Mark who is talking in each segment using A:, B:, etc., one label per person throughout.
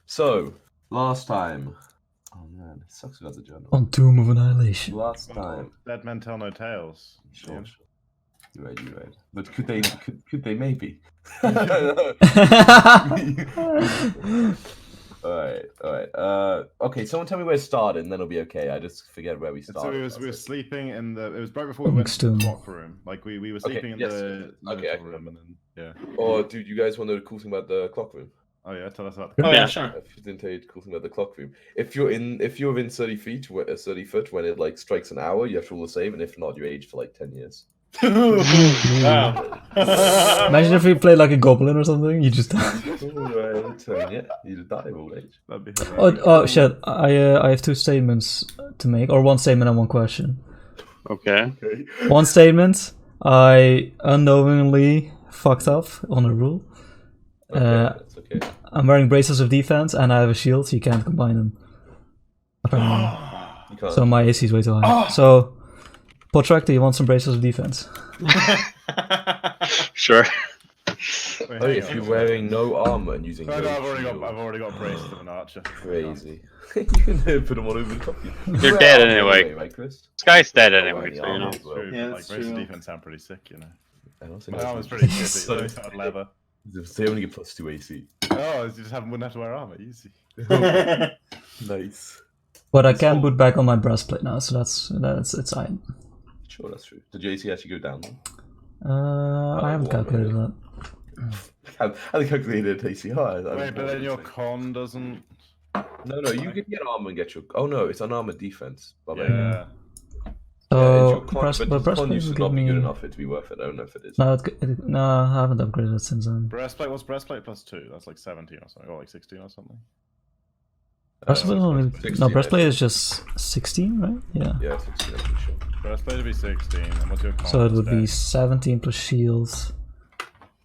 A: So, last time. Oh man, it sucks about the journal.
B: On Tomb of Annihilation.
A: Last time.
C: Dead men tell no tales.
A: Sure. You're right. But could they maybe? Alright. Okay, someone tell me where it started and then it'll be okay. I just forget where we started.
C: So we were sleeping in the. It was right before we went to the clock room. Like we were sleeping in the room and then
A: Oh, dude, you guys want to know the cool thing about the clock room?
C: Oh yeah, tell us about the.
D: Oh yeah, sure.
A: I didn't tell you the cool thing about the clock room. If you're within 30 foot when it like strikes an hour, you have to roll the save, and if not, you age for like 10 years.
D: Wow.
B: Imagine if we played like a goblin or something. You just.
A: Yeah, you just die of old age.
C: That'd be
B: Oh shit! I have two statements to make, or one statement and one question.
D: Okay.
B: One statement: I unknowingly fucked up on a rule.
A: That's okay.
B: I'm wearing braces of defense and I have a shield, so you can't combine them. Apparently.
A: You can't.
B: So my AC is way too high. So, Potrak, do you want some braces of defense?
D: Sure.
A: Oh, if you're wearing no armor and using
C: No,
A: no
C: I've
A: shield.
C: already got braces of an archer.
A: Crazy. You can put them all over the top.
D: You're dead anyway.
A: Right, Chris?
D: This guy's dead anyway, so you know.
A: As well.
C: Like
D: Yeah,
C: braces
D: true.
C: of defense sound pretty sick, you know.
A: And also
C: My armor's pretty shitty.
A: So-
C: It's hard leather.
A: They only get +2 AC.
C: Oh, you just wouldn't have to wear armor. Easy.
A: Nice.
B: But I can boot back on my breastplate now, so it's fine.
A: Sure, that's true. Did your AC actually go down then?
B: I haven't calculated that.
A: I calculated AC high.
C: Wait, but then your con doesn't.
A: No, you can get armor and get your. Oh no, it's unarmored defense.
C: Yeah.
B: So,
A: but your con
B: breastplate
A: used
B: will
A: to not
B: give
A: be
B: me.
A: good enough for it to be worth it. I don't know if it is.
B: No, no, I haven't upgraded it since then.
C: Breastplate. What's breastplate +2? That's like 17 or something, or like 16 or something.
B: Breastplate is only,
A: 16,
B: no,
A: I
B: breastplate
A: think.
B: is just 16, right? Yeah.
A: Yeah, 16, I'm pretty sure.
C: Breastplate would be 16. And what's your con?
B: So it would be
C: Dex?
B: 17 plus shields.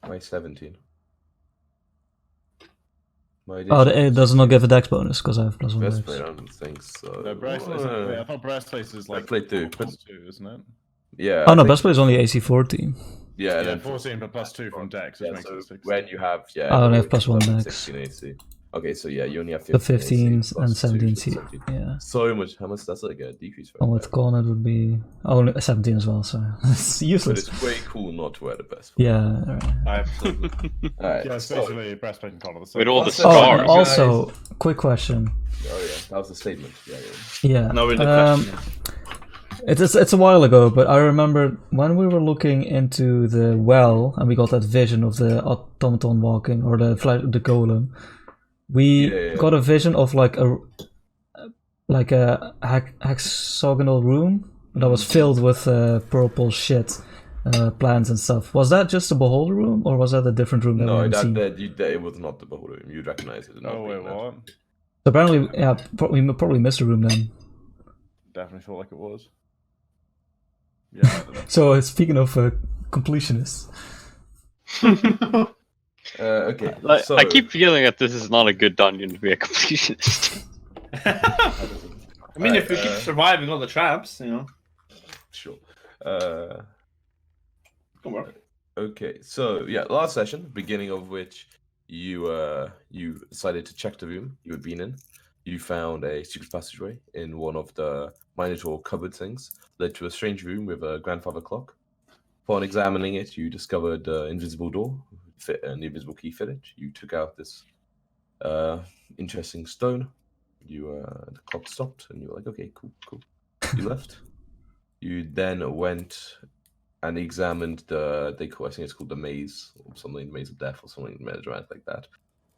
A: My 17.
B: Oh, it does not give a dex bonus because I have +1
A: breastplate. I
B: dex.
A: don't think so.
C: No, breastplate. Wait, I thought breastplate is like
A: Breastplate do.
C: +2, isn't it?
A: Yeah.
B: Oh
A: I
B: no,
A: think-
B: breastplate is only AC 14.
A: Yeah, and
C: Yeah,
A: then
C: 14 but +2 from Dex, which
A: Yeah,
C: makes
A: so
C: it 16.
A: when you have
B: I only have +1 dex.
A: 16 AC. Okay, so yeah, you only have
B: The
A: 15
B: 15s and 17 C. Yeah.
A: So much. How much? That's like a decrease.
B: And with con it would be only 17 as well, so it's
A: But
B: useless.
A: it's way cool not to wear the best.
B: Yeah. Alright.
D: Absolutely.
A: Alright.
C: Yeah, it's
A: so-
C: basically breastplate and con are the same.
D: With all the
A: Oh,
B: Oh,
D: scars.
B: and also, quick question.
A: Oh yeah, that was the statement. Yeah.
B: Yeah.
D: No, in the question.
B: It's a while ago, but I remember when we were looking into the well and we got that vision of the automaton walking or the golem. We
A: Yeah.
B: got a vision of like a hexagonal room that was filled with purple shit, plants and stuff. Was that just a beholder room, or was that a different room that we
A: No,
B: hadn't seen?
A: it was not the beholder room. You'd recognize it.
C: Oh, wait, what?
B: So apparently, yeah, we probably missed a room then.
C: Definitely felt like it was. Yeah. I don't know.
B: So speaking of completionists,
A: Okay.
D: Like,
A: so,
D: I keep feeling that this is not a good dungeon to be a completionist.
E: I mean, if we keep surviving all the traps, you know,
A: Sure.
E: can work.
A: Okay. So yeah, last session, beginning of which you decided to check the room you had been in. You found a secret passageway in one of the minotaur cupboard things, led to a strange room with a grandfather clock. Upon examining it, you discovered an invisible door, an invisible key fitted. You took out this interesting stone. The clock stopped, and you were like, "Okay, cool." You left. You then went and examined I think it's called the maze or something, the maze of death or something, around like that.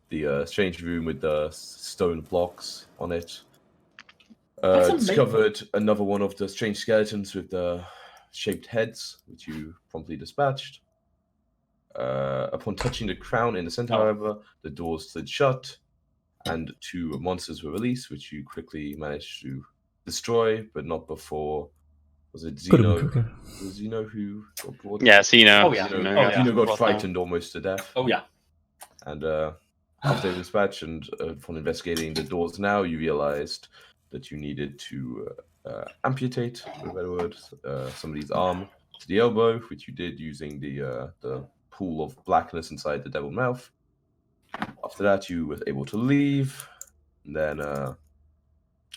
A: The strange room with the stone blocks on it.
E: That's amazing.
A: Discovered another one of the strange skeletons with the shaped heads, which you promptly dispatched. Upon touching the crown in the center, however, the doors slid shut, and 2 monsters were released, which you quickly managed to destroy, but not before. Was it
B: could have
A: Zeno?
B: been quicker.
A: Was Zeno who got brought?
D: Yeah, Zeno.
E: Oh, yeah.
A: Zeno got
D: Brought
A: frightened almost to death.
E: Oh yeah.
A: And after dispatch and upon investigating the doors now, you realized that you needed to amputate, for a better word, somebody's arm to the elbow, which you did using the pool of blackness inside the devil mouth. After that, you were able to leave, and then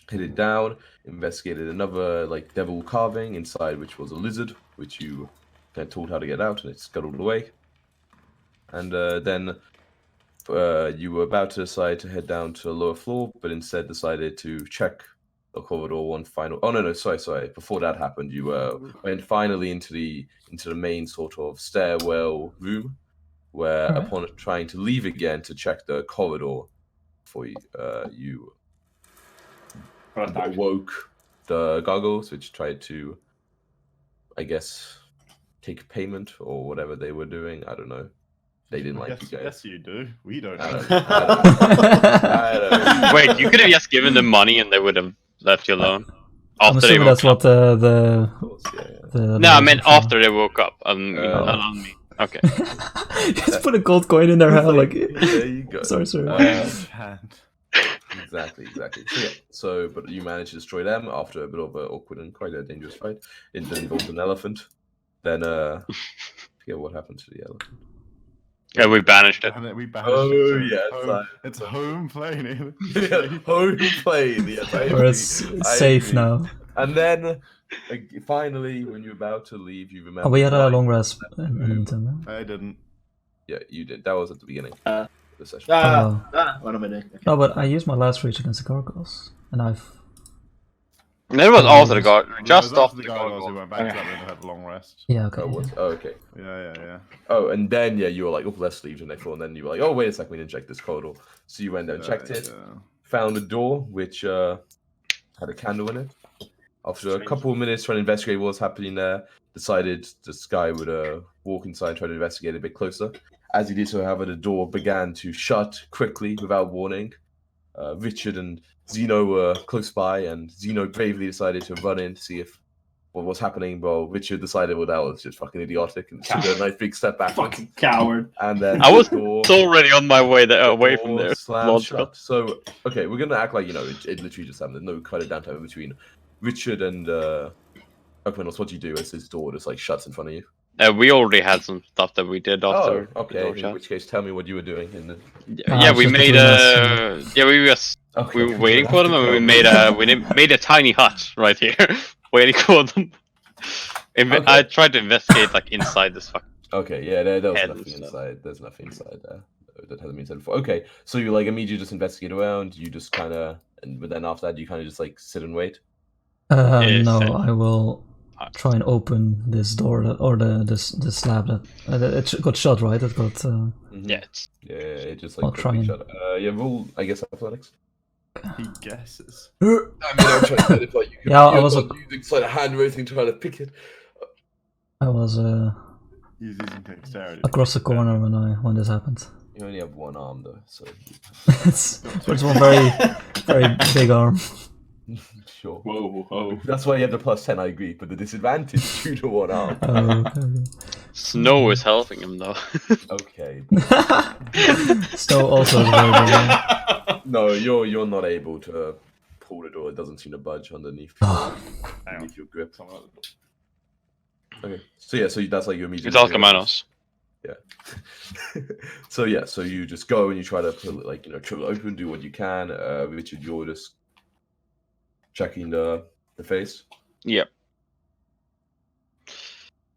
A: headed down, investigated another like devil carving inside, which was a lizard, which you kind of told how to get out, and it scuttled away. And then you were about to decide to head down to a lower floor, but instead decided to check the corridor one final. Oh no, sorry. Before that happened, you went finally into the main sort of stairwell room, where upon trying to leave again to check the corridor, for you awoke the gargoyles, which tried to, I guess, take payment or whatever they were doing. I don't know. They didn't like you guys.
C: Yes, you do. We don't.
A: I don't know.
D: Wait, you could have just given them money and they would have left you alone.
B: I'm
D: After they
B: assuming
D: woke
B: that's
D: up.
B: what
D: No, I meant after they woke up. Not on me. Okay.
B: Just put a gold coin in their hand, like.
A: There you go.
B: Sorry.
A: Exactly. But you managed to destroy them after a bit of an awkward and quite a dangerous fight. It involved an elephant. Then, forget what happened to the elephant.
D: Yeah, we banished it.
C: We banished it.
A: Yeah,
C: it's home plane.
A: Home plane. Yes,
B: Or it's safe now.
A: And then, finally, when you're about to leave, you remember.
B: Oh, we had a long rest in the meantime.
C: I didn't.
A: Yeah, you did. That was at the beginning of the session.
E: What am I doing? Okay.
B: No, but I used my last reach against the gargoyles, and I've.
D: That was after the guard. Just after the
C: gargoyles.
D: guard.
C: We went back to that room to have a long rest.
B: Yeah, okay.
A: Okay.
C: Yeah.
A: Oh, and then you were like, oh, let's leave the next floor. And then you were like, oh, wait a second, we didn't check this corridor. So you went there and checked it, found a door which had a candle in it. After a couple of minutes trying to investigate what was happening there, decided this guy would walk inside, try to investigate a bit closer. As he did so, however, the door began to shut quickly without warning. Richard and Zeno were close by, and Zeno bravely decided to run in to see if what was happening. Well, Richard decided, well, that was just fucking idiotic, and took a nice big step back.
E: Fucking coward.
A: And then
D: I was already on my way there, away from there.
A: Slammed shut. So, okay, we're gonna act like, it literally just happened. There's no kind of downtime between Richard and Oakmanos. What do you do as this door just like shuts in front of you?
D: We already had some stuff that we did after.
A: Oh, okay. In which case, tell me what you were doing.
D: We made a. We were waiting for them, and we made a tiny hut right here, waiting for them. I tried to investigate like inside this fucking.
A: Okay, yeah, there was nothing inside. There's nothing inside there that hasn't been said before. Okay, so you like immediately just investigate around. You just kind of, but then after that, you kind of just like sit and wait.
B: No, I will try and open this door this slab that it got shut, right? It got.
D: Yeah.
A: It just like.
B: I'll try and.
A: Shut. Roll, I guess, athletics.
C: He guesses.
A: I mean, I'm trying to identify you.
B: I was
A: using sort of hand raising to try to pick it.
B: I was
C: He's using dexterity.
B: across the corner when this happened.
A: You only have one arm though, so.
B: it's one very big arm.
A: Sure.
E: Whoa.
A: That's why you have the +10, I agree, but the disadvantage due to one arm.
B: Okay.
D: Snow is helping him though.
A: Okay.
B: Snow also is very big arm.
A: No, you're not able to pull the door. It doesn't seem to budge underneath your grip. Okay. So that's like your immediate.
D: It's Alchemanos.
A: Yeah. So you just go and you try to pull it, like, triple open, do what you can. Richard, you're just checking the face.
D: Yep.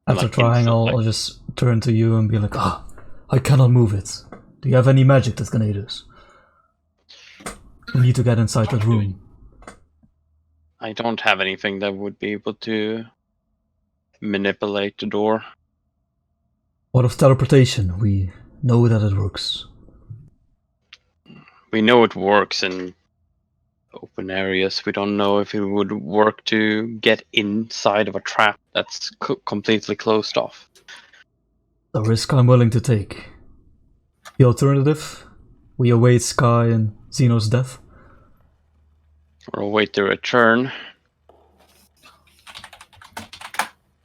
B: After trying, I'll just turn to you and be like, I cannot move it. Do you have any magic that can aid us? We need to get inside that room.
D: I don't have anything that would be able to manipulate the door.
B: What of teleportation? We know that it works.
D: We know it works in open areas. We don't know if it would work to get inside of a trap that's completely closed off.
B: A risk I'm willing to take. The alternative? We await Sky and Zeno's death?
D: Or await their return.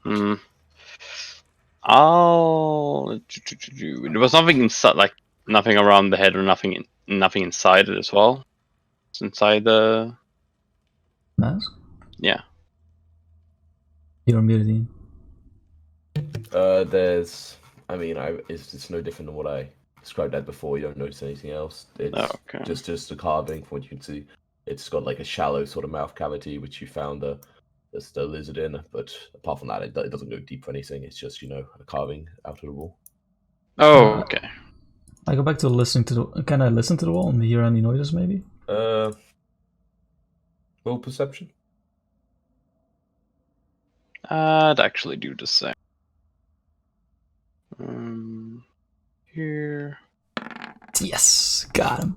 D: There was nothing inside, like nothing around the head, or nothing inside it as well. It's inside the
B: mask.
D: Yeah.
B: You're muted.
A: It's no different than what I described that before. You don't notice anything else. It's just a carving from what you can see. It's got like a shallow sort of mouth cavity, which you found the lizard in. But apart from that, it doesn't go deep for anything. It's just, you know, a carving out of the wall.
D: Oh, okay.
B: I go back to listening to the... Can I listen to the wall and hear any noises, maybe?
A: Roll perception.
D: I'd actually do the same. Here.
B: Yes, got him.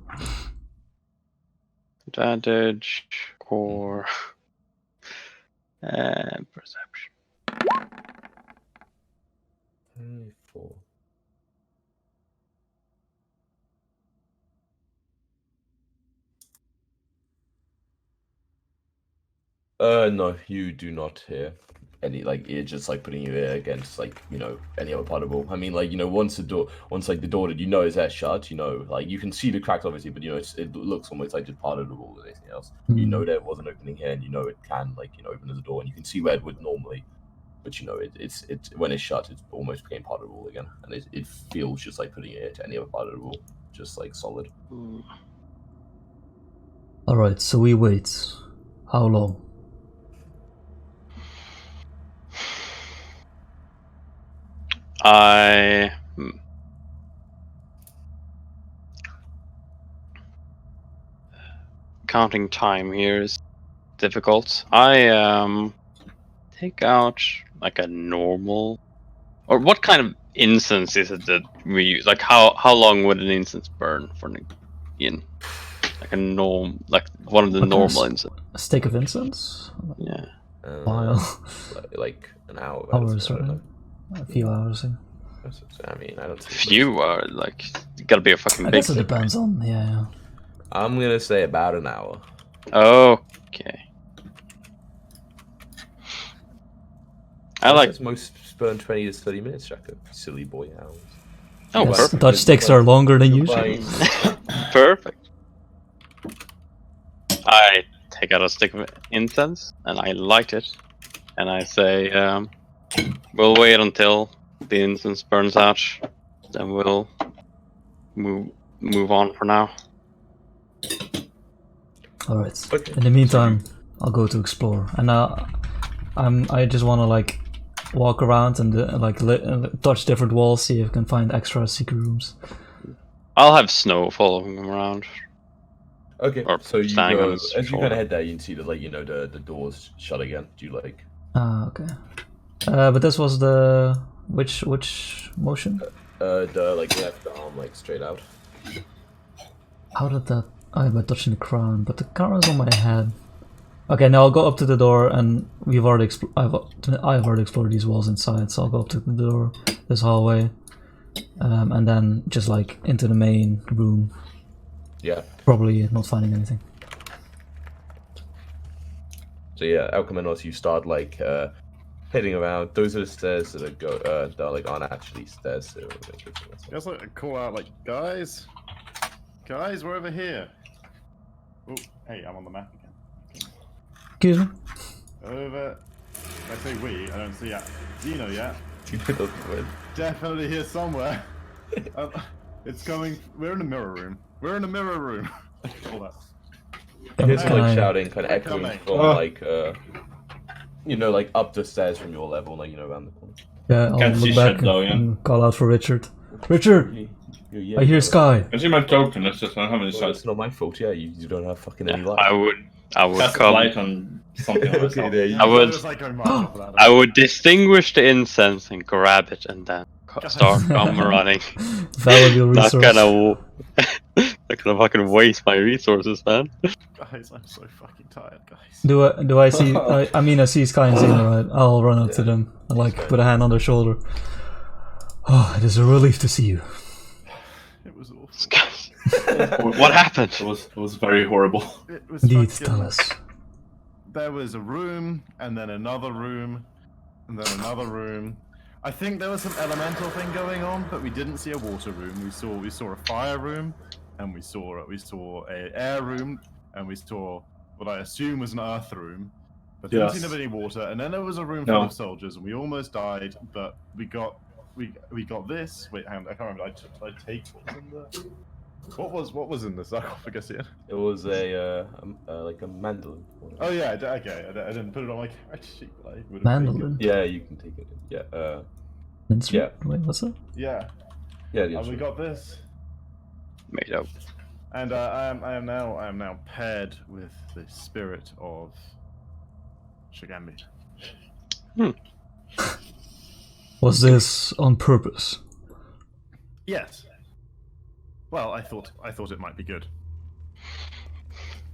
D: Advantage, core, and perception.
A: 4. No, you do not hear any, like, it's just like putting your ear against, like, you know, any other part of the wall. I mean, like, you know, once like the door that you know is there shut, you know, like, you can see the cracks obviously, but you know, it looks almost like just part of the wall than anything else. You know there was an opening here, and you know it can, like, you know, open as a door, and you can see where it would normally, but you know, it's when it's shut, it almost became part of the wall again, and it feels just like putting it to any other part of the wall, just like solid.
B: All right, so we wait. How long?
D: Counting time here is difficult. I take out like a normal, or what kind of incense is it that we use? Like how long would an incense burn for in? Like a like one of the normal incense.
B: A stick of incense?
D: Yeah.
B: While.
A: Like an hour.
B: Hours, right? A few hours. Yeah.
A: I mean, I don't.
D: Few are like it gotta be a fucking.
B: I guess it depends on. Yeah.
A: I'm gonna say about an hour.
D: Okay. I like
A: most burn 20 to 30 minutes, Jacob. Silly boy hours.
D: Oh,
B: yes,
D: perfect.
B: Dutch sticks are longer than usual.
D: Perfect. I take out a stick of incense and I light it, and I say, "We'll wait until the incense burns out, then we'll move on for now."
B: All right. Okay. In the meantime, I'll go to explore, and I just want to like walk around and touch different walls, see if I can find extra secret rooms.
D: I'll have Snow following him around.
A: Okay. So you go, as you kind of head there, you can see that, like, you know, the doors shut again. Do you like?
B: Okay. But this was the which motion?
A: The like left arm, like straight out.
B: How did that? Oh, by touching the crown, but the crown is on my head. Okay, now I'll go up to the door, and I've already explored these walls inside, so I'll go up to the door, this hallway, and then just like into the main room.
A: Yeah.
B: Probably not finding anything.
A: So yeah, Alchemanos, you start like heading around. Those are the stairs that go that aren't actually stairs. So
C: just like a call out, like, guys, we're over here. Oh, hey, I'm on the map again.
B: Excuse me?
C: Over. I say we, I don't see Dino yet.
A: Dino
C: definitely here somewhere. It's coming. We're in the mirror room. All that.
A: It's like shouting, kind of echoing from like you know, like up the stairs from your level, like, you know, around the corner.
B: Yeah, I'll look back and call out for Richard. Richard! I hear Sky.
E: I see my token, it's just I don't have any sight.
A: It's not my fault, yeah, you don't have fucking any light.
D: I would
E: cast
D: come.
E: Light on something on myself.
D: I would distinguish the incense and grab it and then start come running.
B: Valuable resource.
D: Not gonna fucking waste my resources, man.
C: Guys, I'm so fucking tired, guys.
B: Do I see? I mean, I see Sky and Xena, right? I'll run up to them and like put a hand on their shoulder. Oh, it is a relief to see you.
C: It was awful.
D: What happened?
E: It was very horrible.
C: It was
B: indeed, tell us.
C: There was a room, and then another room, and then another room. I think there was some elemental thing going on, but we didn't see a water room. We saw a fire room, and we saw a air room, and we saw what I assume was an earth room, but didn't see any water. And then there was a room full of soldiers, and we almost died, but we got we got this. Wait, hang on, I can't remember. Did I take what was in there? What was in the sarcophagus here?
A: It was like a mandolin.
C: Oh yeah, okay. I didn't put it on my character sheet, but I would have
B: Mandolin.
A: Yeah, you can take it. Yeah.
B: Instrument? Wait, what's that?
C: Yeah.
A: Yeah.
C: And we got this.
D: Made up.
C: And I am now paired with the spirit of Shigambi.
B: Was this on purpose?
C: Yes. Well, I thought it might be good.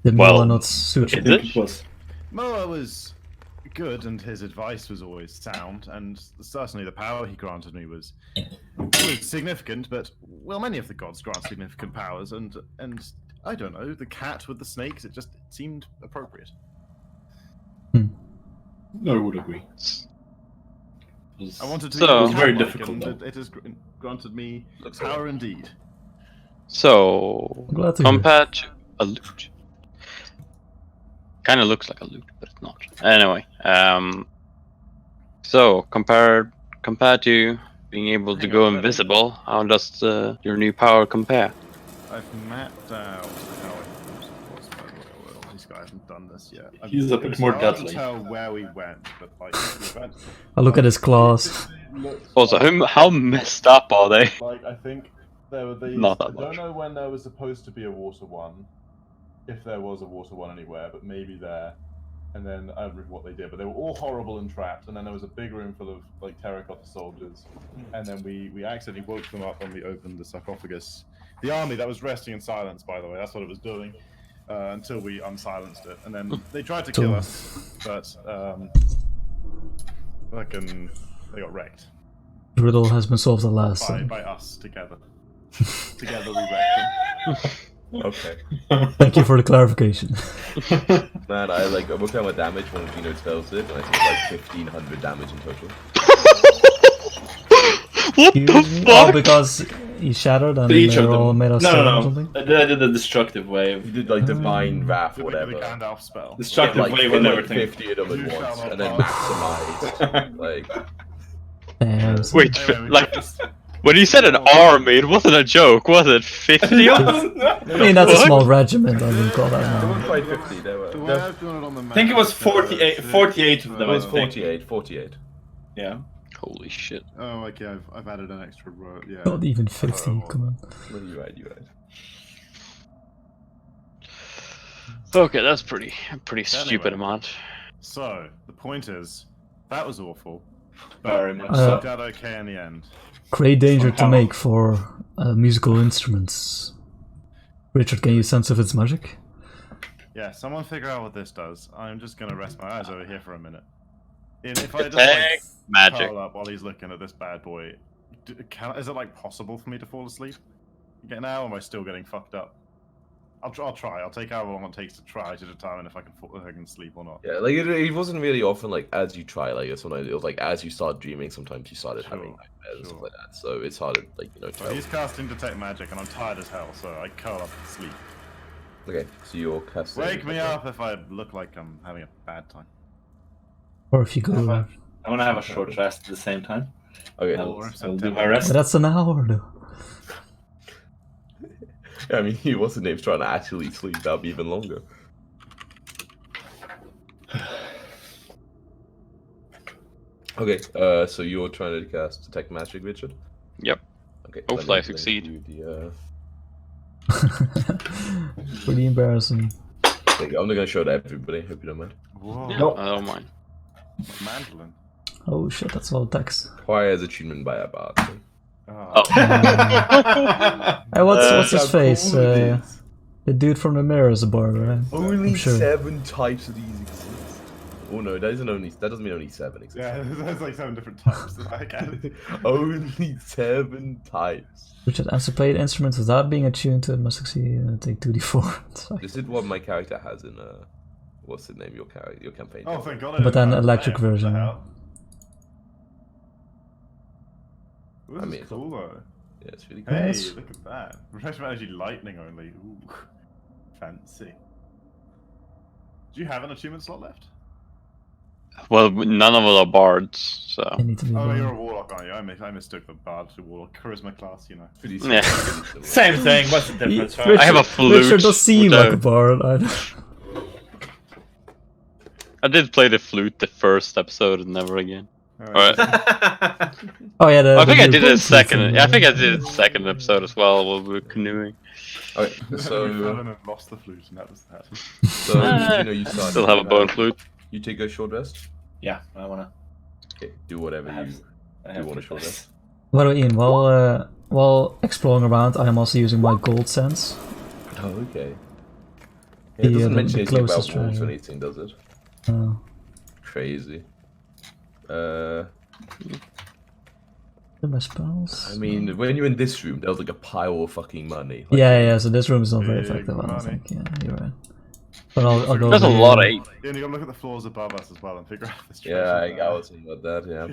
B: Did
D: Well,
B: Moa not suit
E: I
B: you?
E: think it was.
C: Moa was good, and his advice was always sound, and certainly the power he granted me was significant. But well, many of the gods grant significant powers, and I don't know, the cat with the snakes. It seemed appropriate.
E: I would agree.
C: I wanted to.
D: So-
C: be
E: It was very
C: cat-like,
E: difficult,
C: and
E: though.
C: it has granted me
A: Looks
C: power
A: like-
C: indeed.
D: So
B: I'm glad to hear.
D: compared to a lute, kind of looks like a lute, but it's not. Anyway, so compared to being able to
C: Hang
D: go
C: on,
D: invisible, how does your new power compare?
C: I've mapped out how it. This guy hasn't done this yet.
E: He's a bit
C: It's
E: more
C: hard
E: deadly.
C: to tell where we went, but like we went.
B: I look at his claws.
D: Also, how messed up are they?
C: Like I think there were these.
D: Not that
C: I don't
D: much.
C: know when there was supposed to be a water one, if there was a water one anywhere, but maybe there. And then I don't remember what they did, but they were all horrible and trapped. And then there was a big room full of like terracotta soldiers. And then we accidentally woke them up when we opened the sarcophagus. The army that was resting in silence, by the way, that's what it was doing, until we unsilenced it. And then they tried to kill us, but they got wrecked
B: The riddle has been solved at last.
C: by us together. Together we wrecked them.
A: Okay.
B: Thank you for the clarification.
A: Man, I worked out my damage when Gino spells it, and I took like 1500 damage in total.
D: What
B: You-
D: the
B: Oh,
D: fuck?
B: because he shattered and
E: Each
B: they're
E: of
B: all
E: them.
B: made of
E: No,
B: stone
E: no,
B: or
E: no.
B: something?
E: I did the destructive
A: You
E: wave.
A: did like divine wrath or
C: The
A: whatever.
C: Gandalf spell.
E: Destructive
A: Like,
E: wave
A: hit,
E: and
A: like,
E: everything.
A: 50 of them
C: You
A: at
C: shall
A: once,
C: not
A: and then
C: pass.
A: maximized. Like,
B: Damn. so-
D: Wait,
C: Anyway, we
D: like
C: just-
D: when you said an army, it wasn't a joke, was it? 50 of them?
B: I mean, that's a
D: What?
B: small regiment, I wouldn't call that
A: they
B: now.
A: weren't quite 50, they were.
C: The way I've drawn it on the map.
E: I think it was 48 of
A: It
E: them.
A: was
E: I think.
A: 48.
E: Yeah.
D: Holy shit.
C: Oh, okay. I've added an extra row. Yeah.
B: Not even 50, come on.
A: Well, you're right.
D: Okay, that's pretty stupid
C: Anyway.
D: amount.
C: So the point is, that was awful.
E: Very much
C: It
E: so.
C: worked out okay in the end.
B: Great danger to
E: Somehow.
B: make for musical instruments. Richard, can you sense if it's magic?
C: Yeah. Someone figure out what this does. I'm just gonna rest my eyes over here for a minute. And if I just
D: Detect magic.
C: curl up while he's looking at this bad boy, is it like possible for me to fall asleep? Okay, now or am I still getting fucked up? I'll try. I'll take however long it takes to try to determine if I can sleep or not.
A: Yeah, like it wasn't really often like as you try. Like sometimes it was like as you start dreaming. Sometimes you started having
C: Sure,
A: nightmares and stuff
C: sure.
A: like that. So it's hard to
C: But
A: tell.
C: he's casting detect magic, and I'm tired as hell, so I curl up and sleep.
A: Okay, so you're casting.
C: Wake me up if I look like I'm having a bad time.
B: Or if you go...
E: I want to have a short rest at the same time.
A: Okay.
E: I'll do my rest.
B: But that's an hour though.
A: I mean, what's the name's trying to actually sleep? That'll be even longer. Okay, so you're trying to cast detect magic, Richard.
D: Yep.
A: Okay.
D: Hopefully
A: let
D: I
A: me
D: succeed.
A: do the,
B: Pretty embarrassing.
A: I'm not gonna show it to everybody. Hope you don't mind.
C: Whoa.
D: Yeah, I don't mind.
C: Mandolin.
B: Oh shit, that's a lot of text.
A: Requires attunement by a bard.
C: Oh.
B: Hey, what's his
A: How
B: face?
A: cool it is.
B: The dude from the mirror is a bard, right?
A: Only
B: I'm sure.
A: 7 types of these exist. Oh no, that doesn't mean only 7 exist.
C: Yeah, there's like 7 different types that I can.
A: Only 7 types.
B: Richard, answer played instruments without being attuned to it must succeed and take 2d4. It's like-
A: This is what my character has in what's the name? Your campaign.
C: Oh, thank God. I
B: But
C: didn't
B: then
C: know
B: electric
C: that. What the
B: version.
C: hell? Ooh,
A: I
C: this
A: mean,
C: is cool though.
A: Yeah, it's really cool.
C: Hey,
B: Yes.
C: look at that. Refreshment energy lightning only. Ooh, fancy. Do you have an achievement slot left?
D: Well, none of us are bards, so.
B: I need to be
C: Oh,
B: blind.
C: you're a warlock, aren't you? I mistook the bard to warlock. Charisma class, you know.
A: Pretty
D: Yeah.
A: similar.
E: Same thing. What's the difference?
B: Richard,
D: I have a flute.
B: Richard does seem
D: which
B: like a bard.
D: I did play the flute the first episode and never again. Alright.
B: Oh yeah,
D: I think I did
B: it
D: it second. Yeah, I think I did it second episode as well while we were canoeing.
A: Okay,
C: We fell
A: so
C: in and lost the flute, and that was that.
A: you started.
D: Still have a bone flute.
A: You take a short rest.
E: Yeah, I wanna.
A: Okay, do whatever
E: I have-
A: you
E: I
A: do.
E: have
A: Want a
E: to
A: short
E: play.
A: rest?
B: By the way, Ian, while exploring around, I am also using my gold sense.
A: Oh, okay.
B: The,
A: It doesn't
B: the
A: mention anything about
B: closest
A: wolves or
B: treasure.
A: anything, does it?
B: Uh,
A: Crazy.
B: my spells.
A: I mean, when you're in this room, there was like a pile of fucking money. Like,
B: Yeah. So this room is not very
C: Big
B: effective. I don't
C: money.
B: think. Yeah, you're right. But I'll go.
D: There's a
B: over
D: lot of
B: here.
C: Yeah, and you gotta look at the floors above us as well and figure out this treasure.
A: Yeah, I was thinking about that. Yeah.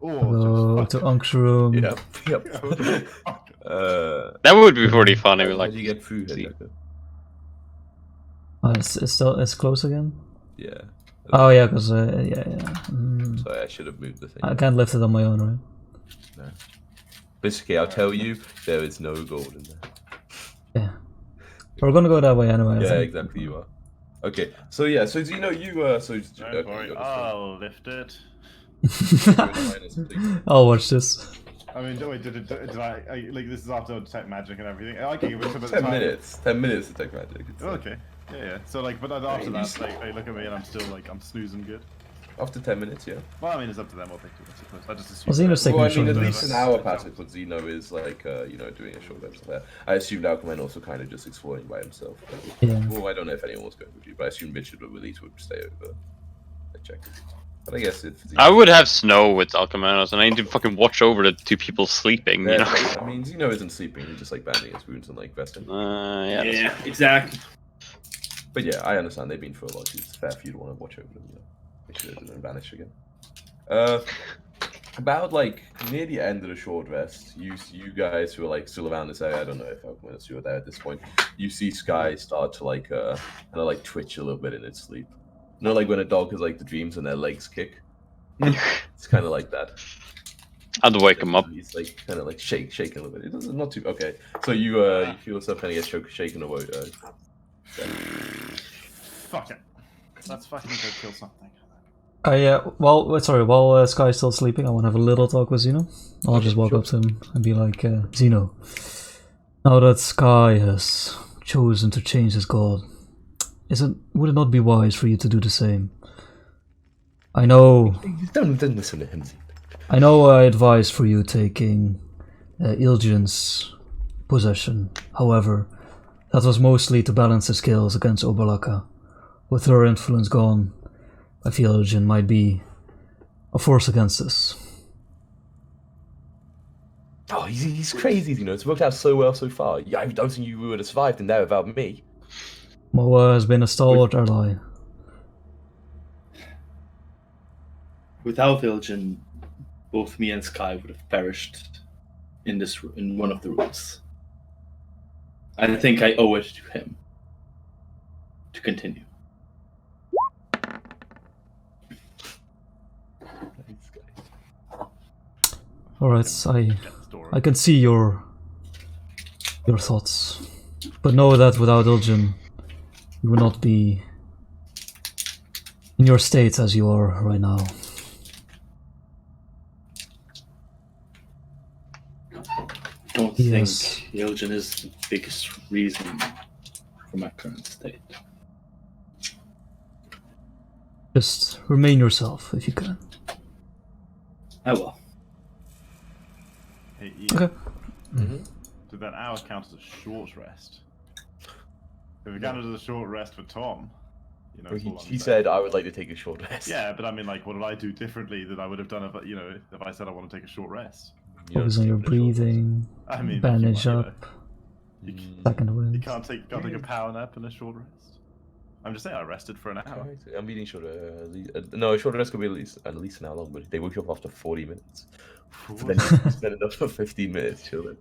B: I'll
C: Or
B: go
C: just
B: to Unk's room.
A: Yep. Yep.
C: fuck.
A: uh,
D: That would be pretty funny.
A: how
D: Like,
A: did you get through
D: see.
A: here, Jacob?
B: Oh, it's close again.
A: Yeah.
B: Oh yeah, because yeah.
A: Sorry, I should have moved the thing.
B: I can't lift it on my own, right?
A: No. Basically, I'll tell you, there is no gold in there.
B: Yeah. We're gonna go that way anyway. I
A: Yeah,
B: think.
A: exactly. You are. Okay. So yeah. So you know you so.
C: Don't
A: Okay,
C: worry,
A: you got
C: I'll lift it.
B: I'll watch this.
C: I mean, wait, did I like this is after detect magic and everything? I can give it to the
A: 10
C: time.
A: minutes. 10 minutes to take magic. It's,
C: Oh, okay. Yeah. So like, but after
A: you
C: that,
A: s-
C: like, they look at me and I'm still like, I'm snoozing good.
A: After 10 minutes, yeah.
C: Well, I mean, it's up to them what they do, I suppose. I just assume.
B: Well, Xeno's taking
A: Well,
B: a
A: I mean,
B: short
A: at
B: rest.
A: least an hour passes when Zeno is like, doing a short rest there. I assumed Alchemine also kind of just exploring by himself.
B: Yeah.
A: Well, I don't know if anyone was going with you, but I assume Richard or Release would stay over. I check. But I guess if
D: I would have snow with Alchemanos, and I need to fucking watch over the two people sleeping, you
A: Yeah,
D: know?
A: I mean, Zeno isn't sleeping. He's just like banding his wounds and like resting.
D: Yeah. that's-
E: Yeah, exactly.
A: But yeah, I understand they've been through a lot. It's fair for you to want to watch over them. You know, make sure they don't vanish again. About like near the end of the short rest, you guys who are like still around this area. I don't know if Alchemanos you are there at this point. You see Sky start to like kind of like twitch a little bit in its sleep. You know, like when a dog has like the dreams and their legs kick. It's kind of like that.
D: I'd wake him up.
A: He's like kind of like shaking a little bit. It doesn't not too okay. So you feel yourself kind of get shaken away.
C: Fuck it. Let's fucking go kill something.
B: Yeah. Well, sorry. While Sky's still sleeping, I want to have a little talk with Zeno. I'll just walk up to him and be like, Zeno, now that Sky has chosen to change his god, would it not be wise for you to do the same? I know.
A: Don't listen to him.
B: I know I advised for you taking Iljian's possession. However, that was mostly to balance the scales against Obalaka. With her influence gone, I feel Iljian might be a force against us.
A: Oh, he's crazy. You know, it's worked out so well so far. Yeah, I don't think you would have survived in there without me.
B: Moa has been a stalwart ally.
E: Without Ilgen, both me and Sky would have perished in one of the rooms. I think I owe it to him to continue.
B: Alright, I
C: Get the story.
B: can see your thoughts. But know that without Iljian, you would not be in your state as you are right now.
E: I don't
B: Yes.
E: think Ilgen is the biggest reason for my current state.
B: Just remain yourself if you can.
E: I will.
C: Hey, Ian,
B: Okay.
C: did that hour count as a short rest? If it counted as a short rest for Tom, you know, it's all I'm
A: He
C: saying.
A: said I would like to take a short rest.
C: Yeah, but I mean, like, what did I do differently that I would have done if, you know, if I said I want to take a short rest?
A: You don't
B: Focus on your
A: take a short rest.
B: breathing,
C: I mean,
B: bandage
C: you know,
B: up,
A: Mm.
B: second
C: You
B: wind.
C: can't take a power nap and a short rest. I'm just saying I rested for an hour.
A: Alright, I'm reading short. No, a short rest could be at least an hour long, but they woke you up after 40 minutes. So then you spend another 15 minutes chilling.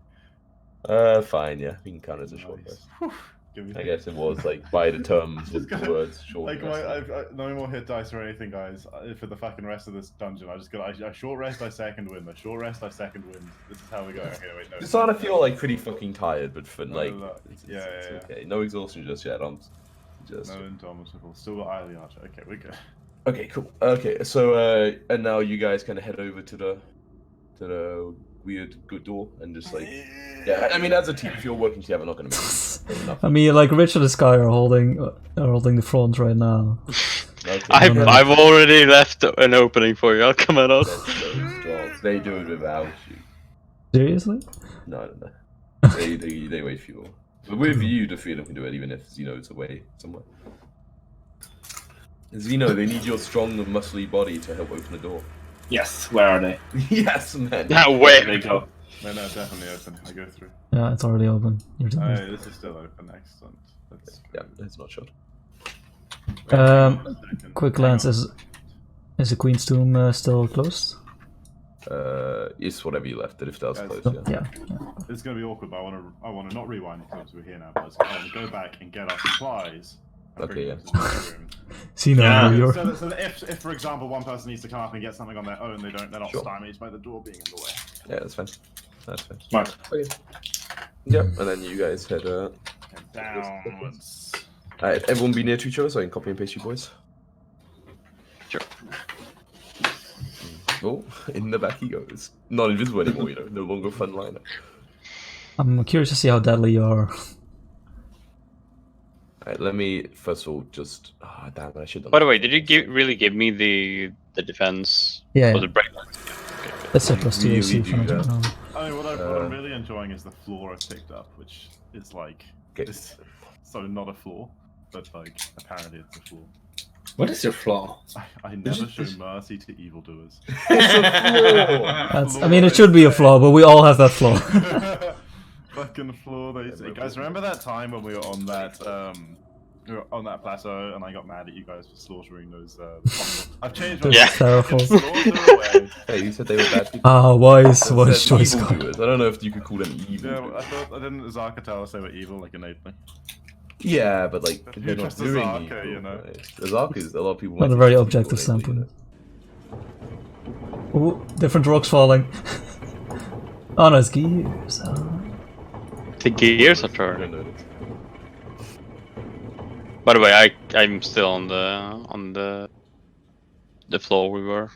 A: Fine, yeah, we can count it as a short
C: Nice.
A: rest.
C: Whew. Give me
A: I guess it was like by the terms of the words. Short
C: Like
A: rest.
C: no more hit dice or anything, guys. For the fucking rest of this dungeon, I just got I short rest, I second wind. I short rest, I second wind. This is how we go. Okay, wait, no.
A: You starting to feel like pretty fucking tired, but for
C: No,
A: like,
C: no.
A: it's
C: Yeah.
A: okay. No exhaustion just yet. I'm just.
C: No indomitable. Still got Eye of the Archer. Okay, we're good.
A: Okay, cool. Okay, so and now you guys kind of head over to the weird good door and just like, yeah. I mean, as a team, if you're working together, not gonna make enough.
B: I mean, like Richard and Sky are holding the front right now.
A: Okay.
D: I've already left an opening for you. I'll come out.
A: They do it without you.
B: Seriously?
A: No. They wait for you. But with you, the three of them can do it, even if Zeno's away somewhere. Zeno, they need your strong and muscly body to help open the door.
E: Yes, where are they?
A: Yes, man.
D: Now
E: Where
D: where?
E: they go?
C: No, definitely open. I go through.
B: Yeah, it's already open. You're
C: This is still open. Excellent. That's
A: Yeah, it's not shut.
B: Quick glance, is the Queen's Tomb still closed?
A: It's whatever you left it. If that's
C: Guys,
A: close, yeah.
B: Yeah.
C: It's gonna be awkward, but I wanna not rewind because we're here now. But I wanna go back and get our supplies. And
A: Okay,
C: bring
A: yeah.
C: them to the room.
B: See now,
E: Yeah.
B: you're.
C: So that if, for example, one person needs to come up and get something on their own, they're not
A: Sure.
C: stymied by the door being in the way.
A: Yeah, that's fine. That's fine.
E: Smart.
A: Okay. Yep, and then you guys head.
C: And downwards.
A: Alright, everyone be near to each other so I can copy and paste you boys.
D: Sure.
A: Oh, in the back he goes. Not invisible anymore, you know. No longer fun liner.
B: I'm curious to see how deadly you are.
A: Alright, let me first of all just. Ah, damn it! I should.
D: By the way, did you really give me the defense?
B: Yeah.
D: Was it break?
B: That's a plus 2
A: Really
B: AC
A: do
B: for
A: that.
B: now.
C: I mean, what I'm really enjoying is the floor I've picked up, which is like
A: Okay.
C: this. So not a floor, but like apparently it's a floor.
E: What is your flaw?
C: I never show mercy to evildoers.
B: I mean, it should be a flaw, but we all have that flaw.
C: Fucking floor. They say. Guys, remember that time when we were on that plateau and I got mad at you guys for slaughtering those? I've changed my
D: Yeah.
B: Terrible.
C: Slaughter away.
A: Hey, you said they were bad people.
B: Ah, wise
A: They're
B: choice.
A: evildoers. I don't know if you could call them evil.
C: Yeah, I thought I didn't Zarka tell us they were evil like innately.
A: Yeah, but like
C: Who
A: they're not
C: trusts the
A: doing
C: Zarka,
A: evil.
C: you know?
A: Right? The Zarka is a lot of people.
B: Not
A: might
B: a very
A: think
B: objective
A: it's evil, you
B: standpoint. Ooh, different rocks falling. Oh no, it's gears.
D: The gears are
A: know? I
D: turning.
A: don't know this.
D: By the way, I'm still on the floor we were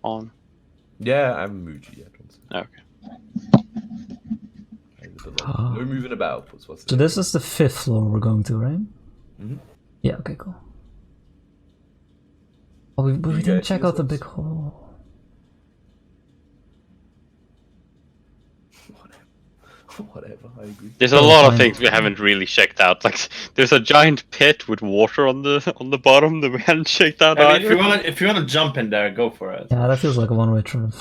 D: on.
A: Yeah, I haven't moved you yet.
D: Okay.
A: No moving about. What's
B: So this is the 5th floor we're going to, right?
A: Mhm.
B: Yeah, okay, cool. Oh, but we
A: You
B: didn't
A: guys
B: check
A: see
B: out the
A: this?
B: big hole.
A: Whatever, I agree.
D: There's a lot of things we haven't really checked out. Like there's a giant pit with water on the bottom that we hadn't checked out
E: I mean,
D: either.
E: if you wanna jump in there, go for it.
B: Yeah, that feels like a one-way trip.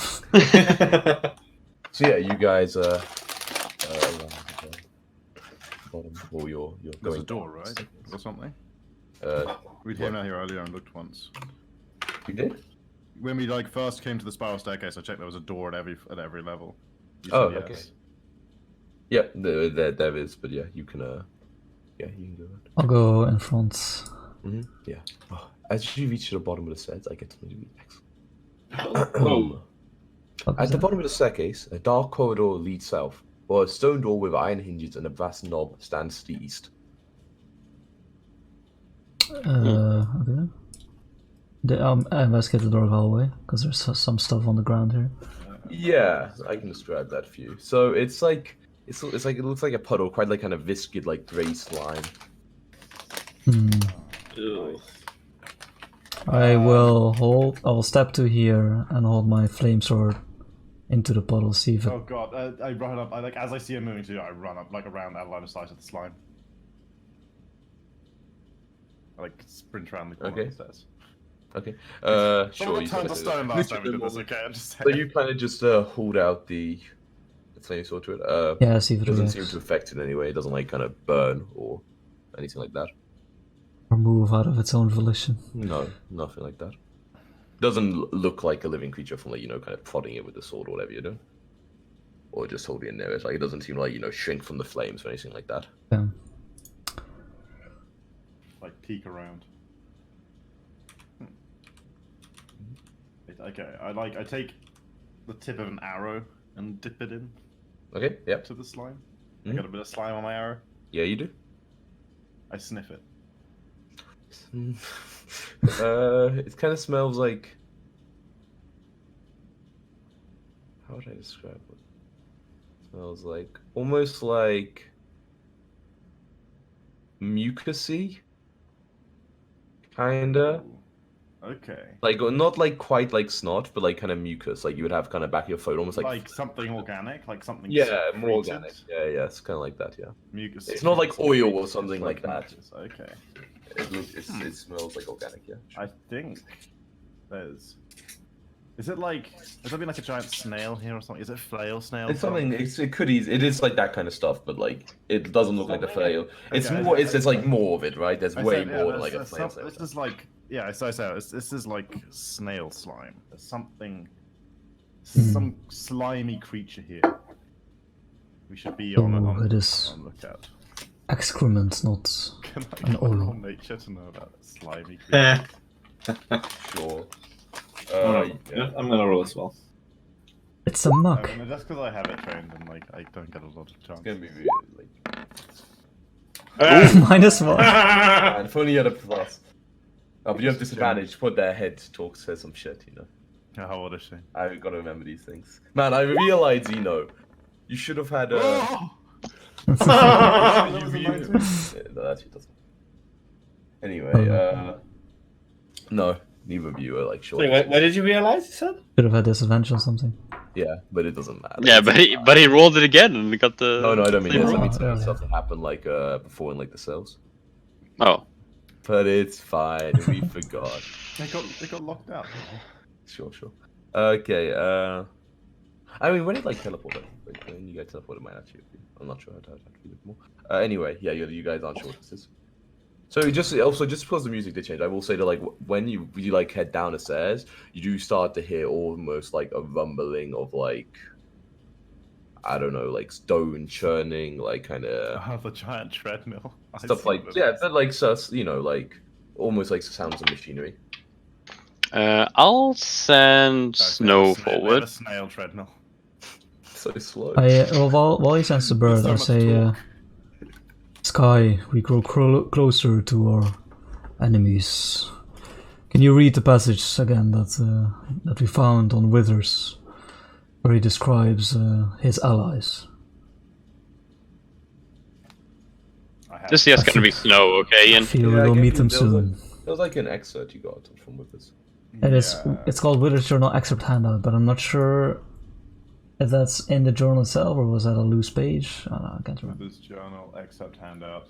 A: So yeah, you guys around the bottom, or you're
C: There's
A: going
C: a door,
A: down.
C: right? Or something. We
A: Yeah.
C: came out here earlier and looked once.
A: You did?
C: When we like first came to the spiral staircase, I checked there was a door at every level. You
A: Oh,
C: said
A: okay.
C: yes.
A: Yeah, there is, but yeah, you can yeah, you can go around.
B: I'll go in front.
A: Mm-hmm. Yeah. Oh, as you reach the bottom of the stairs, I get something to read next.
E: Oh.
B: What
A: At
B: was
A: the
B: that?
A: bottom of the staircase, a dark corridor leads south, while a stone door with iron hinges and a brass knob stands to the east.
B: Okay. I investigate the dark hallway because there's some stuff on the ground here.
A: Yeah, I can describe that for you. So it's like it looks like a puddle, quite like kind of viscid, like grey slime.
E: Ew.
B: I will step to here and hold my flame sword into the puddle, see if it...
C: Oh god, I run up. As I see him moving to you, I run up like around that line of sight of the slime. I like sprint around the corner
A: Okay.
C: of the stairs.
A: Okay.
C: Someone
A: Sure.
C: got
A: You
C: turned
A: can
C: to
A: do
C: stone
A: that.
C: last time we did this. Okay, I'm just
A: So
C: saying.
A: you kind of just hold out the flame sword to it.
B: Yeah, see if
A: It
B: it
A: doesn't seem
B: reacts.
A: to affect it in any way. It doesn't like kind of burn or anything like that.
B: Or move out of its own volition.
A: No, nothing like that. Doesn't look like a living creature from like, kind of prodding it with the sword or whatever you're doing. Or just holding it near it. Like it doesn't seem like, shrink from the flames or anything like that.
B: Yeah.
C: like peek around. Okay, I take the tip of an arrow and dip it in
A: Okay, yep.
C: to the slime. I
A: Mhm.
C: got a bit of slime on my arrow.
A: Yeah, you do.
C: I sniff it.
A: It kind of smells like. How would I describe it? Smells like almost like mucusy, kinda.
C: Ooh, okay.
A: Like not like quite like snot, but like kind of mucus, like you would have kind of back of your throat, almost like.
C: Like something organic, like something.
A: Yeah, more
C: secreted?
A: organic. Yeah, it's kind of like that. Yeah.
C: Mucus.
A: It's not like oil or
C: secreted,
A: something like that.
C: mucus. Okay.
A: It smells like organic. Yeah.
C: I think there's. Is it like? Has there been like a giant snail here or something? Is it flail snail?
A: It's something. It could easily. It is like that kind of stuff, but like it doesn't look like the flail. It's more. It's like more of it, right? There's way more than like a flail.
C: This is like this is like snail slime. There's something, some slimy creature here. We should be on
B: it is
C: lookout.
B: excrement, not
C: Can
B: an
C: I roll
B: oil.
C: nature to know about that slimy creature?
A: Sure.
E: Yeah, I'm gonna roll as well.
B: It's a muck.
C: I mean, just because I have it trained and like I don't get a lot of chance.
A: It's gonna be weird. Like.
B: -1.
A: Man, if only you had a plus. Oh, but you have disadvantage. Put their head to talk, says some shit, you know.
C: How old is she?
A: I gotta remember these things. Man, I realize, you should have had
C: Oh!
A: you
C: That was a
A: view-
C: 19.
A: Yeah, no, actually doesn't. Anyway, no, neither of you are like sure.
E: Wait, what did you realize? You said?
B: Should have had disadvantage or something.
A: Yeah, but it doesn't matter.
D: Yeah, but he rolled it again and got the.
A: No, I don't mean
D: same
A: this. I
D: roll.
A: mean
B: Oh,
A: stuff that happened like before in like the cells.
D: Oh,
A: But it's fine. We forgot.
C: They got locked out.
A: Sure. Okay. I mean, when it like teleported, like when you guys teleported, might actually. I'm not sure how to read it more. Anyway, yeah, you guys aren't sure what this is. So just because the music did change, I will say that like when you like head down the stairs, you do start to hear almost like a rumbling of like, I don't know, like stone churning, like kind of
C: Oh, the giant treadmill.
A: stuff like but like like almost like sounds of machinery.
D: I'll send Snow forward.
C: A snail treadmill.
A: So slow.
B: While he sends the bird, I
C: There's so much
B: say,
C: talk.
B: Sky, we grow closer to our enemies. Can you read the passage again that we found on Withers, where he describes his allies?
D: This year's gonna be Snow, okay,
B: I
D: Ian?
B: feel
A: Yeah,
B: we
A: I
B: will
A: gave
B: meet
A: you-
B: them
A: there was
B: soon.
A: There was like an excerpt you got from with this.
B: It's called Withers Journal Excerpt Handout, but I'm not sure if that's in the journal itself or was that a loose page. I don't know, I can't remember.
C: This journal except handout.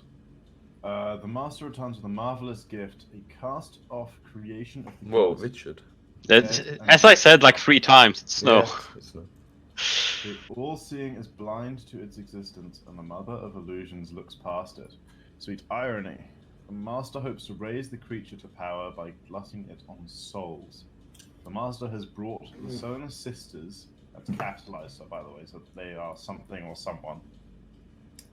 C: The master returns with a marvelous gift, a cast off creation of the
A: Whoa,
C: gods.
A: Richard.
D: As I said like 3 times, it's Snow.
A: Yeah, it's Snow.
C: The all-seeing is blind to its existence, and the mother of illusions looks past it. Sweet irony. The master hopes to raise the creature to power by glutting it on souls. The master has brought the Solar Sisters, that's capitalized, so by the way, so they are something or someone,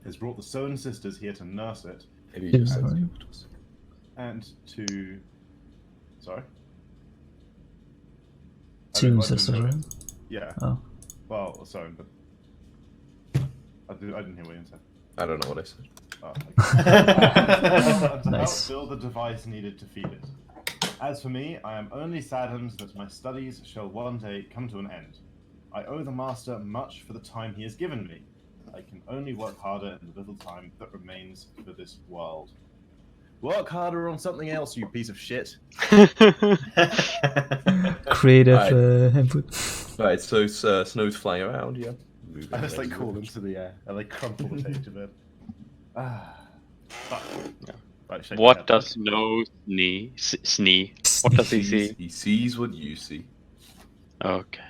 C: has brought the Solar Sisters here to nurse it,
A: Maybe you just said
B: Sorry.
A: capitals.
C: and to... Sorry?
B: Two
C: didn't
B: sisters,
C: hear
B: right?
C: it. Yeah.
B: Oh.
C: Well, sorry, but... I didn't hear what you said.
A: I don't know what I said.
C: Oh, okay. To
B: Nice.
C: help build the device needed to feed it. As for me, I am only saddened that my studies shall one day come to an end. I owe the master much for the time he has given me. I can only work harder in the little time that remains for this world. Work harder on something else, you piece of shit.
B: Creative input.
A: Right, so Snow's flying around, yeah. Moving
C: I just like
A: around.
C: call into the air. I like crumple the page a bit. Ah. Fuck. Right, shake my
D: What
C: head.
D: does Snow snee? What does he see?
A: He sees what you see.
D: Okay.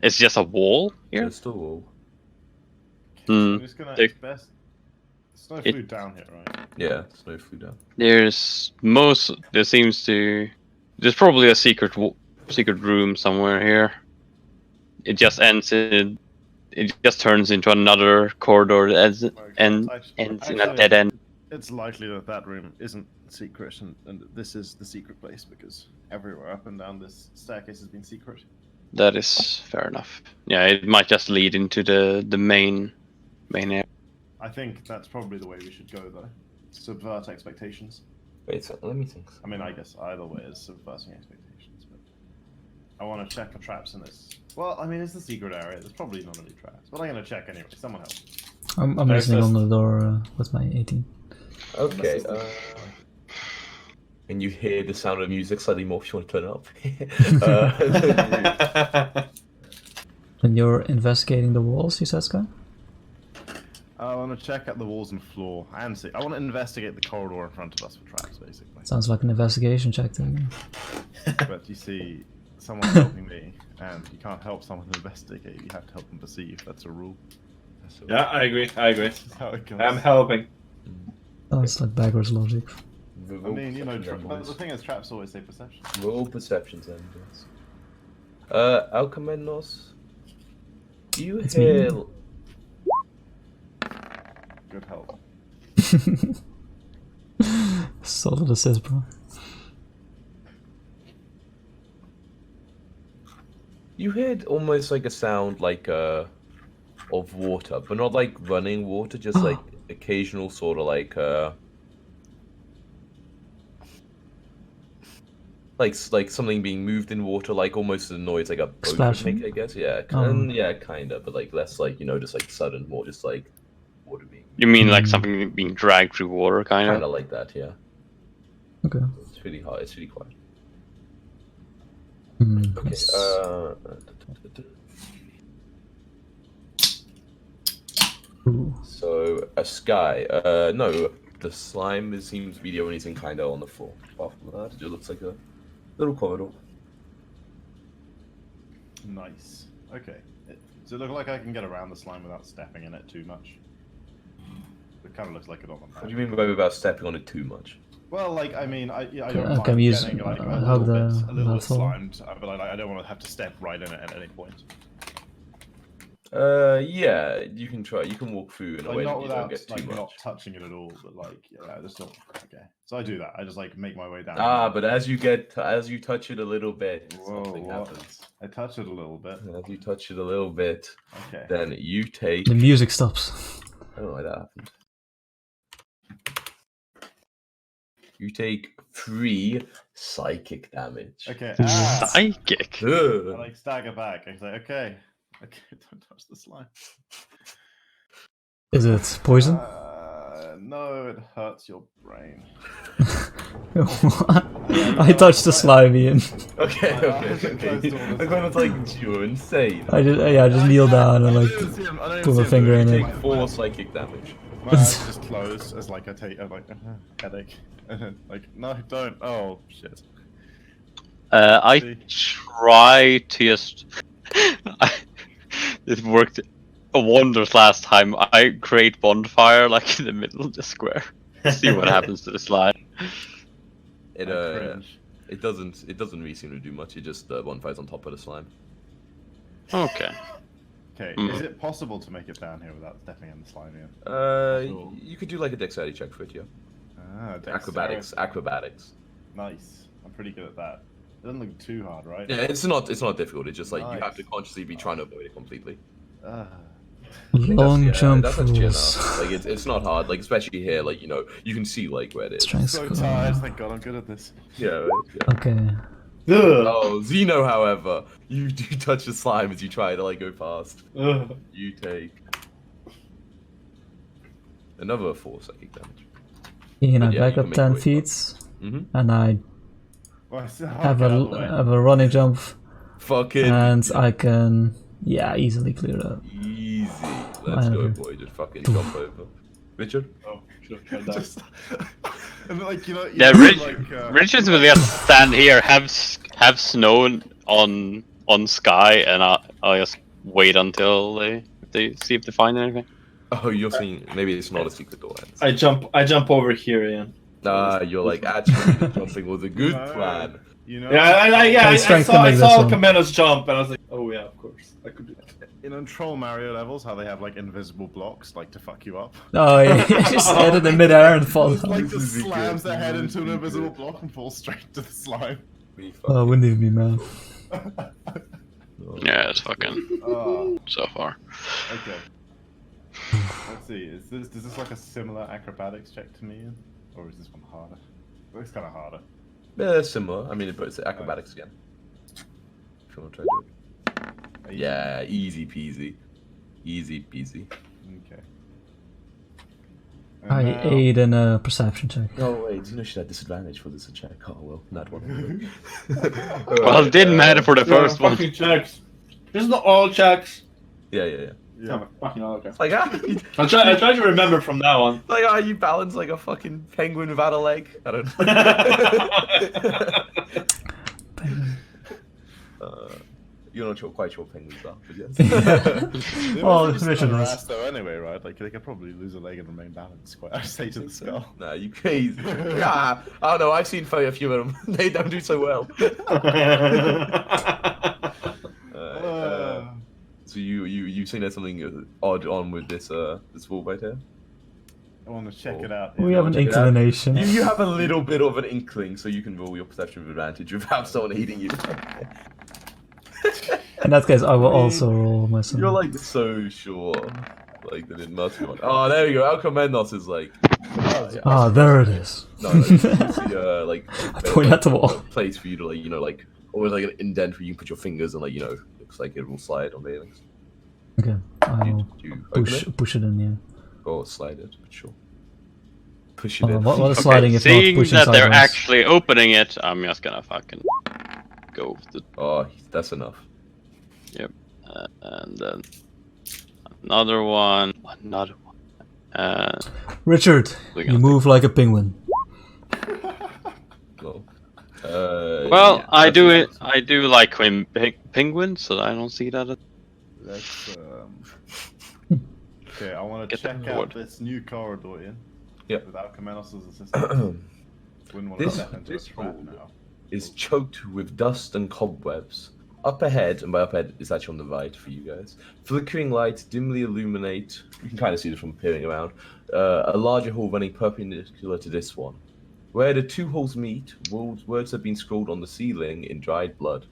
D: It's just a wall here?
A: Just a wall.
C: I'm just gonna.
D: Dick.
C: It's best. Snow
D: It-
C: flew down here, right?
A: Yeah, Snow flew down.
D: There seems to... There's probably a secret room somewhere here. It just ends in... It just turns into another corridor that ends in a dead end.
C: it's likely that that room isn't secret, and this is the secret place because everywhere up and down this staircase has been secret.
D: That is fair enough. Yeah, it might just lead into the main area.
C: I think that's probably the way we should go, though. Subvert expectations.
A: Wait, so let me think.
C: I mean, I guess either way is subverting expectations, but I want to check for traps in this. Well, I mean, it's the secret area. There's probably not any traps, but I'm gonna check anyway. Someone help.
B: I'm listening on the door with my 18.
A: Okay. And you hear the sound of music slightly more if you want to turn it up.
B: When you're investigating the walls, you said, Sky?
C: I want to check out the walls and floor and see. I want to investigate the corridor in front of us for traps, basically.
B: Sounds like an investigation check to me.
C: But you see, someone's helping me, and you can't help someone investigate. You have to help them perceive. That's a rule.
E: Yeah, I agree. I agree.
C: That's how it goes.
E: I'm helping.
B: Oh, it's like backwards logic.
C: I mean, you know, but the thing is, traps always say perception.
A: Roll perceptions, then. Yes. Alcamenos, you
B: It's
A: hear?
B: me.
C: Good help.
B: Solid assist, bro.
A: You heard almost like a sound like of water, but not like running water, just like occasional sort of like something being moved in water, like almost a noise like a boat would
B: Splashing?
A: make, I guess. Yeah,
B: Oh.
A: yeah, kind of, but like less like just like sudden, more just like water being
D: You mean like
B: Hmm.
D: something being dragged through water, kind
A: kind
D: of?
A: of like that. Yeah,
B: Okay.
A: it's really hard. It's really quiet. Okay.
B: Yes. Ooh.
A: So a sky. No, the slime seems to be the only thing kind of on the floor. Apart from that, it just looks like a little corridor.
C: Nice. Okay. Does it look like I can get around the slime without stepping in it too much? It kind of looks like it on the map.
A: What do you mean by without stepping on it too much?
C: Well, like, I mean, I don't
B: Can
C: mind
B: we use,
C: getting like, a
B: hug
C: little
B: the
C: bit, a little bit
B: mouthful?
C: slimed, but I don't want to have to step right in it at any point.
A: Yeah, you can try. You can walk through in a
C: Like,
A: way
C: not
A: that you don't
C: without,
A: get too
C: like,
A: much.
C: not touching it at all, but like, yeah, just not. Okay. So I do that. I just like make my way down.
A: But as you touch it a little bit, something
C: what?
A: happens.
C: I touch it a little bit.
A: As you touch it a little bit,
C: Okay.
A: then you take.
B: The music stops.
A: I don't know why that happened. You take 3 psychic damage.
C: Okay.
D: Psychic.
C: I
A: Ugh.
C: like stagger back. I say, okay, don't touch the slime.
B: Is it poison?
C: No, it hurts your brain.
B: What? I touched the slime, Ian.
A: Okay.
C: I
A: I'm going to like, you're insane.
B: I just kneel down and like put my finger in
A: You
B: it.
A: take 4 psychic damage.
C: My eyes just close as like I take like headache. Like no, don't. Oh shit.
D: I try to just. It worked wonders last time. I create bonfire like in the middle of the square. See what happens to the slime.
A: It
C: I cringe.
A: it doesn't really seem to do much. It just bonfires on top of the slime.
D: Okay.
C: Okay,
D: Mm.
C: is it possible to make it down here without stepping in the slime here? Sure.
A: You could do like a dexterity check for it, yeah.
C: Dexterity.
A: Acrobatics.
C: Nice. I'm pretty good at that. It doesn't look too hard, right?
A: Yeah, it's not difficult. It's just like you have
C: Nice.
A: to consciously be trying to avoid it completely.
C: Ah.
B: Long jump
A: that's actually
B: rules.
A: enough. Like it's not hard. Like especially here, like you can see like where it is.
B: Strength
C: So
B: score.
C: tired. Thank God I'm good at this.
A: Yeah. Right? Yeah.
B: Okay.
E: Ugh.
A: Oh, Zeno, however, you do touch the slime as you try to like go past.
E: Ugh.
A: You take another 4 psychic damage.
B: Ian, I
A: Yeah,
B: back
A: you
B: up
A: can make
B: 10
A: your way
B: feet
A: Mm-hmm.
B: and I
C: Well, so
B: have
C: get out of the way.
B: a running jump
A: Fucking
B: and I can easily clear that.
A: easy. Let's go,
B: Whatever.
A: boy. Just fucking jump over. Richard?
E: Oh, should have tried that.
C: Just, and like you know,
D: Yeah,
C: like,
D: Richards will just stand here, have snow on sky, and I'll just wait until they see if they find anything.
A: Oh, you're seeing. Maybe it's not a secret door.
E: I jump over here, Ian.
A: You're like actually the jumping was a good
C: No.
A: plan.
C: You know.
E: Yeah, I
B: strength to
E: saw
B: make this one.
E: Kamenos jump, and I was like, oh yeah, of course, I could do that.
C: in Troll Mario levels, how they have like invisible blocks, like to fuck you up.
B: Oh yeah, just head in the midair and fall
C: Just,
B: down.
C: like
A: This
C: just
A: would be
C: slams
A: good.
C: their head
A: This
C: into
A: would
C: an
A: be
C: invisible
A: good.
C: block and falls straight to the slime.
A: We
B: Oh, wouldn't even be mad.
D: Yeah, it's fucking
C: Oh,
D: so far.
C: okay. Let's see. Is this like a similar acrobatics check to me, or is this one harder? It's kind of harder.
A: Yeah, similar. I mean, but it's acrobatics again. If you want to try to do it. Yeah, easy peasy. Easy peasy.
C: Okay.
B: I
C: And now-
B: aid in a perception check.
A: Oh wait, you know she had disadvantage for this check. Oh well, not one.
D: Well, it didn't matter for the first one.
E: Fucking checks. This is not all checks.
A: Yeah.
C: Yeah.
E: Oh, fucking all okay.
A: It's like
E: I try to remember from now on.
A: like you balance like a fucking penguin without a leg. I don't know. You're not quite sure what penguins are, but yes.
C: They
B: Oh,
C: must be just
B: Richard
C: on their
B: knows.
C: ass though anyway, right? Like they could probably lose a leg and remain balanced quite. I say to the skull.
A: Nah, you crazy. Yeah, I don't know. I've seen a few of them. They don't do so well. So you think there's something odd on with this this wall right here?
C: I want to check it out.
B: We have an
A: check it out.
B: inclination.
A: You have a little bit of an inkling, so you can roll your perception with advantage without someone eating you.
B: In that case, I will also roll myself.
A: You're like so sure, like that it must be one. Oh, there you go. Alcomendos is like.
B: Ah, there it is.
A: No, you see, like
B: I point at the wall.
A: a place for you to like always like an indent where you can put your fingers and looks like it will slide on railings.
B: Okay, I will
A: Do you open
B: push it in, yeah.
A: or slide it? But sure. Push it
B: Hold
A: in.
B: on, what is sliding if not
D: Seeing
B: pushing
D: that they're
B: sideways?
D: actually opening it, I'm just gonna fucking go with the
A: Oh, that's enough.
D: and then another one.
B: Richard,
D: We're
B: you
D: gonna
B: move like a penguin.
A: Well,
D: Well,
A: yeah,
D: I
A: that's
D: do
A: enough.
D: it. I do like penguins, so I don't see that.
C: Let's. Okay, I want to
D: Get them
C: check out
D: bored.
C: this new corridor in.
A: Yep.
C: With Alcomenos' assistance. Wouldn't want to
A: This-
C: step into a
A: this
C: trap
A: hall
C: now.
A: is choked with dust and cobwebs. Up ahead, and by up ahead, it's actually on the right for you guys. Flickering lights dimly illuminate. You can kind of see this from peering around. A larger hall running perpendicular to this one. Where the two halls meet, words have been scrawled on the ceiling in dried blood.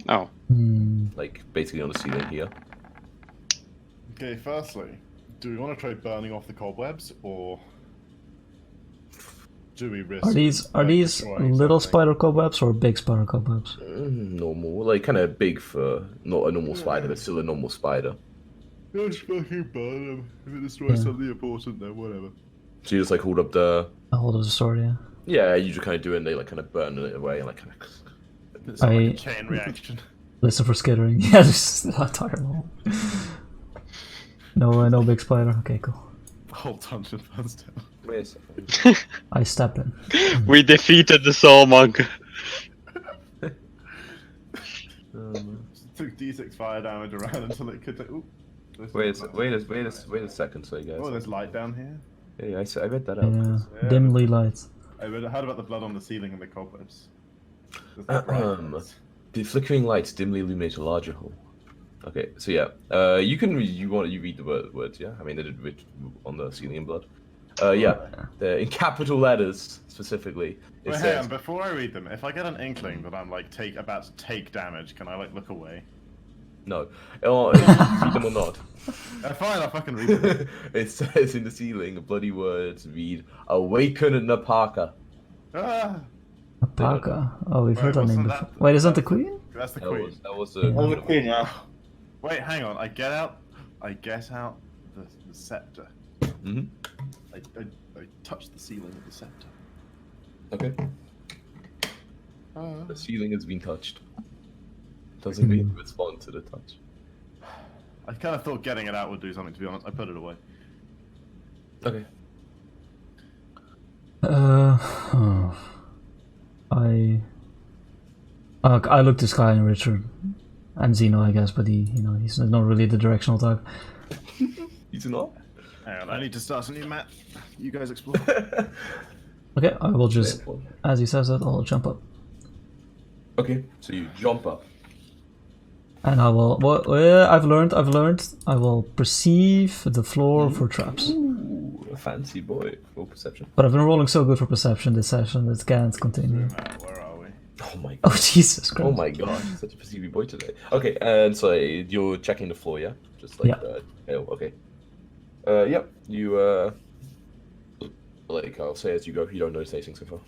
D: Oh,
A: Like basically on the ceiling here.
C: Okay, firstly, do we want to try burning off the cobwebs, or do we risk?
B: Are these
C: destroying
B: little
C: something?
B: spider cobwebs or big spider cobwebs?
A: Normal, like kind of big for not a normal spider, but still a normal spider.
C: Let's fucking burn them. If it destroys
B: Yeah.
C: something important, then whatever.
A: So you just like hold up the.
B: I hold up the sword, yeah.
A: Yeah, you just kind of do it and they like kind of burn it away and like kind of.
C: It's like
B: I-
C: a chain reaction.
B: Listen for skittering. Yeah, just a entire wall. No big spider. Okay, cool.
C: The whole dungeon burns down.
A: Wait a second.
B: I step in.
D: we defeated the soul monk.
C: Just took d6 fire damage around until it could. Ooh,
A: Wait a second, sorry guys.
C: Oh, there's light down here.
A: Yeah, I read that out.
B: Yeah,
C: Yeah.
B: dimly lights.
C: I heard about the blood on the ceiling and the cobwebs. There's the bright lights.
A: The flickering lights dimly illuminate a larger hall. Okay, so yeah, you read the words, yeah? I mean, they did read on the ceiling in blood. Yeah, they're in capital letters specifically. It
C: Wait, hang
A: says,
C: on, before I read them, if I get an inkling that I'm like about to take damage, can I like look away?
A: no, oh, you read them or not.
C: Fine, I'll fucking read them.
A: It says in the ceiling, bloody words read, "Awaken Napaka."
C: Ah,
B: Apaka. Oh, we've heard that
C: Wait,
B: name
C: wasn't
B: before.
C: that-
B: Wait, isn't that the queen?
C: that's the
A: That
C: queen.
A: was
B: Yeah.
E: Oh, the queen, yeah.
C: Wait, hang on. I get out the scepter.
A: Mhm.
C: I touch the ceiling with the scepter.
A: Okay.
C: Ah.
A: The ceiling has been touched. Doesn't mean respond to the touch.
C: I kind of thought getting it out would do something. To be honest, I put it away.
A: Okay.
B: I look to Sky and Richard and Zeno, I guess, but he's not really the directional type.
A: He's not.
C: Hang on, I need to start a new map. You guys explore.
B: Okay, I will just, as he says that, I'll jump up.
A: Okay, so you jump up.
B: And I will. Well, I've learned. I will perceive the floor for traps.
A: Ooh, a fancy boy. Roll perception.
B: But I've been rolling so good for perception this session that it can't continue.
C: Where are we?
A: Oh my god.
B: Oh Jesus Christ!
A: Oh my god, such a perceiving boy today. Okay, and so you're checking the floor, yeah? Just like
B: Yeah.
A: okay. Yep. You like I'll say as you go, you don't notice anything so far.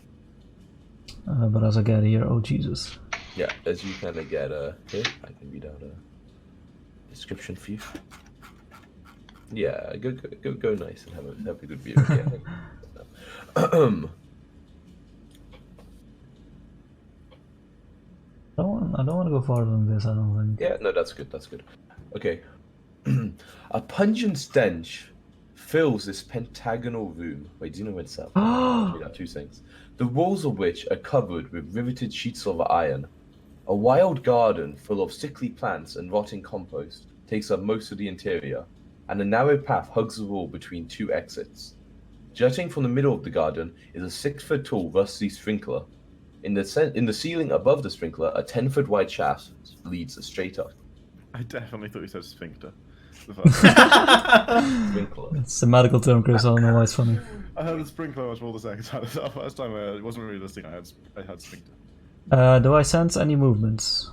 B: But as I get here, oh Jesus!
A: Yeah, as you kind of get here, I can read out a description for you. Yeah, go nice and have a good view. Yeah.
B: I don't want to go farther than this. I don't think.
A: Yeah, no, that's good. That's good. Okay. A pungent stench fills this pentagonal room. Wait, do you know where it's at? Read out two things. The walls of which are covered with riveted sheets of iron. A wild garden full of sickly plants and rotting compost takes up most of the interior, and a narrow path hugs the wall between two exits. Jutting from the middle of the garden is a 6-foot-tall rusty sprinkler. In the ceiling above the sprinkler, a 10-foot wide shaft leads straight up.
C: I definitely thought you said sphincter.
A: Sprinkler.
B: It's a medical term, Chris. I don't know why it's funny.
C: I heard the sprinkler was more the second time. The first time it wasn't really listening. I had sphincter.
B: Do I sense any movements?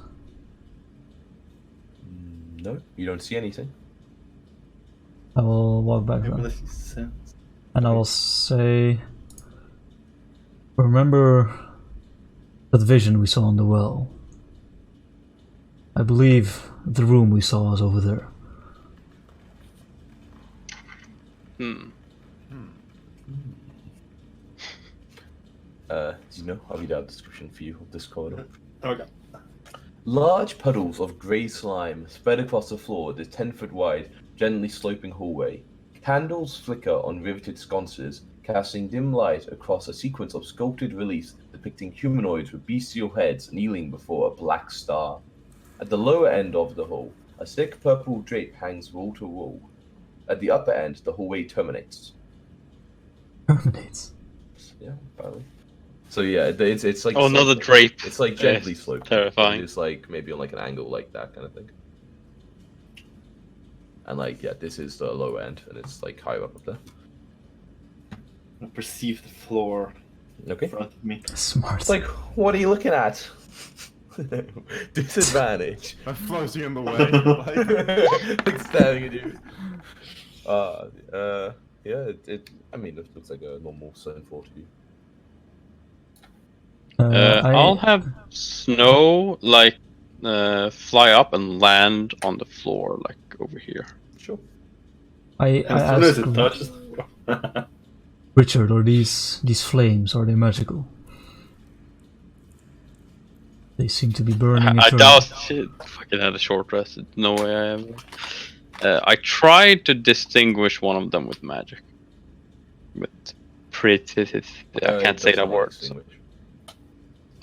A: No, you don't see anything.
B: I will walk back then. And I will say, remember that vision we saw on the well? I believe the room we saw is over there.
A: Do you know? I'll read out a description for you of this corridor.
E: Okay.
A: Large puddles of grey slime spread across the floor of the 10-foot wide, gently sloping hallway. Candles flicker on riveted sconces, casting dim light across a sequence of sculpted reliefs depicting humanoids with bestial heads kneeling before a black star. At the lower end of the hall, a thick purple drape hangs wall to wall. At the upper end, the hallway terminates.
B: Terminates?
A: Yeah, apparently. So yeah, it's like
D: another drape.
A: It's like gently sloped.
D: Terrifying.
A: It's like maybe on like an angle like that kind of thing. And like this is the lower end, and it's like higher up there.
E: I perceive the floor
A: Okay.
E: in front of me.
B: Smart.
A: It's like, what are you looking at? Disadvantage.
C: I'm floating in the way.
A: Like staring at you. Yeah. I mean, it looks like a normal stone floor to you.
D: I'll have snow like fly up and land on the floor, like over here.
A: Sure.
B: I
E: As soon as
B: ask
E: it touches the floor.
B: Richard, are these flames, are they magical? They seem to be burning.
D: I
B: eternally.
D: doubt it fucking had a short rest. No way I ever. I tried to distinguish one of them with magic. But pretty. I can't say that word. So.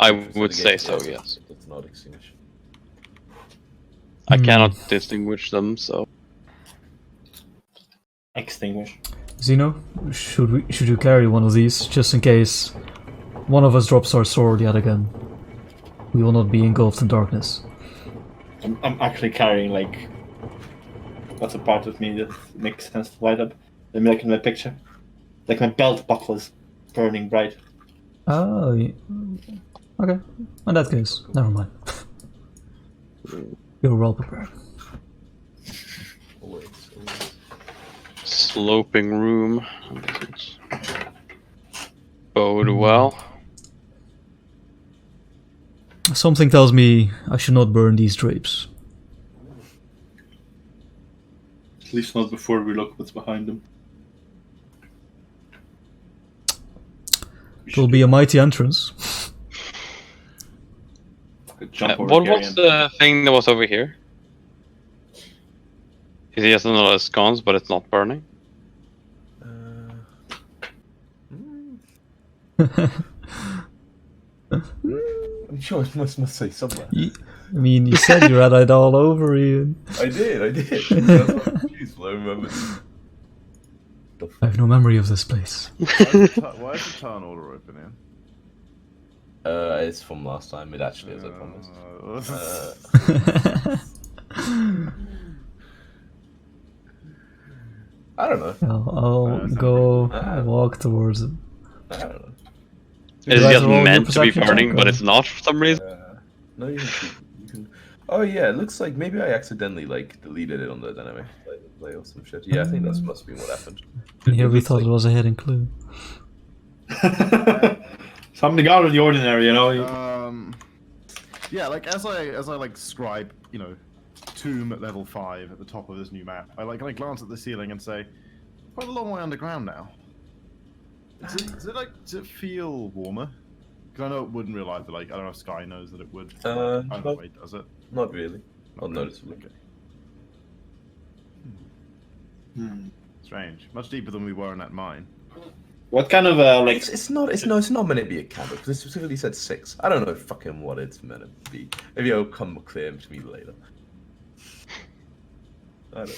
D: I would say so, yes.
A: It's not extinguished.
D: I cannot distinguish them, so.
E: Extinguish.
B: Zeno, should you carry one of these just in case one of us drops our sword yet again? We will not be engulfed in darkness.
E: I'm actually carrying like what's a part of me that makes sense to light up. Let me look in my picture. Like my belt buckles burning bright.
B: Oh, yeah. Okay. In that case, never mind. You're well prepared.
A: Always.
D: Sloping room. Bode well.
B: Something tells me I should not burn these drapes.
E: At least not before we look what's behind them.
B: It will be a mighty entrance.
E: Jump over
D: What
E: Gary
D: was
E: and-
D: the thing that was over here? He has another scones, but it's not burning.
A: I'm sure it must say somewhere.
B: I mean, you said you read it all over, Ian.
A: I did. That's what I'm confused. I remember.
B: I have no memory of this place.
C: Why is the town order open in?
A: It's from last time. It actually is, I promise. don't know.
B: I'll go walk towards it.
A: I don't know.
D: It's
B: guys
D: just
B: roll your
D: meant to be
B: perception
D: burning,
B: check,
D: but
B: or-
D: it's not for some reason.
A: No, you can. Oh yeah, it looks like maybe I accidentally like deleted it on the dynamic play or some shit. Yeah, I think that must be what happened.
B: And here we
A: looks
B: thought
A: like-
B: it was a hidden clue.
E: Something out of the ordinary, you know.
C: Yeah, like as I like scribe, you know, tomb at level 5 at the top of this new map, I glance at the ceiling and say, quite a long way underground now. Does it feel warmer? Because I know it would in real life, but like I don't know if Sky knows that it would. I don't know, wait, does it?
A: Not really. Not
C: really.
A: noticeably.
C: Okay.
E: Hmm.
C: Strange. Much deeper than we were in that mine.
E: What kind of like?
A: It's not meant to be a candle because it specifically said 6. I don't know fucking what it's meant to be. Maybe it'll come clear to me later. I don't know.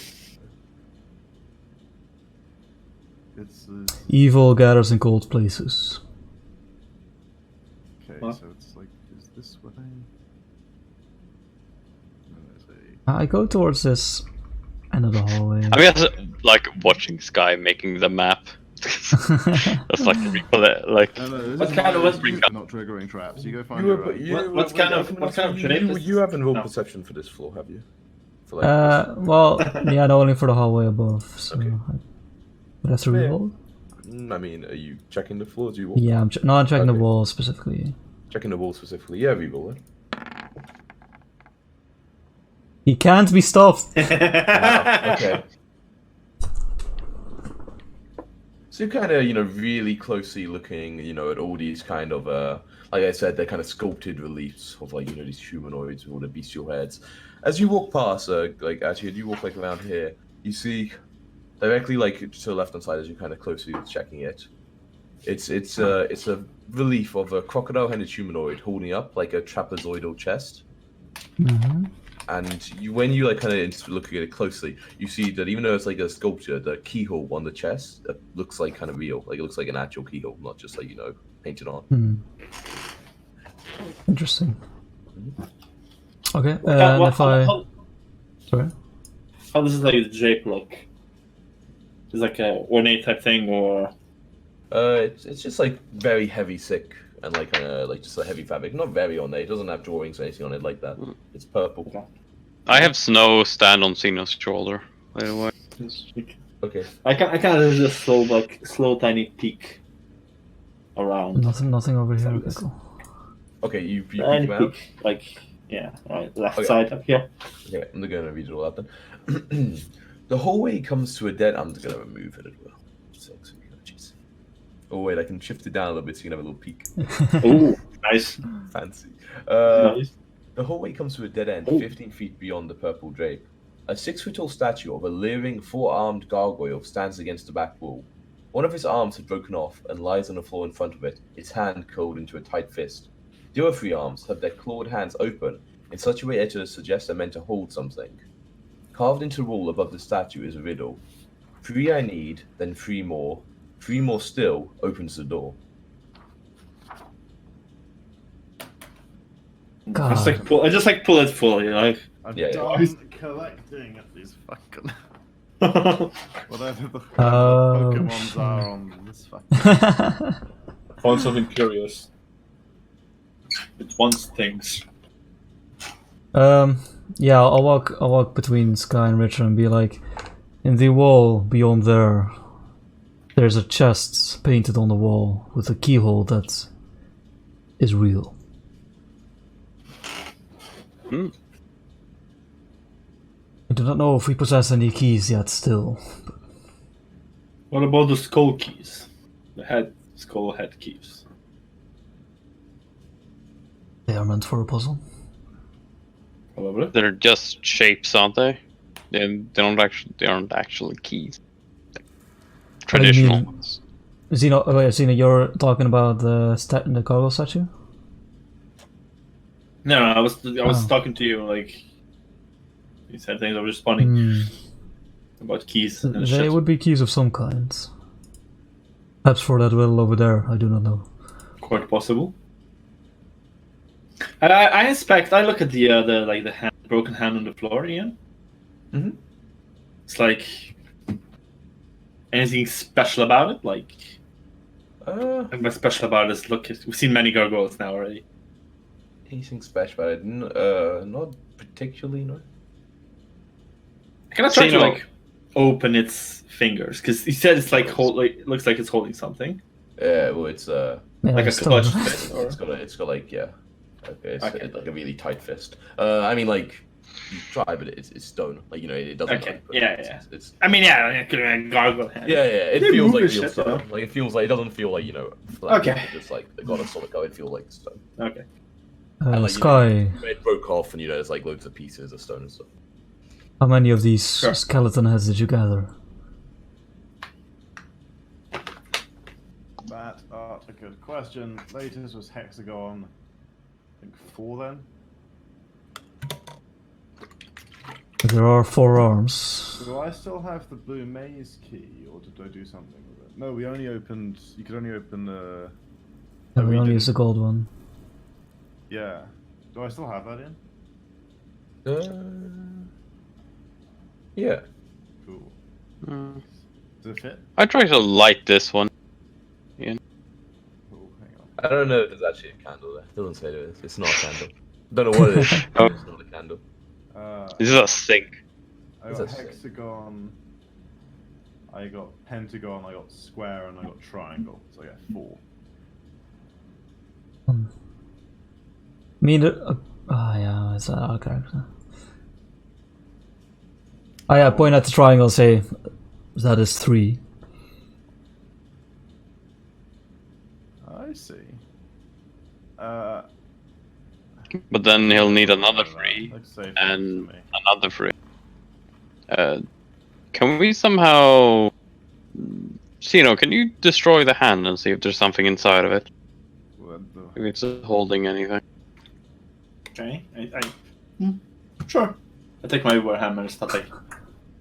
C: It's
B: Evil gathers in cold places.
C: okay.
E: What?
C: So it's like, is this what I? There's
B: I go towards this end of the hallway.
D: I mean, it's like watching Sky making the map. That's like like.
C: No, this
E: What
C: is
E: kind of
C: my-
E: what-
C: not triggering traps. You go find your own.
E: What kind of shape is
A: You haven't rolled
E: no.
A: perception for this floor, have you? For like
B: Well, yeah, no, only for the hallway above. So
A: Okay.
B: I would have to
A: Yeah.
B: reroll.
A: I mean, are you checking the floor? Do you walk?
B: Yeah, I'm checking the
A: Okay.
B: wall specifically.
A: Checking the wall specifically. Yeah, reroll it.
B: He can't be stopped.
A: Wow. Okay. So you're kind of, really closely looking, at all these kind of, like I said, they're kind of sculpted reliefs of like, these humanoids with all the bestial heads. As you walk past, actually, as you walk like around here, you see directly like to the left hand side as you're kind of closely checking it. It's a relief of a crocodile-headed humanoid holding up like a trapezoidal chest.
B: Hmm.
A: And when you like kind of looking at it closely, you see that even though it's like a sculpture, the keyhole on the chest looks like kind of real. Like it looks like an actual keyhole, not just like painted on.
B: Hmm. Interesting. Okay,
E: What-
B: if I
E: how,
B: sorry.
E: how does like the shape look? Is like a ornate type thing, or
A: It's just like very heavy, thick, and like just a heavy fabric. Not very ornate. It doesn't have drawings or anything on it like that. It's purple.
E: Okay.
D: I have Snow stand on Xeno's shoulder, by the way.
A: Okay.
E: I kind of just slow tiny peek around.
B: Nothing over here. Okay,
E: Yes.
B: cool.
A: Okay, you peek
E: Tiny
A: around.
E: peek, like right, left
A: Okay.
E: side up here.
A: Okay, I'm gonna read it all out then. The hallway comes to a dead. I'm just gonna remove it as well. Jeez. Oh wait, I can shift it down a little bit so you can have a little peek.
E: Ooh, nice.
A: Fancy.
E: Nice.
A: The hallway comes to a dead end,
E: Ooh.
A: 15 feet beyond the purple drape. A 6-foot-tall statue of a leering, four-armed gargoyle stands against the back wall. One of his arms had broken off and lies on the floor in front of it, its hand curled into a tight fist. The other 3 arms have their clawed hands open in such a way as to suggest they're meant to hold something. Carved into the wall above the statue is a riddle. 3 I need, then 3 more. 3 more still opens the door.
B: God.
E: I just pull it full, you know.
C: I'm
A: Yeah,
C: done collecting these fucking whatever the
B: Oh,
C: Pokemons are on this fucking.
E: Found something curious. It wants things.
B: Yeah, I'll walk between Sky and Richard and be like, in the wall beyond there's a chest painted on the wall with a keyhole that is real.
D: Hmm.
B: I do not know if we possess any keys yet still.
E: What about the skull keys? The skull head keys.
B: They are meant for a puzzle.
E: Probably.
D: They're just shapes, aren't they? They aren't actually keys. Traditional
B: mean?
D: ones.
B: Zeno, you're talking about the cargo statue?
E: No, I was
B: Oh.
E: talking to you like you said things. I was responding
B: Hmm.
E: about keys and
B: They
E: shit.
B: would be keys of some kind. Perhaps for that riddle over there, I do not know.
E: Quite possible. I inspect. I look at the hand, broken hand on the floor, Ian.
A: Mhm.
E: It's like Anything special about it? Like,
A: Uh,
E: what's special about it is look. We've seen many gargoyles now already.
A: anything special about it? Not particularly, no.
E: Can I try to
D: Xeno.
E: like open its fingers? Because he said it's like it looks like it's holding something,
A: Yeah, well, it's
B: Yeah,
E: like a
B: still-
E: clutch fist. Or...
A: it's got like okay, it's
E: Okay.
A: like a really tight fist. I mean, like you try, but it's stone. Like it doesn't.
E: Okay,
A: like,
E: yeah,
A: it's,
E: yeah.
A: It's,
E: I mean, yeah, a gargoyle hand.
A: yeah, it
E: They
A: feels
E: move
A: like
E: and
A: real
E: shit,
A: stone.
E: though.
A: Like it feels like it doesn't feel like flat.
E: Okay.
A: It's just like they got a solid go. It feels like stone.
E: Okay.
A: And, like,
B: Sky,
A: It broke off, and there's like loads of pieces of stone and stuff.
B: how many of these
E: Sure.
B: skeleton heads did you gather?
C: That's a good question. Latest was hexagon. I think 4 then.
B: There are 4 arms.
C: Do I still have the blue maze key, or did I do something with it? No, we only opened. You could only open the.
B: And we
C: we
B: only
C: didn't-
B: use the gold one.
C: Yeah. Do I still have that in?
A: Yeah.
C: Cool.
D: Mm.
C: Does it fit?
D: I try to light this one.
C: Cool. Hang on.
A: I don't know if there's actually a candle there. It doesn't say there is. It's not a candle. Don't know what it is.
D: Oh.
A: It's not a candle.
D: This is a sink.
C: I
A: What's
C: got
A: that say?
C: hexagon. I got pentagon. I got square, and I got triangle. So yeah, 4.
B: I mean, yeah, it's our character. I point at the triangle, say that is 3.
C: I see.
D: But then he'll need another 3
C: Let's save
D: and
C: that
D: another 3. Can we somehow... Xeno, can you destroy the hand and see if there's something inside of it?
C: for me.
D: If it's holding anything.
E: Okay. Sure. I take my warhammer and start like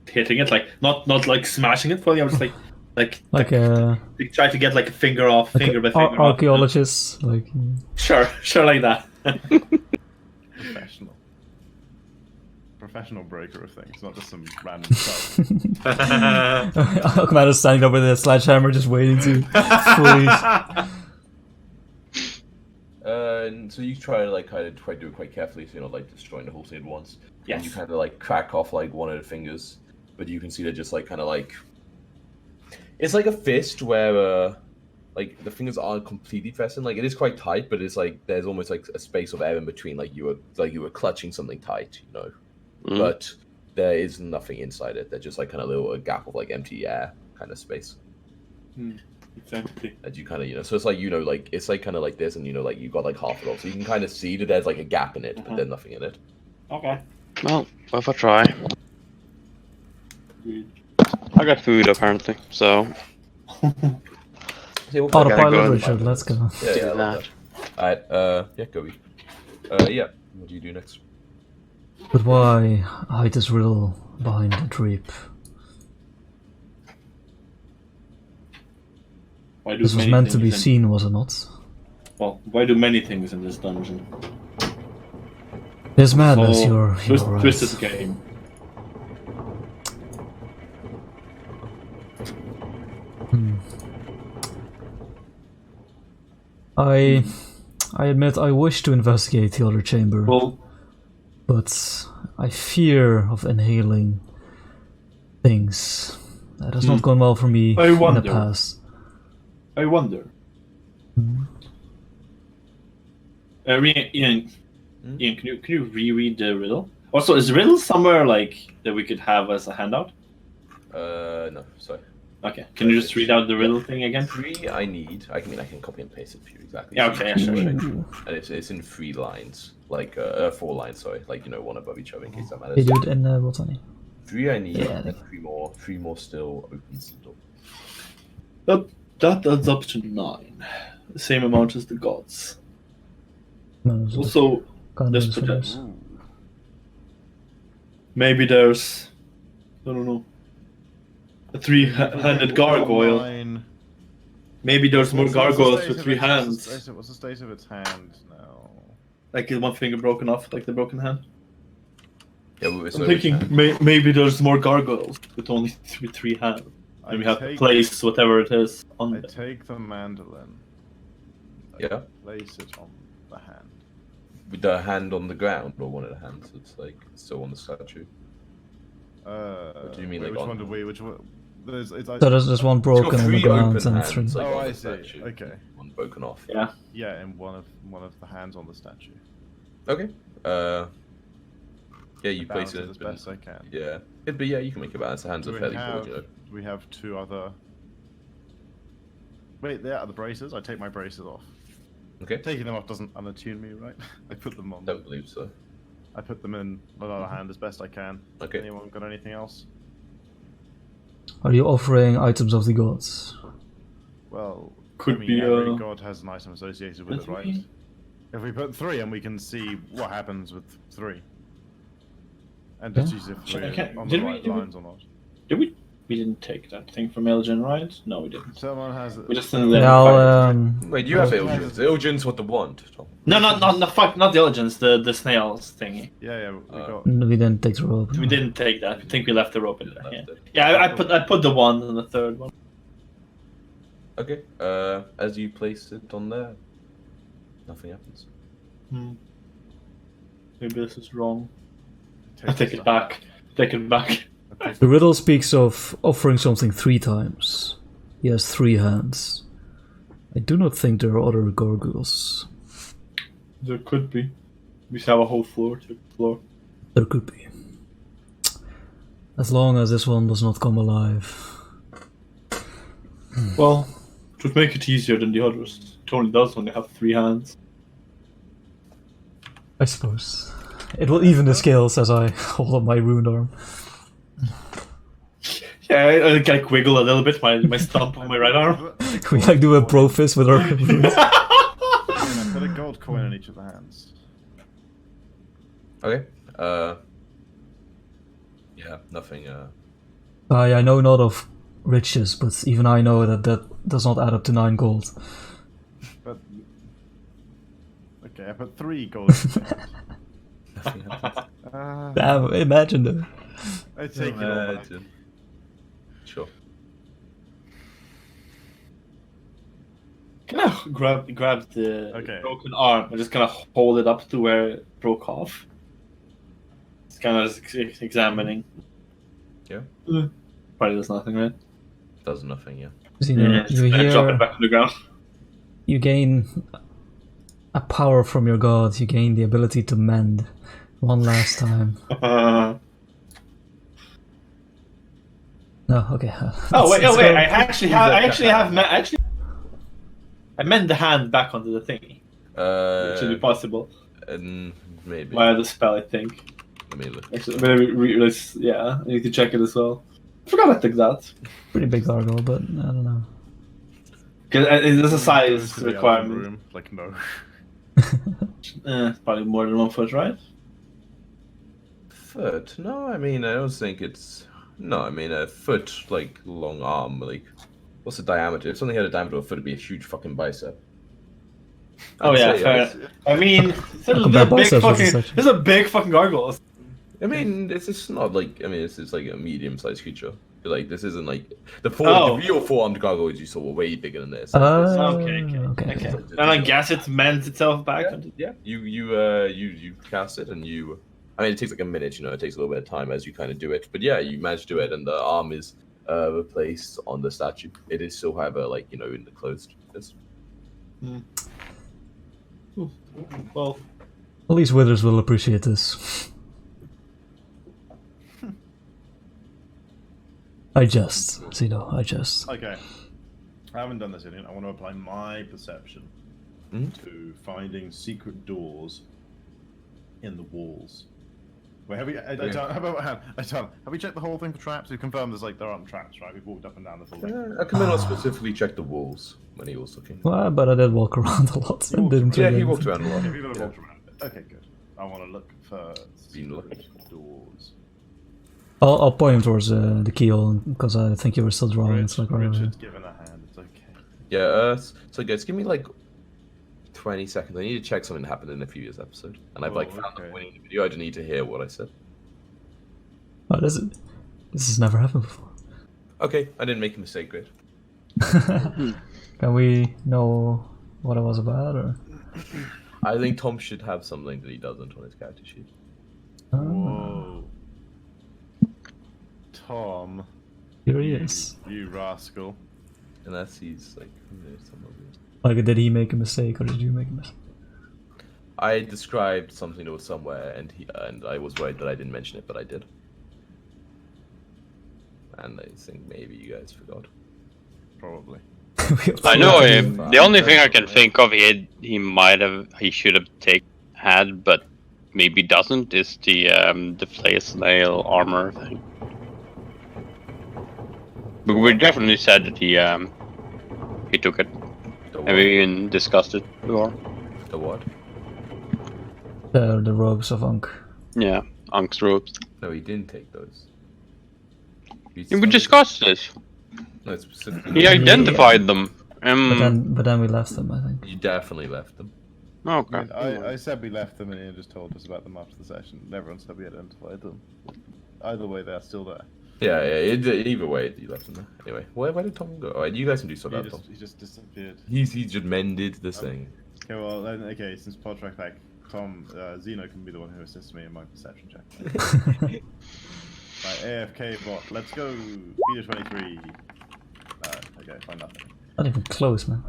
E: hitting it, like not like smashing it fully. I was just like try to get like a finger off,
B: like
E: finger by finger. off.
B: archaeologists, like
E: Sure, like that.
C: Professional breaker of things, not just some random stuff.
B: Commander's standing up with a sledgehammer, just waiting to please.
A: And so you try to try to do it quite carefully, so you're not like destroying the whole thing at once.
E: Yes.
A: And you kind of like crack off like one of the fingers, but you can see they're just like kind of like it's like a fist where like the fingers aren't completely pressing. Like it is quite tight, but it's like there's almost like a space of air in between. Like you were clutching something tight, But there is nothing inside it. There's just like kind of a gap of like empty air kind of space.
E: Exactly.
A: And you kind of so it's like like it's like kind of like this, and like you got like half it off, so you can kind of see that there's like a gap in it, but there's nothing in it.
E: Okay.
D: Well, worth a try. I got food apparently, so...
B: Autopilot,
D: go.
B: Richard, let's go.
A: Yeah,
D: Do
A: I love that. Alright, yeah, Gobi. Yeah, what do you do next?
B: But why hide this riddle behind the drape?
E: Why do
B: This was
E: many
B: meant to be
E: things in-
B: seen, was it not?
E: Well, why do many things in this dungeon?
B: There's madness,
E: So,
B: you're right.
E: twisted game.
B: I admit I wish to investigate the other chamber,
E: Well,
B: but I fear of inhaling things. That has not gone well for me
E: I
B: in the
E: wonder.
B: past.
E: I wonder. Ian, can you reread the riddle? Also, is riddle somewhere like that we could have as a handout?
A: No, sorry.
E: Okay, can you just read out the riddle thing again?
A: 3 I need. I can copy and paste it for you exactly.
E: Yeah, okay, yeah, sure.
B: Ooh.
A: And it's in 3 lines, like 4 lines, sorry, like one above each other in case that
B: They
A: matters.
B: do it in Botany.
A: 3 I need,
B: Yeah,
A: and 3 more still opens the door.
E: That adds up to 9. The same amount as the gods.
B: No, it's
E: Also,
B: kind
E: let's
B: of
E: put
B: figures.
E: that. Maybe there's, I don't know, a 3-handed gargoyle.
C: 9.
E: Maybe there's more
C: What's the
E: gargoyles
C: state
E: with
C: of
E: 3
C: its-
E: hands.
C: What's the state of its hand now?
E: Like one finger broken off, like the broken hand.
A: Yeah,
E: I'm thinking maybe there's more gargoyles with only 3 hands. And we have to place whatever it is on.
C: I take the mandolin.
A: Yeah.
C: Place it on the hand.
A: With the hand on the ground, or one of the hands that's like still on the statue.
C: What
A: do you mean,
C: wait,
A: like,
C: which
A: on-
C: one do we? Which one? There's, it's like,
B: So there's one
A: It's got
B: broken on the
A: three
B: ground
A: open
B: and
A: hands,
B: three.
A: like,
C: Oh,
A: on
C: I
A: the
C: see.
A: statue.
C: Okay.
A: One broken off.
E: Yeah.
C: Yeah, in one of the hands on the statue.
A: Okay. Yeah, you place
C: Balance
A: it.
C: as best I can.
A: Yeah. But yeah, you can make it balance. The hands
C: Do
A: are
C: we
A: fairly
C: have?
A: broad, you know.
C: Do we have two other? Wait, there are the braces. I take my braces off.
A: Okay.
C: Taking them off doesn't unattune me, right? I put them on.
A: Don't believe so.
C: I put them in another hand as best I can.
A: Okay.
C: Anyone got anything else?
B: Are you offering items of the gods?
C: Well,
E: Could
C: I mean,
E: be,
C: every god has an item associated with it,
E: Could
C: right?
E: be.
C: If we put 3 and we can see what happens with 3. And just
B: Yeah.
C: use if
E: Sure,
C: we're
E: okay.
C: on
E: Did
C: the
E: we-
C: right
E: did we-
C: lines or not.
E: Did we? We didn't take that thing from Elgin, right? No, we didn't.
C: Someone has it.
E: We just didn't let
B: Now,
E: him fight.
A: Wait, you have
C: Well,
A: Ilgins. Ilgins what the wand, Tom.
E: No, fuck, not the Elgins, the snails thingy.
C: Yeah, we got.
B: we didn't take the rope.
E: We didn't take that. I think we left the rope in there. Yeah,
A: Left it.
E: yeah. I put the one and the third one.
A: Okay. As you place it on there, nothing happens.
E: Maybe this is wrong. I
C: Take
E: take
C: this
E: it back. Take it back.
B: The riddle speaks of offering something 3 times. He has 3 hands. I do not think there are other gargoyles.
E: There could be. We should have a whole floor to explore.
B: There could be. As long as this one does not come alive.
E: Well, it would make it easier than the others. It only does when they have 3 hands.
B: I suppose. It will even the scales as I hold up my ruined arm.
E: Yeah, I like wiggle a little bit my stump on my right arm.
B: We like do a bro fist with our runes.
C: Put a gold coin in each of the hands.
A: Okay. Yeah, nothing.
B: I know not of riches, but even I know that that does not add up to 9 gold.
C: But okay, I put 3 gold. in the hand.
A: Nothing happens.
B: Damn, imagine that.
C: I take it all back.
A: Sure.
E: Can I grab the
C: Okay.
E: broken arm and just kind of hold it up to where it broke off? It's kind of examining.
A: Yeah.
E: Probably does nothing, right?
A: Does nothing. Yeah.
B: You know,
E: Just
B: you
E: gonna drop it
B: hear,
E: back on the ground.
B: you gain a power from your god. You gain the ability to mend one last time. No, okay.
E: Oh wait,
B: let's
E: oh wait!
B: go.
E: I actually have. I meant the hand back onto the thingy. It should be possible
A: And maybe.
E: via the spell, I think.
A: Let me look.
E: Actually, let's, yeah, I need to check it as well. I forgot I took that.
B: Pretty big gargoyle, but I don't know.
E: Because there's a size
C: To the other
E: requirement.
C: room. Like no.
E: Probably more than 1 foot, right?
A: Foot? No, I mean, I don't think it's. No, I mean, a foot, like, long arm, like. What's the diameter? If something had a diameter of a foot, it'd be a huge fucking bicep.
E: Oh
A: I'd
E: yeah,
A: say,
E: fair. I mean,
B: compare
E: they're big
B: biceps with
E: fucking.
B: this, actually.
E: There's a big fucking gargoyle.
A: I mean, it's not like. I mean, it's like a medium-sized creature. Like, this isn't like the
E: Oh.
A: the real four-armed gargoyles you saw were way bigger than this.
E: Okay.
B: Okay.
E: And I guess it mends itself back.
A: Yeah, you cast it and you. I mean, it takes like a minute. You know, it takes a little bit of time as you kind of do it. But yeah, you manage to do it, and the arm is replaced on the statue. It is still, however, like in the closed.
E: Well,
B: At least Withers will appreciate this. I just, Zeno, I just.
C: Okay. I haven't done this yet. I want to apply my perception to finding secret doors in the walls. Wait, have we? Have we checked the whole thing for traps? We've confirmed there aren't traps, right? We've walked up and down the full thing.
A: Camilla specifically checked the walls when he was looking.
B: Well, but I did walk around a lot and didn't
A: Yeah,
B: do
A: he
B: anything.
A: walked around a lot.
C: Yeah, people have
A: Yeah.
C: walked around it. Okay, good. I want to look for
A: Been looking.
C: secret doors.
B: I'll point him towards the keyhole because I think you were still drawing. It's like right over here.
C: Richard's given a hand. It's okay.
A: Yeah. So guys, give me like 20 seconds. I need to check something that happened in the previous episode, and I've found the
C: okay.
A: point in the video. I just need to hear what I said.
B: Oh, this has never happened before.
A: Okay, I didn't make a mistake, great.
B: Can we know what it was about, or?
A: I think Tom should have something that he doesn't on his character sheet.
C: Whoa. Tom.
B: Here he is.
C: You rascal.
A: Unless he's like, some obvious.
B: Like, did he make a mistake, or did you make a mistake?
A: I described something that was somewhere, and I was worried that I didn't mention it, but I did. And I think maybe you guys forgot.
C: Probably.
D: I know him. The only thing I can think of he should have had, but maybe doesn't, is the place nail armor thing. But we definitely said that he took it. Have we even discussed it before?
A: The what?
B: The robes of Ankh.
D: Yeah, Ank's robes.
A: No, he didn't take those.
D: We discussed this.
A: No, specifically.
D: He identified them.
B: But then we left them, I think.
A: You definitely left them.
D: Okay.
C: I said we left them and Ian just told us about them after the session. Everyone said we identified them. Either way, they're still there.
A: Yeah, either way, you left them there. Anyway, where did Tom go? Alright, you guys can do stuff about Tom.
C: He just disappeared.
A: He just mended the thing.
C: Okay, well, then, okay, since Podtrack back, Tom, Zeno can be the one who assists me in my perception check. Right, AFK bot, let's go. Peter 23. Okay, find nothing.
B: Not even close, man.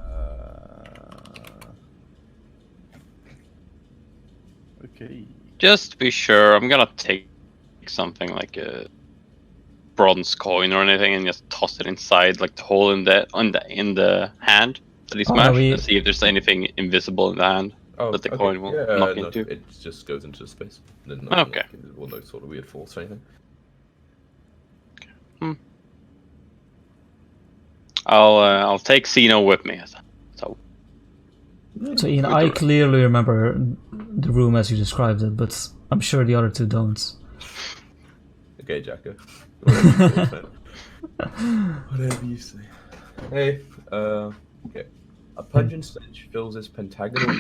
C: Okay.
D: Just to be sure, I'm gonna take something like a bronze coin or anything and just toss it inside, like the hole in the hand that he smashed, and see if there's anything invisible in the hand that the coin will knock into.
A: It just goes into space.
D: Okay.
A: Well, no sort of weird force or anything.
D: I'll take Zeno with me.
B: So Ian, I clearly remember the room as you described it, but I'm sure the other two don't.
A: Okay, Jacko. Whatever you say. Hey, okay. A pungent stench fills this pentagonal,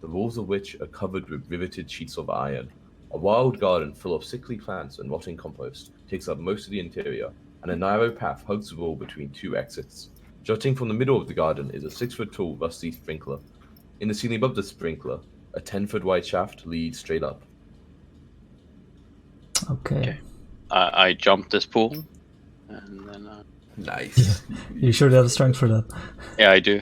A: the walls of which are covered with riveted sheets of iron. A wild garden full of sickly plants and rotting compost takes up most of the interior, and a narrow path hugs the wall between two exits. Jutting from the middle of the garden is a 6-foot-tall rusty sprinkler. In the ceiling above the sprinkler, a 10-foot wide shaft leads straight up.
B: Okay.
D: I jumped this pool, and then.
A: Nice.
B: You sure you have the strength for that?
D: Yeah, I do.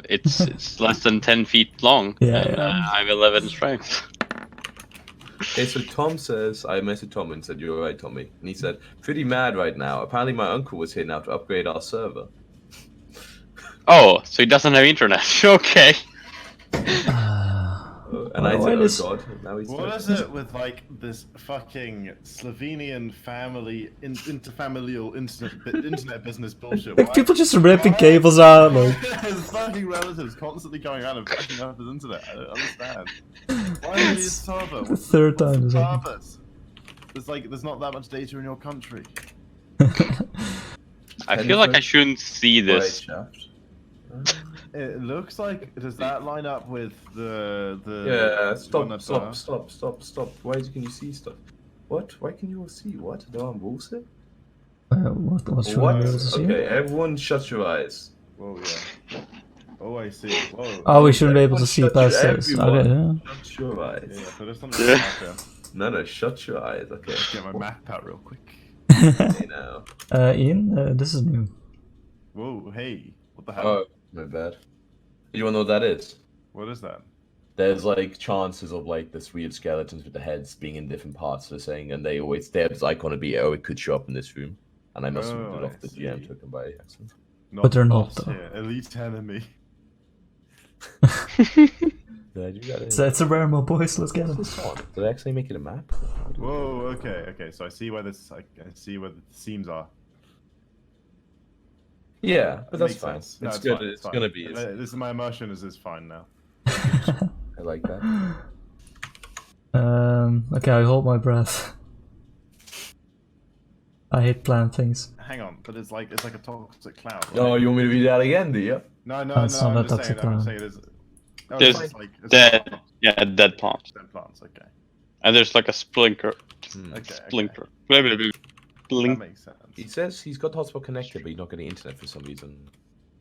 D: It's less than 10 feet long.
B: Yeah,
D: and, I have 11 strength.
A: Okay, so Tom says, I messaged Tom and said, "You're right, Tommy." And he said, "Pretty mad right now. Apparently my uncle was here now to upgrade our server."
D: Oh, so he doesn't have internet. Okay.
A: And I said, "Oh God!" Now he's
C: what is it with like this fucking Slovenian family interfamilial internet business bullshit?
B: Like, people just ripping cables out, like
C: his fucking relatives constantly going around and backing up his internet. I don't understand. Why are you server?
B: the third time.
C: Purpose? There's not that much data in your country.
D: I feel like I shouldn't see this.
C: It looks like, does that line up with the
A: yeah,
C: one
A: stop. Why can you see stuff? What? Why can you all see? What? No, I'm bullshit?
B: What's
A: What?
B: able to see?
A: Okay, everyone shut your eyes.
C: Whoa, yeah. Oh, I see. Whoa.
B: Oh, we shouldn't be able to see past this. Okay, yeah.
A: Shut your eyes.
C: Yeah, put us on the map here.
A: No, shut your eyes. Okay.
C: Get my map out real quick.
A: Okay, now.
B: Ian, this is new.
C: Whoa, hey. What the hell?
A: Oh, my bad. You wanna know what that is?
C: What is that?
A: There's like chances of like this weird skeletons with the heads being in different parts of the thing, and they always they have this icon to be, oh, it could show up in this room, and I must have moved it off the GM token by accident.
B: But they're not, though.
C: Here. Elite enemy.
B: It's a rare mode, boys. Let's get it.
A: Did I actually make it a map?
C: Whoa, okay. So I see where this. I see where the seams are.
A: Yeah, but that's
C: Makes
A: fine.
C: sense. No,
A: It's good.
C: fine,
A: It's
C: fine.
A: gonna be.
C: This is my immersion is fine now.
A: I like that.
B: Okay, I hold my breath. I hate plant things.
C: Hang on, but it's like a toxic cloud. Right?
A: Oh, you want me to read that again, do you?
C: No.
B: That's not
C: I'm
B: a
C: just
B: toxic
C: saying. I'm
B: cloud.
C: saying it is. Oh,
D: There's
C: it's like
D: dead, dead plants.
C: Dead plants. Okay.
D: And there's like a splinter.
C: Okay.
D: Splinter. Blah, blah, blah. Blink.
C: That makes sense.
A: He says he's got the hotspot connected, but he's not getting internet for some reason.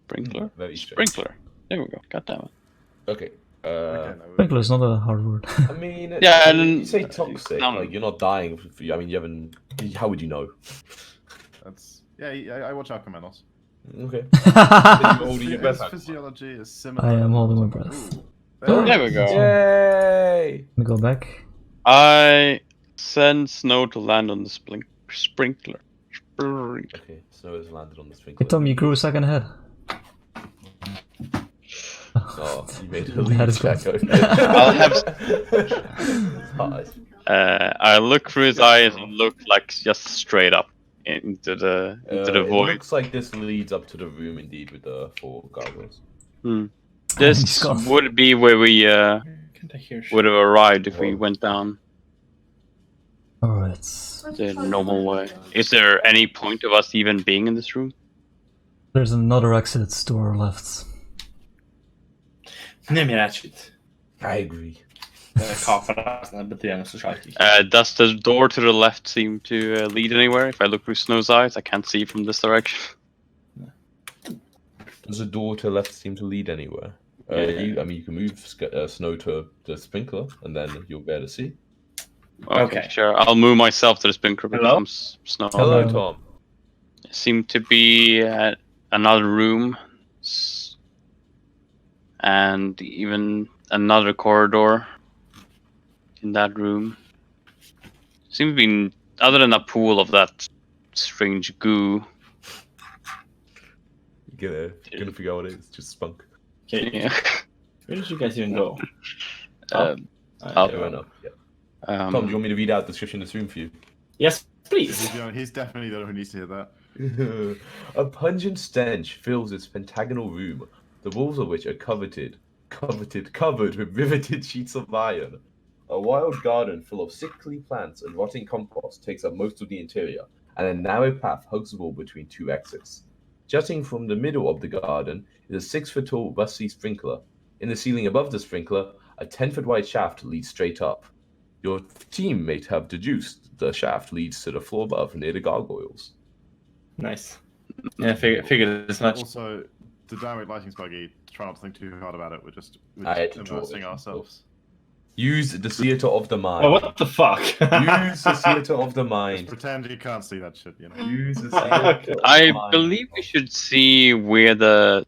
D: Sprinkler.
A: Very strange.
D: Sprinkler. There we go. God damn it.
A: Okay.
C: Okay, no,
B: Sprinkler is not a hard word.
A: I mean,
D: Yeah,
A: I
D: and
A: mean,
D: then-
A: you say toxic,
D: no.
A: like you're not dying. I mean, you haven't. How would you know?
C: That's I watch Alchemanos.
A: Okay.
C: His physiology is similar.
B: I am holding my breath.
C: Ooh.
D: There we go.
A: Yay!
B: Let me go back.
D: I send snow to land on the sprinkler.
A: Okay, snow has landed on the
B: Hey
A: sprinkler.
B: Tom, you grew a second head.
A: Oh, you made a
B: That
A: lead
B: is
A: check.
B: good.
D: I'll have.
A: Hard.
D: I look through his eyes and look like just straight up into the
A: It
D: void.
A: looks like this leads up to the room indeed with the 4 gargoyles.
D: Hmm.
B: He's
D: This
B: gone.
D: would be where we
E: Can't I hear shit?
D: would have arrived if we went down
B: Alright.
D: the normal way. Is there any point of us even being in this room?
B: There's another exit to our left.
E: Nej men shit.
A: I agree.
E: Kapar såna beteenden så sharky.
D: Does the door to the left seem to lead anywhere? If I look through Snow's eyes, I can't see from this direction.
A: Does the door to the left seem to lead anywhere?
E: Yeah.
A: I mean, you can move snow to the sprinkler, and then you'll be able to see.
D: Okay, sure. I'll move myself to the sprinkler because
E: Hello?
D: I'm snow.
A: Hello,
B: Hello.
A: Tom.
D: Seem to be another room, and even another corridor in that room. Seems to be other than a pool of that strange goo.
A: You're gonna figure out what it is. Just spunk.
E: Okay,
D: Yeah.
E: where did you guys even go?
D: Up.
A: It went up. Yeah. Tom, do you want me to read out the description of this room for you?
E: Yes, please.
C: He's definitely the one who needs to hear that.
A: A pungent stench fills its pentagonal room, the walls of which are covered with riveted sheets of iron. A wild garden full of sickly plants and rotting compost takes up most of the interior, and a narrow path hugs the wall between 2 exits. Jutting from the middle of the garden is a 6-foot tall rusty sprinkler. In the ceiling above the sprinkler, a 10-foot wide shaft leads straight up. Your team may have deduced the shaft leads to the floor above near the gargoyles.
E: Nice. Yeah, I figured as much.
C: Also, the dynamic lighting's buggy. Try not to think too hard about it. We're just
A: I had to draw
C: immersing
A: it.
C: ourselves.
A: Use the theater of the mind.
E: Oh, what the fuck?
A: Use the theater of the
C: Just
A: mind.
C: pretend you can't see that shit, you know.
A: Use the theater of the
D: I
A: mind.
D: believe we should see where the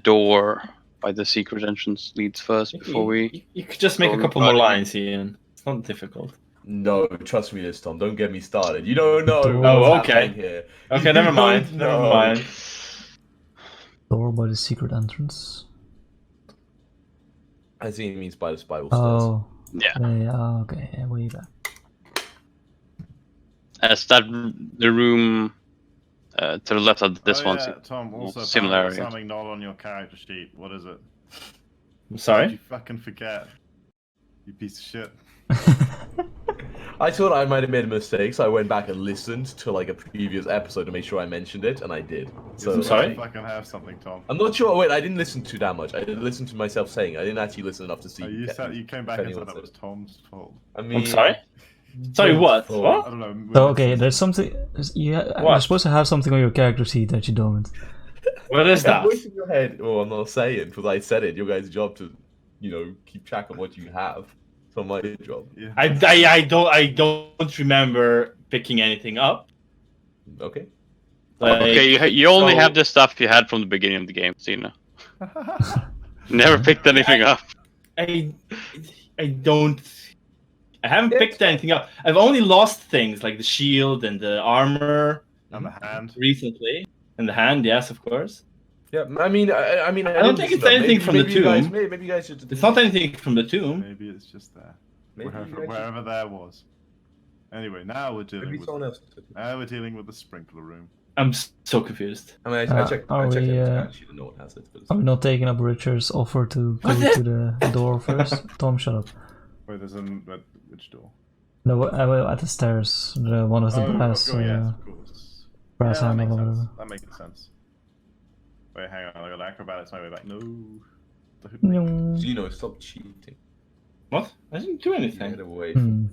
D: door by the secret entrance leads first before we.
E: You could just make a couple more lines, Ian. It's not difficult.
A: No, trust me this, Tom. Don't get me started. You don't know.
B: Oh,
A: what's
E: okay.
A: happening Here.
E: Okay,
A: You
E: never mind.
A: don't
E: Never
A: know.
E: mind.
B: Door by the secret entrance.
A: I think it means by the spiral
B: Oh.
D: Yeah.
B: Okay, yeah, way back.
D: As that the room to the left of this one.
C: Yeah, Tom, also
D: similar
C: apparently
D: area.
C: something not on your character sheet. What is it?
E: I'm
C: Did
E: sorry?
C: you fucking forget? You piece of shit.
A: I thought I might have made a mistake, so I went back and listened to like a previous episode to make sure I mentioned it, and I did. So
E: I'm sorry?
C: You fucking have something, Tom.
A: I'm not sure. Wait, I didn't listen to that much. I didn't listen to myself saying. I didn't actually listen enough to see.
C: Oh, you came back and
A: anyone
C: said that
A: said
C: was
A: it.
C: Tom's fault.
A: I mean,
E: I'm sorry? Sorry, what?
A: Oh.
E: What?
C: I don't know.
B: So okay, there's something. You're
E: What?
B: supposed to have something on your character sheet that you don't.
E: What is
A: That
E: that?
A: voice in your head. Oh, I'm not saying because I said it. Your guys' job to, keep track of what you have. It's not my job.
C: Yeah.
E: I don't remember picking anything up.
A: Okay.
E: Like,
D: Okay, you only
E: so-
D: have the stuff you had from the beginning of the game, so you know. Never picked anything up.
E: I haven't picked anything up. I've only lost things like the shield and the armor
C: On the hand.
E: recently. And the hand, yes, of course.
A: Yeah, I mean, I
E: don't think it's anything from the tomb.
A: Maybe you guys should.
E: It's not anything from the tomb.
C: Maybe it's just there.
A: Maybe you guys
C: Wherever there was. Anyway, now we're dealing
A: Maybe
C: with.
A: someone else.
C: Now we're dealing with the sprinkler room.
E: I'm so confused.
A: I mean, I checked.
B: Are
A: I checked
B: we,
A: it. Actually, no one has it. But
B: Are we not taking up Richard's offer to go
E: What?
B: to the door first? Tom, shut up.
C: Wait, there's which door?
B: No, at the stairs. The one with the brass,
C: yes, of course.
B: brass
C: Yeah, that
B: handle
C: makes
B: or
C: sense.
B: whatever.
C: That makes sense. Wait, hang on. I got acrobatics my way back. No.
B: Nyong.
A: Gino, stop cheating.
E: What? I didn't do
A: Get
E: anything.
A: away.
B: Hmm.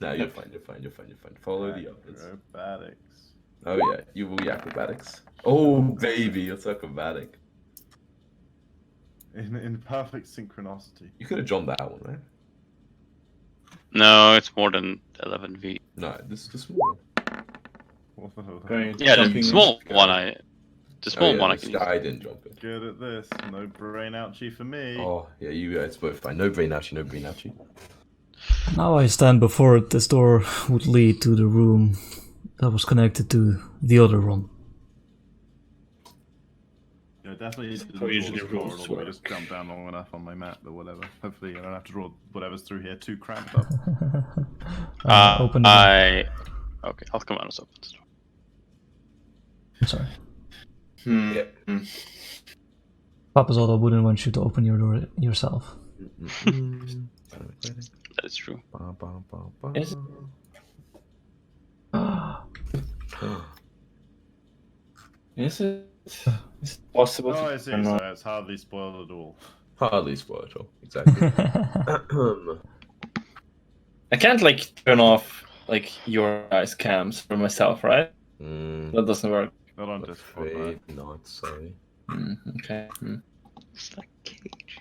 A: No, you're fine. Follow the others.
C: Acrobatics.
A: Oh yeah, you will be acrobatics. Oh baby, it's acrobatic.
C: In perfect synchronicity.
A: You could have jumped that one, right?
D: No, it's more than 11 feet.
A: No, this is the small one.
F: Going
D: Yeah,
F: jumping
D: the
F: in.
D: small one the small one I
A: this
D: can use.
A: guy didn't jump it.
C: Good at this. No brain ouchie for me.
A: Oh yeah, it's both fine. No brain ouchie, no brain ouchie.
B: Now I stand before it. This door would lead to the room that was connected to the other one.
C: Yeah, definitely need to
F: How
C: draw
F: usually
C: this
F: rules
C: corridor. We
F: work.
C: just jump down long enough on my map, but whatever. Hopefully, I don't have to draw whatever's through here too cramped up.
B: Open the door.
D: Okay, I'll come out and open this door.
B: I'm sorry.
A: Yeah.
B: Papazoto wouldn't want you to open your door yourself.
D: That is true.
F: Is- Is it possible
C: Oh, I
F: to
C: see.
F: turn
C: So
F: on?
C: it's hardly spoiled at all.
A: Hardly spoiled at all. Exactly.
F: I can't like turn off like your guys' cams for myself, right? That doesn't work.
C: Not on Discord. No.
A: Afraid not. Sorry.
F: Okay.
D: It's like cage.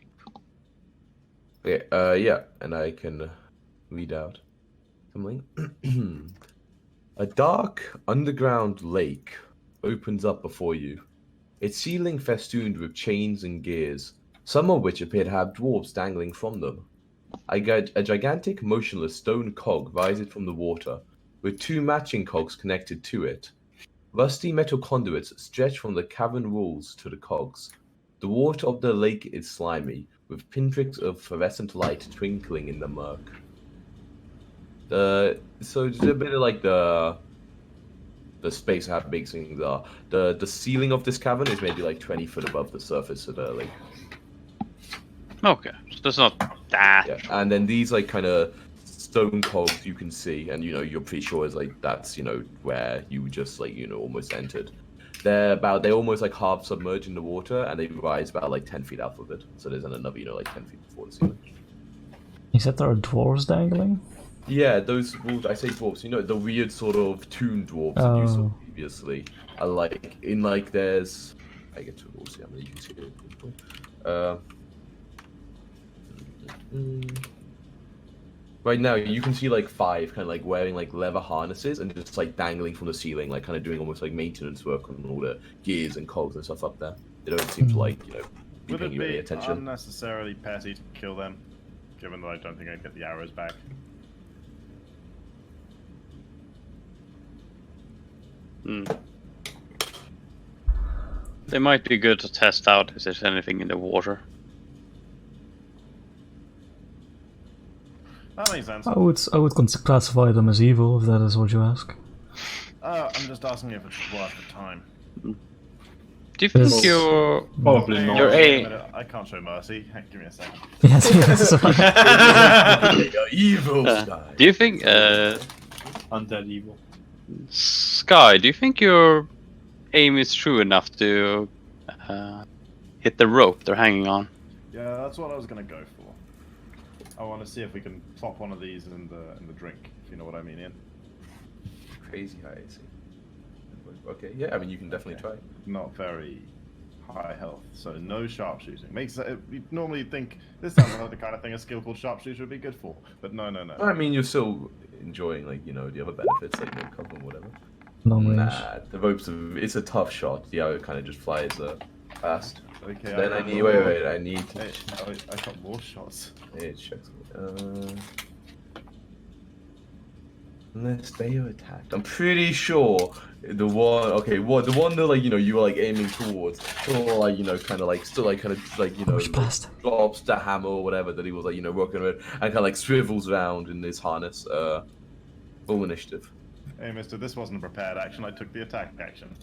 A: Okay. Yeah, and I can read out something. A dark underground lake opens up before you. Its ceiling festooned with chains and gears, some of which appear to have dwarves dangling from them. A gigantic, motionless stone cog rises from the water, with two matching cogs connected to it. Rusty metal conduits stretch from the cavern walls to the cogs. The water of the lake is slimy, with pinpricks of fluorescent light twinkling in the murk. So just a bit of like the space how big things are. The ceiling of this cavern is maybe like 20 foot above the surface of the lake.
D: Okay, so that's not that.
A: Yeah, and then these like kind of stone cogs you can see, and you're pretty sure is like that's where you just like almost entered. They're almost like half submerged in the water, and they rise about like 10 feet out of it. So there's another like 10 feet before the ceiling.
B: You said there are dwarves dangling?
A: Yeah, those dwarves, I say dwarves, the weird sort of tomb dwarves that you saw previously are like in like there's I get to dwarves here, you can see it. Right now you can see like 5 kind of like wearing like leather harnesses and just like dangling from the ceiling, like kind of doing almost like maintenance work on all the gears and cogs and stuff up there. They don't seem to like be
C: Would
A: paying
C: it
A: you any
C: be
A: attention.
C: unnecessarily petty to kill them, given that I don't think I'd get the arrows back?
D: They might be good to test out if there's anything in the water.
C: That makes sense.
B: I would classify them as evil if that is what you ask.
C: I'm just asking if it's worth the time.
D: Do you think
B: Yes.
D: you're...
F: Probably
C: Hang
F: not.
C: on
D: You're
C: a
D: a-
C: minute, I can't show mercy. Give me a second.
B: Yes, yes.
A: You're evil,
D: do
A: Sky.
D: you think...
F: Undead evil.
D: Sky, do you think your aim is true enough to hit the rope they're hanging on?
C: Yeah, that's what I was gonna go for. I want to see if we can plop one of these in the drink, if you know what I mean, Ian.
A: Crazy high AC. Okay, yeah, I mean you can definitely try.
C: Not very high health, so no sharpshooting. You normally think this sounds like the kind of thing a skill called sharpshooter would be good for, but no.
A: I mean, you're still enjoying like the other benefits like no cover and whatever.
B: Long range.
A: Nah, the ropes. It's a tough shot. The arrow kind of just flies past.
C: Okay.
A: Then I need. Wait. I need to.
C: Hey, I got more shots.
A: Hey, check. Unless they are attacked, I'm pretty sure the one. Okay, the one that like you were like aiming towards, or like kind of like still like kind of like
B: Push past.
A: drops the hammer or whatever that he was like working with, and kind of like swivels around in his harness. Full initiative.
C: Hey, mister, this wasn't a prepared action. I took the attack action.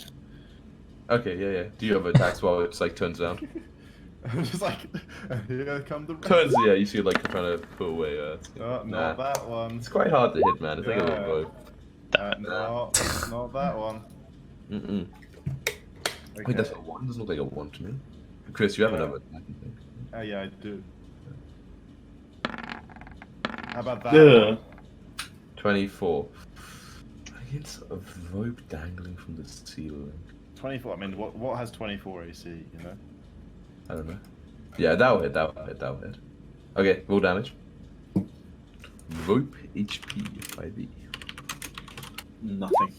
A: Okay, yeah. Do you have attacks while it's like turns around?
C: Just like, here come the
A: Turns, yeah. You see, like trying to pull away.
C: Not
A: nah.
C: that one.
A: It's quite hard to hit, man. It's like a little bow.
C: No, not that one.
A: Mm-mm.
C: Okay.
A: Wait, that's a 1. Doesn't look like a 1 to me. Chris, you have
C: Yeah.
A: another attack, I think.
C: Oh yeah, I do. How about that?
F: Yeah.
A: 24. It's a rope dangling from the ceiling.
C: 24. I mean, what has 24 AC? You know.
A: I don't know. Yeah, that'll hit. Okay, roll damage. Rope HP 5e.
E: Nothing.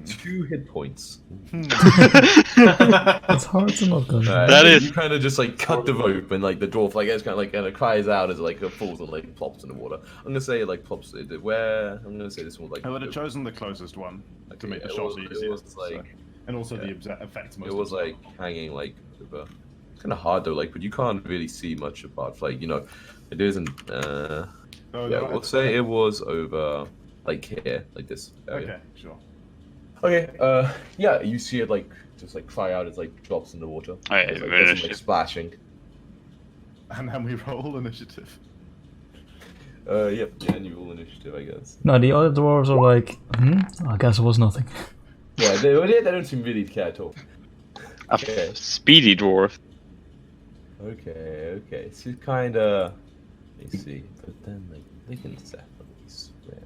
A: 2 hit points.
B: It's hard to not go.
D: That is-
A: You kind of just like cut the rope and like the dwarf like it's kind of cries out as like it falls and like plops in the water. I'm gonna say it like plops. Where I'm gonna say this one like.
C: I would have chosen the closest one to make the
A: it
C: shot
A: was-
C: easier.
A: it was like
C: and also
A: yeah.
C: the effects. Most
A: it was
C: of the
A: like hanging like over. It's kind of hard though, like, but you can't really see much apart from like it isn't.
C: Oh,
A: Yeah,
C: no,
A: we'll say it was over like here, like this area.
C: Okay, sure.
A: Okay, yeah, you see it like just like cry out as like drops in the water.
D: Alright,
A: It's, like,
D: very
A: doesn't, like
D: nice.
A: splashing.
C: And then we roll initiative.
A: Yep, yeah, and you roll initiative, I guess.
B: No, the other dwarves are like, I guess it was nothing.
A: Yeah, they don't seem really to care at all. Okay.
D: Speedy dwarf.
A: Okay, so it's kinda, let me see, but then like, they can definitely swear.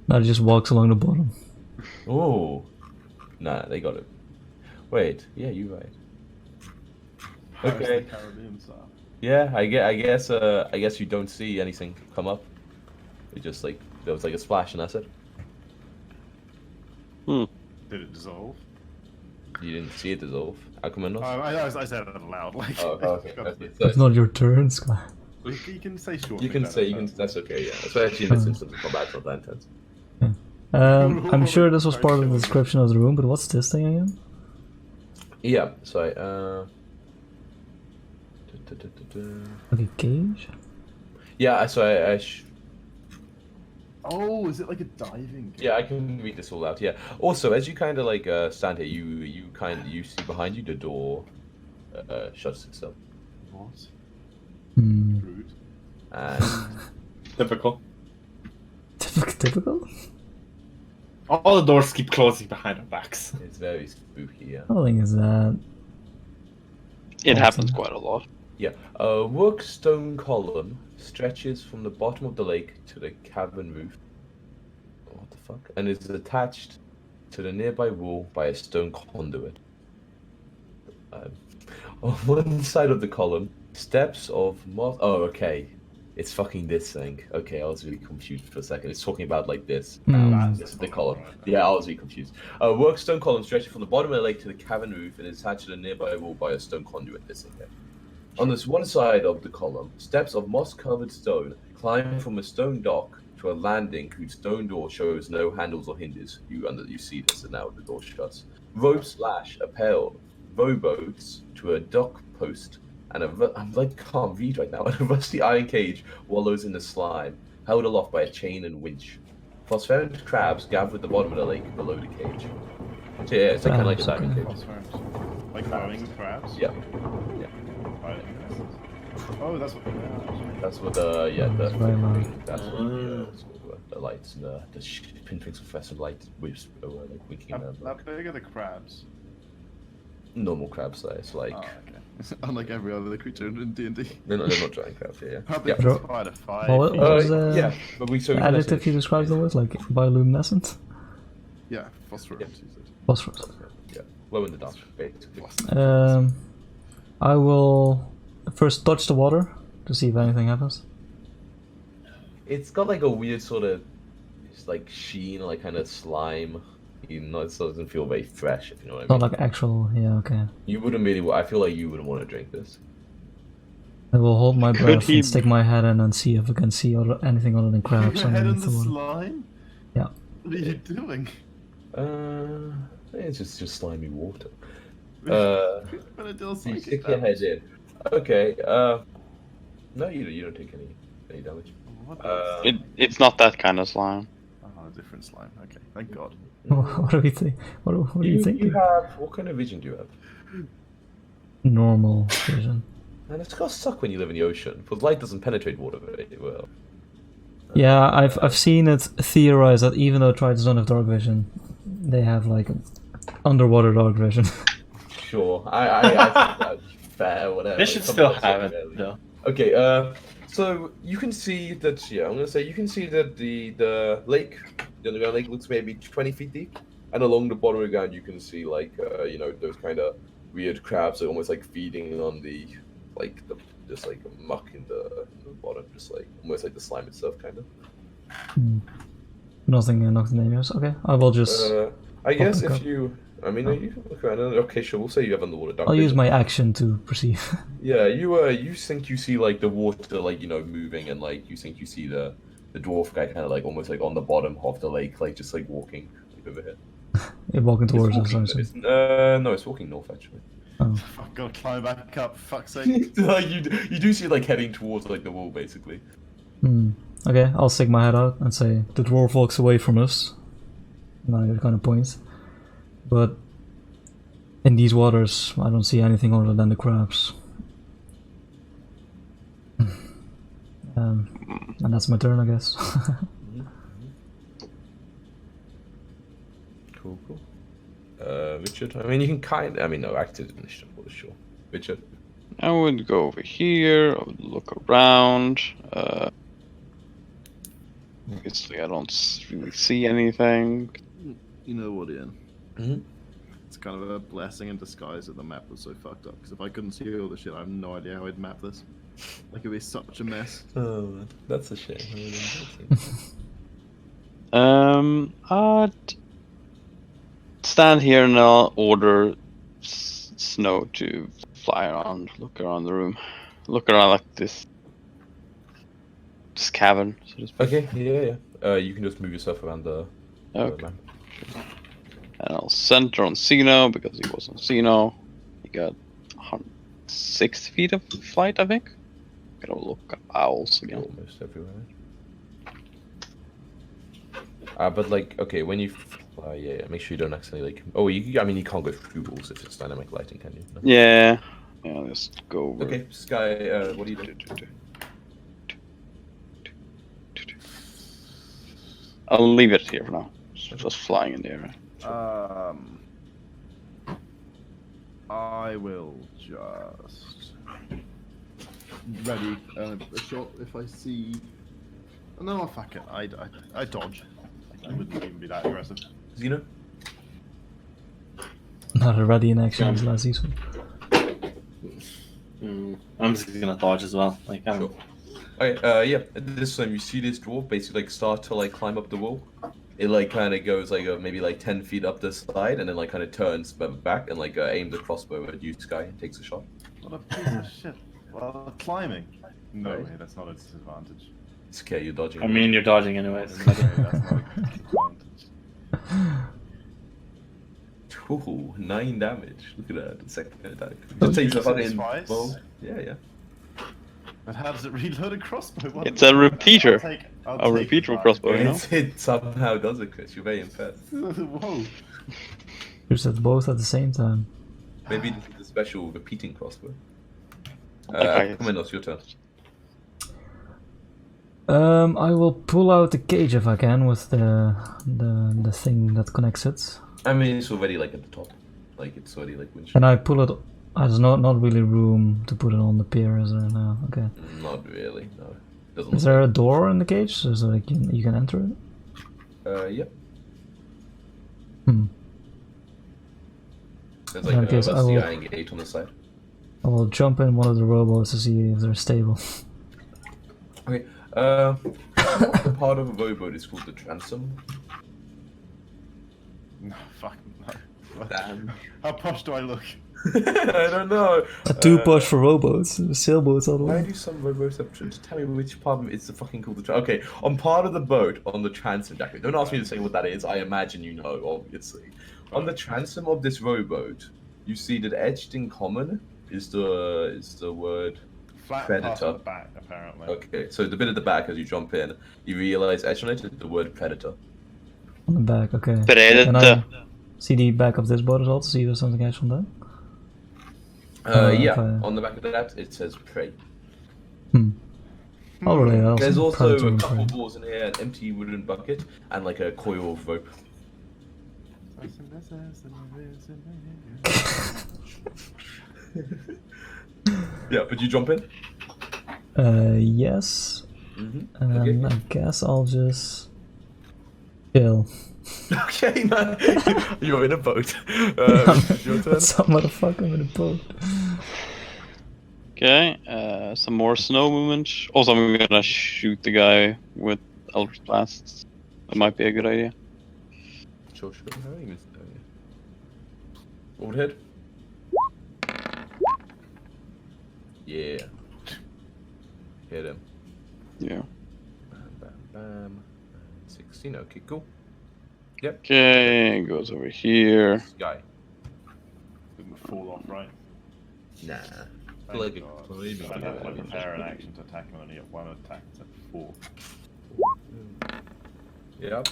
B: Now it just walks along the bottom.
A: Oh, nah, they got it. Wait, yeah, you're right.
C: Pirates of
A: Okay.
C: the Caribbean style.
A: Yeah, I guess you don't see anything come up. It just like there was like a splash and that's it.
C: Did it dissolve?
A: You didn't see it dissolve. How come not?
C: I said it loud. Like,
A: Oh, okay.
B: It's not your turn, Sky.
C: you can say short.
A: You can say you can. That's okay. Yeah, especially in this instance of combat, it's not that intense.
B: I'm sure this was part of the description of the room, but what's this thing again?
A: Yeah. Sorry.
B: Like a cage?
A: Yeah. So
C: Oh, is it like a diving?
A: yeah, I can read this all out. Yeah. Also, as you kind of like stand here, you see behind you the door shuts itself,
C: What?
B: Hmm.
C: Rude.
A: and
E: Typical.
B: Typical?
E: All the doors keep closing behind our backs.
A: it's very spooky. Yeah.
B: How long is that?
D: It
B: Awesome.
D: happens quite a lot.
A: Yeah, a work stone column stretches from the bottom of the lake to the cavern roof. What the fuck? And is attached to the nearby wall by a stone conduit. On one side of the column, steps of moss. Oh, okay. It's fucking this thing. Okay, I was really confused for a second. It's talking about like this. This is the column. Yeah, I was really confused. A work stone column stretching from the bottom of the lake to the cavern roof and is attached to the nearby wall by a stone conduit. This thing here. On this one side of the column, steps of moss-covered stone climb from a stone dock to a landing whose stone door shows no handles or hinges. You see this, and now the door shuts. Ropes lash a pair of rowboats to a dock post, and I'm like can't read right now. And a rusty iron cage wallows in the slime, held aloft by a chain and winch. Phosphorescent crabs gather at the bottom of the lake below the cage. So yeah, it's like kind of like a diving cage.
C: Phosphorus. Like glowing crabs?
A: Yeah.
C: Right. Oh, that's what.
A: That's what the
B: That's very loud.
A: that's what the lights and the pinpricks of fluorescent light whips like winking at them.
C: How big are the crabs?
A: Normal crab size, like
C: Oh, okay. Unlike every other creature in D&D.
A: they're not giant crabs. Yeah.
C: How big
A: Yeah.
C: is a spider? 5
B: What
C: feet?
B: was the
A: yeah, but we so we
B: the
A: can
B: adjective you described it with? Like bioluminescent?
C: Yeah, phosphorus. you said.
B: Phosphorus.
A: yeah, glow in the dark, basically.
B: I will first touch the water to see if anything happens.
A: It's got like a weird sort of, it's like sheen, like kind of slime. It doesn't feel very fresh, if you know what I mean.
B: Not like actual, yeah, okay.
A: You wouldn't really. I feel like you wouldn't want to drink this.
B: I will hold my
D: Could
B: breath
D: he-
B: and stick my head in and see if I can see anything other than crabs
C: Your head in
B: underneath
C: the
B: the water.
C: slime?
B: Yeah.
C: What are you doing?
A: It's just slimy water.
C: Gonna do a
A: You
C: psychic
A: stick your
C: damage.
A: head in. Okay. No, you don't take any damage.
C: What the
D: It's not that kind of slime.
C: Oh, a different slime. Okay, thank God.
B: What do we think? What do you think?
A: You have what kind of vision do you have?
B: Normal vision.
A: And it's gotta suck when you live in the ocean, because light doesn't penetrate water very well.
B: Yeah, I've seen it theorized that even though Tritons don't have dark vision, they have like underwater dark vision.
A: Sure, I think that's fair. Whatever.
E: They should
A: Some
E: still
A: of us
E: have
A: don't
E: it,
A: really.
E: though.
A: Okay. So you can see that. Yeah, I'm gonna say you can see that the lake, the underground lake, looks maybe 20 feet deep, and along the bottom of the ground you can see like those kind of weird crabs, that are almost like feeding on the just like muck in the bottom, just like almost like the slime itself, kind of.
B: Nothing dangerous. Okay, I will just.
A: I guess
B: back
A: if
B: up.
A: you, I mean, you can look around. Okay, sure. We'll say you have underwater dark
B: I'll use
A: vision.
B: my action to perceive.
A: Yeah, you think you see like the water like moving, and like you think you see the dwarf guy kind of like almost like on the bottom of the lake, like just like walking like, over here.
B: You're walking
A: It's
B: towards
A: walking,
B: us,
A: but no, it's walking north actually.
C: I've got to climb back up. Fuck's sake.
A: Like you do see like heading towards like the wall basically.
B: Okay, I'll stick my head out and say the dwarf walks away from us. Now it kind of points, but in these waters, I don't see anything other than the crabs. And that's my turn, I guess.
A: Cool. Richard, I mean, you can active initiative for sure. Richard.
D: I would go over here. I would look around. Obviously, I don't really see anything.
C: You know what, Ian?
A: Mm-hmm.
C: It's kind of a blessing in disguise that the map was so fucked up. Because if I couldn't see all the shit, I have no idea how I'd map this. Like, it'd be such a mess.
A: Oh, that's a shame.
D: I'd stand here and I'll order Snow to fly around, look around the room, look around like this cavern, so to speak.
A: Okay, yeah. You can just move yourself around the map.
D: And I'll center on Xeno because he was on Xeno. He got 160 feet of flight, I think. Gotta look up owls again.
A: Almost everywhere. But like, okay, when you fly, make sure you don't accidentally like. Oh, you can't go through walls if it's dynamic lighting, can you? No?
D: Yeah, just go over.
A: Okay, Sky, what do you do?
D: I'll leave it here for now. Just flying in the air.
C: I will just ready a shot if I see. No, fuck it. I dodge. I wouldn't even be that aggressive.
A: Xeno?
B: Not a ready in action is less useful.
E: I'm just gonna dodge as well. Like, I'm...
A: Sure. Okay, yeah. At this time, you see this dwarf basically like start to like climb up the wall. It like kind of goes like maybe like 10 feet up the side, and then like kind of turns back and like aims a crossbow at you, Sky, and takes a shot.
C: What a piece of shit. Well, climbing. No way, that's not a disadvantage.
A: It's okay, you're dodging.
E: I mean, you're dodging anyways.
C: Okay, that's not a disadvantage.
A: Ooh, 9 damage. Look at that. The second attack.
C: Did
A: It takes
C: you
A: a
C: use it
A: fucking
C: twice?
A: bow. Yeah.
C: But how does it reload a crossbow? What
D: It's a repeater.
C: I'll
D: A
C: take
D: repeater
C: that.
D: crossbow, you know?
A: It somehow does it, Chris. You're very impressed.
C: Whoa.
B: You said both at the same time.
A: Maybe this is a special repeating crossbow.
D: Okay.
A: Come in, it's your turn.
B: I will pull out the cage if I can with the thing that connects it.
A: I mean, it's already like at the top. Like, it's already like windshield.
B: And I pull it. There's not really room to put it on the pier, is there now? Okay.
A: Not really, no. Doesn't
B: Is
A: look
B: there a door in the cage so like you can enter it?
A: Yep.
B: Hmm.
A: There's
B: In that
A: like
B: case,
A: a
B: I will-
A: CI gate on the side.
B: I will jump in one of the rowboats to see if they're stable.
A: Okay. The part of a rowboat is called the transom.
C: No, fuck no.
A: Damn.
C: How posh do I look?
A: I don't know.
B: Too push for rowboats, sailboats all the
A: Why
B: way.
A: do some rowboats have just tell me which part of it's the fucking called the okay, on part of the boat on the transom jacket. Don't ask me to say what that is. I imagine you know, obviously. On the transom of this rowboat, you see that etched in common is the word
C: Flat
A: Predator.
C: part on the back, apparently.
A: okay. So the bit at the back as you jump in, you realize etched on it is the word predator.
B: On the back, okay.
D: Predator.
B: Can I see the back of this boat as well to see if there's something else on there?
A: Yeah,
B: okay.
A: on the back of that it says prey.
B: I'll relay that.
A: There's also
B: Predator
A: a
B: and
A: couple
B: prey.
A: balls in here, an empty wooden bucket, and like a coil of rope. Yeah, but you jump in?
B: Yes.
A: Mm-hmm.
B: And I guess I'll just chill.
A: Okay, man. You're in a boat. Your turn.
B: Some motherfucker with a boat.
D: Okay, some more snow movement. Also, I'm gonna shoot the guy with Eldritch Blasts. That might be a good idea.
A: Sure. Overhead. Yeah. Hit him.
D: Yeah.
A: Bam. 16. Okay, cool. Yep.
D: Okay, goes over here.
A: This guy.
C: Didn't fall off, right?
A: Nah.
C: Thank
A: Like a
C: God.
A: claiming
C: I have to
A: guy.
C: prepare an action to attack him, and only get one attack to 4.
A: Yep.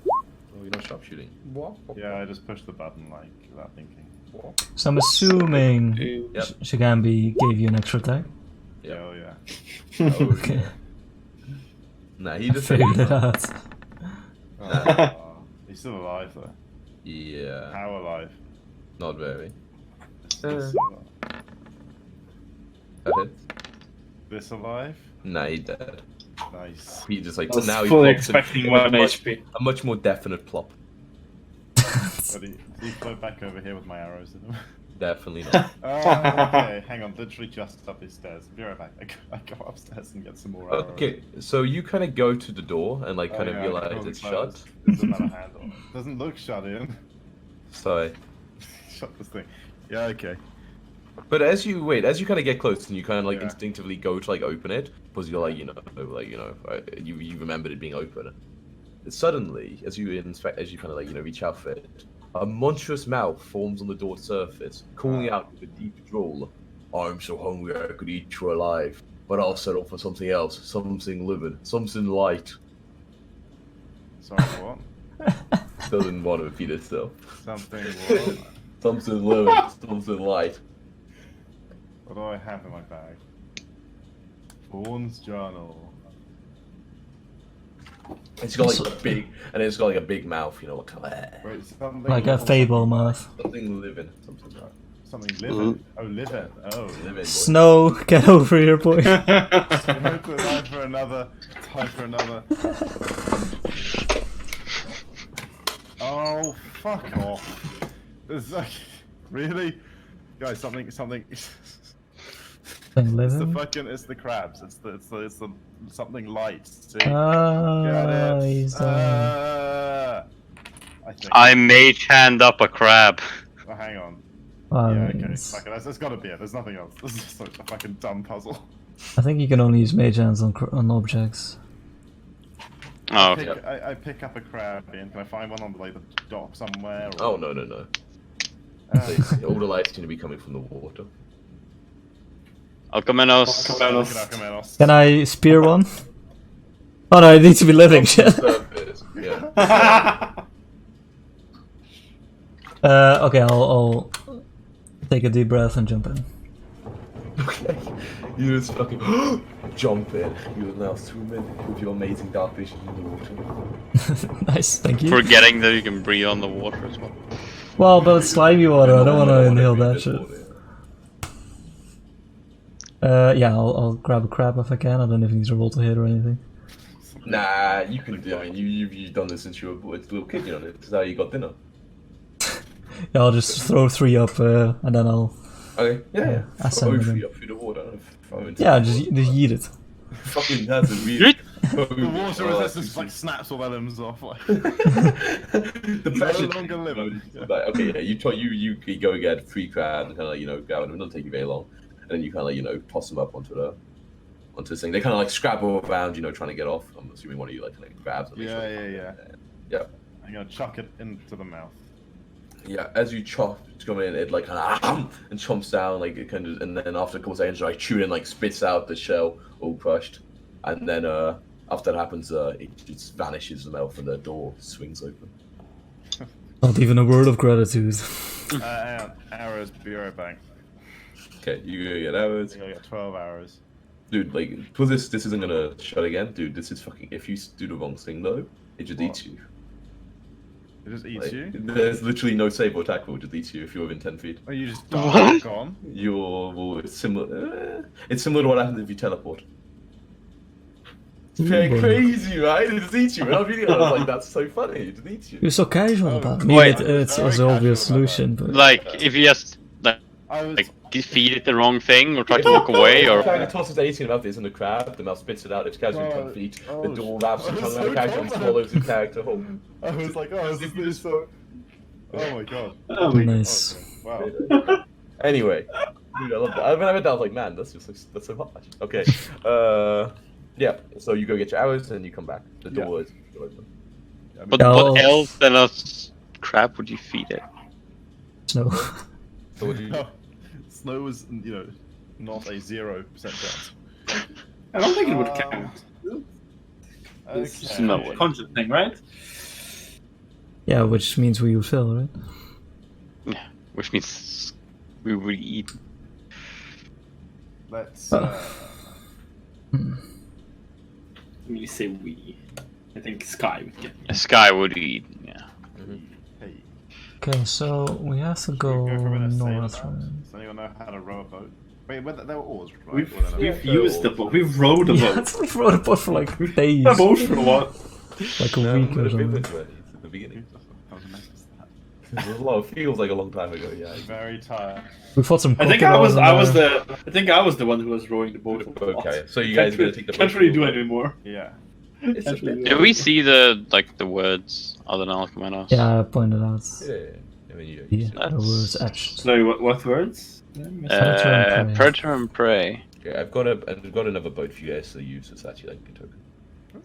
A: Oh, you're not sharpshooting. What?
C: Yeah, I just pushed the button like without thinking.
A: What?
B: So I'm assuming
A: Yep.
B: Shigambi gave you an extra attack.
A: Yep.
C: Oh yeah.
A: Oh,
B: Okay.
A: yeah. Nah, he just
B: Figured it out.
C: Oh, he's still alive though.
A: Yeah.
C: How alive?
A: Not very.
C: This
A: That hit.
C: this alive?
A: Nah, he dead.
C: Nice.
A: He just like
F: I was
A: now
F: fully
A: he plops
F: expecting
A: in
F: 1
A: much,
F: HP.
A: a much more definite plop.
C: But he float back over here with my arrows in him.
A: Definitely not.
C: Oh, okay. Hang on. Literally just up his stairs. Be right back. I go upstairs and get some more arrows.
A: Okay, so you kind of go to the door and like
C: Oh,
A: kind of
C: yeah,
A: realize
C: totally
A: it's
C: closed.
A: shut.
C: It doesn't have a handle. Doesn't look shut in.
A: So,
C: Shut this thing. Yeah. Okay.
A: but as you kind of get close and you kind of like
C: Yeah.
A: instinctively go to like open it because you're like you remembered it being open. Suddenly, as you kind of like reach out for it, a monstrous mouth forms on the door surface, calling out with a deep drawl. I'm so hungry I could eat you alive, but I'll settle for something else, something living, something light.
C: Sorry. What?
A: Doesn't want to repeat itself.
C: Something. What?
A: Something living, something light.
C: What do I have in my bag? Fawn's journal.
A: It's got like a big, and it's got like a big mouth, like kind of
C: Wait, something.
B: Like a fable mouth.
A: something living, something like
C: Something living. Oh, living. Oh.
A: living. boy.
B: Snow, get over here, boy.
C: Time for another. Time for another. Oh, fuck off. There's like, really? Guys, something.
B: Thing
C: It's the
B: living.
C: fucking. It's the crabs. It's the something light. See?
B: Ah,
C: Get it?
B: he's
C: I think.
D: I mage hand up a crab.
C: Oh, hang on.
B: Ah,
C: Yeah, okay.
B: nice.
C: Fuck it. That's gotta be it. There's nothing else. This is such a fucking dumb puzzle.
B: I think you can only use mage hands on objects.
D: Oh, okay.
C: I pick up a crab, and can I find one on like the dock somewhere?
A: Oh
C: Or...
A: no.
C: Uh,
A: All the light's going to be coming from the water.
D: Alcamenos.
C: Alcamenos.
B: Can I spear one? Oh no, it needs to be living. Shit.
A: Surface, yeah.
B: Okay, I'll take a deep breath and jump in.
A: Okay. You just fucking jump in. You will now swim in with your amazing dark vision in the water.
B: Nice, thank you.
D: Forgetting that you can breathe on the water as well.
B: Well, but it's slimy water. I don't want to inhale that shit. Yeah, I'll grab a crab if I can. I don't know if it needs to roll to hit or anything.
A: Nah, you can do. I mean, you've done this since you were a little kid. You know, this is how you got dinner.
B: Yeah, I'll just throw 3 up and then I'll.
A: Okay. Yeah.
B: I
A: Throw
B: send it
A: 3
B: in.
A: up through the water. Throw into
B: Yeah,
A: the
B: just
A: water.
B: eat it.
A: Fucking has a weird.
C: The water resistance like snaps all their limbs off. Like,
A: The pressure.
C: no longer living. Yeah.
A: Like, okay, yeah, you go and get 3 crabs and kind of grab them. It doesn't take you very long, and then you kind of toss them up onto this thing. They kind of like scrabble around, trying to get off. I'm assuming one of you like kind of grabs. And
C: Yeah.
A: Yeah.
C: I'm gonna chuck it into the mouth.
A: Yeah, as you chop to come in, it like kind of and chomps down, like it kind of, and then after a couple seconds, like chew and like spits out the shell, all crushed, and then after that happens, it just vanishes the mouth and the door swings open.
B: Not even a word of gratitude.
C: Arrows, be right back.
A: Okay, you go get
C: I
A: arrows,
C: think I got 12 arrows.
A: dude. Like, because this isn't gonna shut again, dude. This is fucking. If you do the wrong thing though, it just eats you.
C: It just eats
A: Like,
C: you?
A: There's literally no save or attack roll. It just eats you if you're within 10 feet.
C: Oh, you just
D: What?
C: gone?
A: It's similar. It's similar to what happens if you teleport. It's very crazy, right? It just eats you. When I was reading it, I was like, that's so funny. It just eats you.
B: You're so casual about it. Maybe
D: Wait.
B: it's an obvious solution, but
D: Like, if you just
C: I was.
D: like feed it the wrong thing or try to walk away,
A: The
D: or
A: character tosses anything about this in the crab, the mouse spits it out, it's casually 10 feet, the door wraps the tongue around the character and swallows the character whole.
C: I was like, oh, this is so. Oh my god.
E: Oh my god.
B: nice.
C: Okay. Wow.
A: Anyway, dude, I love that. When I read that, I was like, man, that's so hot. Okay, yeah. So you go get your hours and you come back. The door is open.
D: but
B: No.
D: what else than a crab would you feed it?
B: Snow.
A: So what do you do?
C: No, Snow was, not a 0% chance.
E: I don't think it would count. It's just a
D: No way.
E: conscious thing, right?
B: Yeah, which means we would fail, right?
D: Yeah, which means we would eat.
C: Let's.
B: Hmm.
E: When you say we, I think Sky would get me.
D: A sky would eat. Yeah.
C: Hey,
B: Okay, so we have to go
C: go for a minute,
B: north.
C: sail
B: right?
C: about. Does anyone know how to row a boat? Wait, they were oars, right?
E: We've,
C: Or they're not?
E: we've used the boat. We've rowed a
B: Yeah,
E: boat.
B: we rode a boat for like days,
E: A boat for a while.
B: like a
A: No,
B: week or
A: but
B: something.
A: it's ready at the beginning.
C: That was a mess.
A: There's a lot. It feels like a long time ago. Yeah.
C: Very tired.
B: We fought some
E: I think I was
B: crocodiles in there.
E: I think I was the one who was rowing the boat.
A: Okay, so you guys are gonna take the boat.
E: Can't really do it anymore.
C: Yeah.
A: It's a
E: Can't really
A: bit.
E: do
D: Did we see the words other than Alchemanos?
B: Yeah, I pointed out.
A: Yeah. I mean, you
B: Yeah,
A: see
B: the
A: that.
B: words etched.
E: Sorry, what words?
D: Predator and prey.
A: Okay, I've got another boat for you guys to use. It's actually like a token.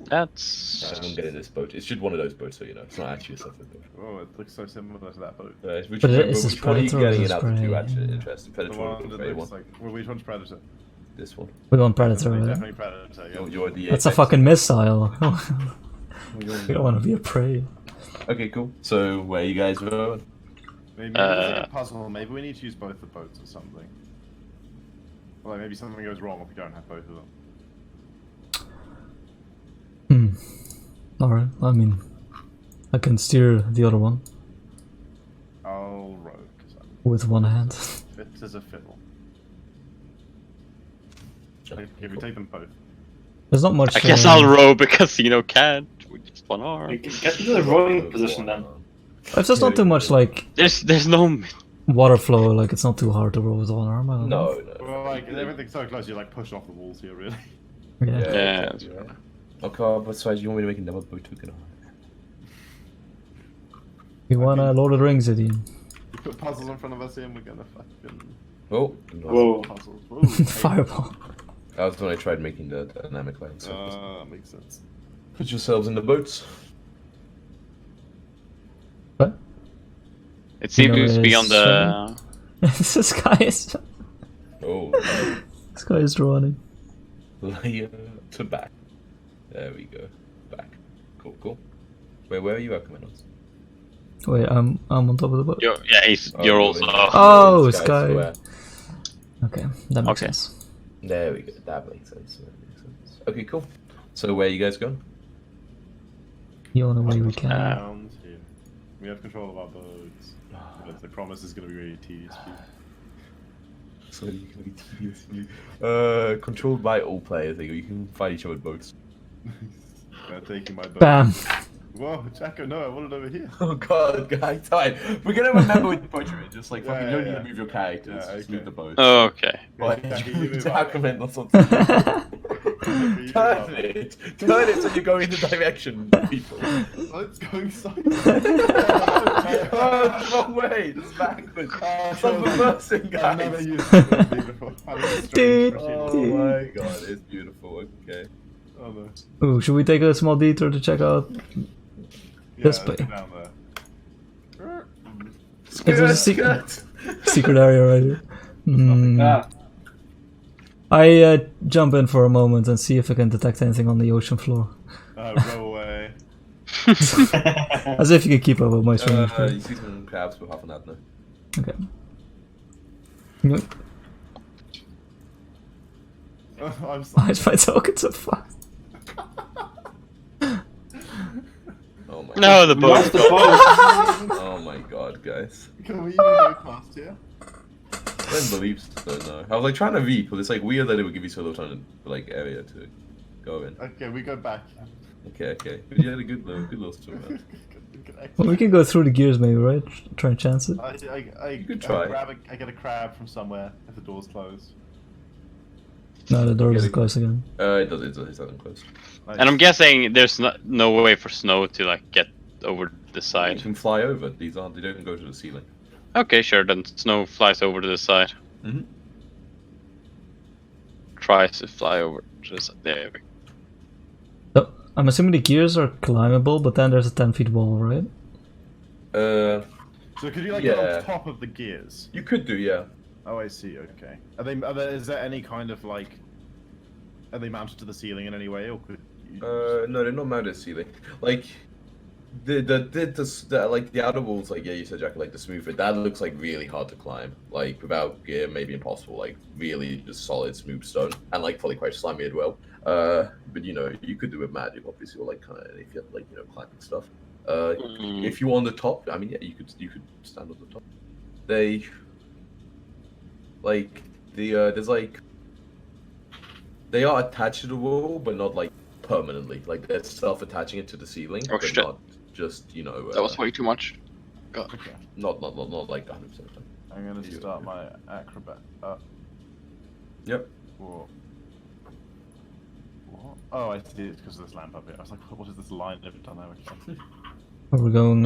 D: That's
A: I won't get in this boat. It's just one of those boats, so you know, it's not actually a separate boat.
C: Oh, it looks so similar to that boat.
A: Which
B: But
A: which
B: is this
A: one are you
B: Predator or
A: getting
B: is
A: it
B: this
A: out of two?
B: Prey?
A: Actually, interesting.
C: The
A: Predator
C: one
A: or
C: that
A: Prey
C: looks
A: one?
C: like. Well, which one's Predator?
A: This one.
B: We want Predator, right?
C: Definitely Predator. Yeah.
A: You're the
B: That's a
A: apex.
B: fucking missile. We don't want to be a prey.
A: Okay, cool. So where you guys going?
C: Maybe it's like a puzzle. Maybe we need to use both the boats or something. Or like maybe something goes wrong if we don't have both of them.
B: Alright, I mean, I can steer the other one
C: I'll row because I'm
B: with one hand.
C: fit as a fiddle. Okay, we take them both.
B: There's not much.
D: I guess I'll row because can't with just one arm.
E: Get into the rowing position then.
B: If there's not too much like
D: There's no.
B: water flow, like it's not too hard to row with one arm. I don't know.
A: No.
C: Well, like everything's so close, you like push off the walls here, really.
B: Yeah.
D: Yeah.
A: exactly right. Okay, but so you want me to make another boat token?
B: You wanna Lord of the Rings, Ian?
C: You put puzzles in front of us here, and we're gonna fucking
A: Oh.
E: Whoa.
C: puzzles. Whoa, hey.
B: Fireball.
A: That was when I tried making the dynamic line. So
C: Makes sense.
A: put yourselves in the boats.
B: What?
D: It seems to be
B: it's
D: on the.
B: This guy is.
A: Oh.
B: This guy is running.
A: Layer to back. There we go. Back. Cool. Where are you at, Commandos?
B: Wait, I'm on top of the boat.
D: You're also.
B: Oh, Sky. Okay, that makes
D: Okay.
B: sense.
A: There we go. That makes sense. Okay, cool. So where are you guys going?
B: The only way we can.
C: Around here. We have control of our boats. But the promise is gonna be really tedious.
A: So you can be tedious. Controlled by all players. You can fight each other with boats.
C: They're taking my boat.
B: Bam!
C: Whoa, Jacko, no, I want it over here.
A: Oh god, guys, alright. We're gonna remember with the boat you're in. Just like
C: Yeah,
A: fucking, you don't
C: yeah,
A: need to move your characters.
C: Yeah,
A: Just
C: okay.
A: move the boat.
D: Oh, okay.
A: Like,
C: Jacko,
A: you
C: you
A: move
C: move
A: to
C: out.
A: Aquaman or something.
C: You
A: Turn
C: move
A: it! Turn it so you go in the direction, people.
C: Oh, it's going so.
A: Oh, wrong way! It's backwards. It's like reversing,
C: I've never
A: guys.
C: used it before. That was a strange
B: Dude.
C: machine.
A: Oh my god, it's beautiful. Okay.
C: Oh no.
B: Ooh, should we take a small detour to check out?
C: Yeah,
B: This
C: let's
B: way.
C: go down there.
B: Is there a secret area right here? Hmm.
E: Ah,
B: I jump in for a moment and see if I can detect anything on the ocean floor.
C: Row away.
B: As if you could keep up with my swimming
A: You see some crabs with half an hour now.
B: Okay. Yoink.
C: I'm
B: Why
C: sorry.
B: is my token so fast?
A: Oh my
D: No, the boat.
E: lost the boat.
A: Oh my god, guys.
C: Can we even go past here?
A: I don't believe so, no. I was like trying to read, but it's like weird that it would give you so little time to like area to Go in.
C: Okay, we go back.
A: Okay. You had a good little swim. Man.
B: Well, we can go through the gears maybe, right? Try and chance it.
C: I
A: could try.
C: I get a crab from somewhere if the door's closed.
B: No, the door
A: Yeah,
B: is closed again.
A: It doesn't close.
C: Nice.
D: And I'm guessing there's no way for Snow to like get over the
A: You
D: side.
A: can fly over. They don't go to the ceiling.
D: Okay, sure. Then Snow flies over to the side.
A: Mhm.
D: Tries to fly over to the side. There we go.
B: So, I'm assuming the gears are climbable, but then there's a 10-feet wall, right?
A: Uh,
C: So could you like
A: Yeah.
C: get on top of the gears?
A: you could do, yeah.
C: Oh, I see. Okay. Is there any kind of like? Are they mounted to the ceiling in any way, or could? You
A: No, they're not mounted to the ceiling. Like the outer walls, like you said, Jack, like the smooth bit, that looks like really hard to climb. Like without gear, maybe impossible. Like really just solid, smooth stone, and like probably quite slimy as well. But you could do it with magic, obviously, or like kind of if you have like climbing stuff. If you were on the top, I mean, yeah, you could stand on the top. They like there's like they are attached to the wall, but not like permanently. Like they're self-attaching it to the ceiling,
D: Oh,
A: but
D: shit.
A: not just
D: That was way too much.
C: Okay.
A: not like 100%.
C: I'm gonna start my acrobat.
A: Yep.
C: Whoa. What? Oh, I see. It's because of this lamp up here. I was like, what is this line every time I went?
B: Or we're going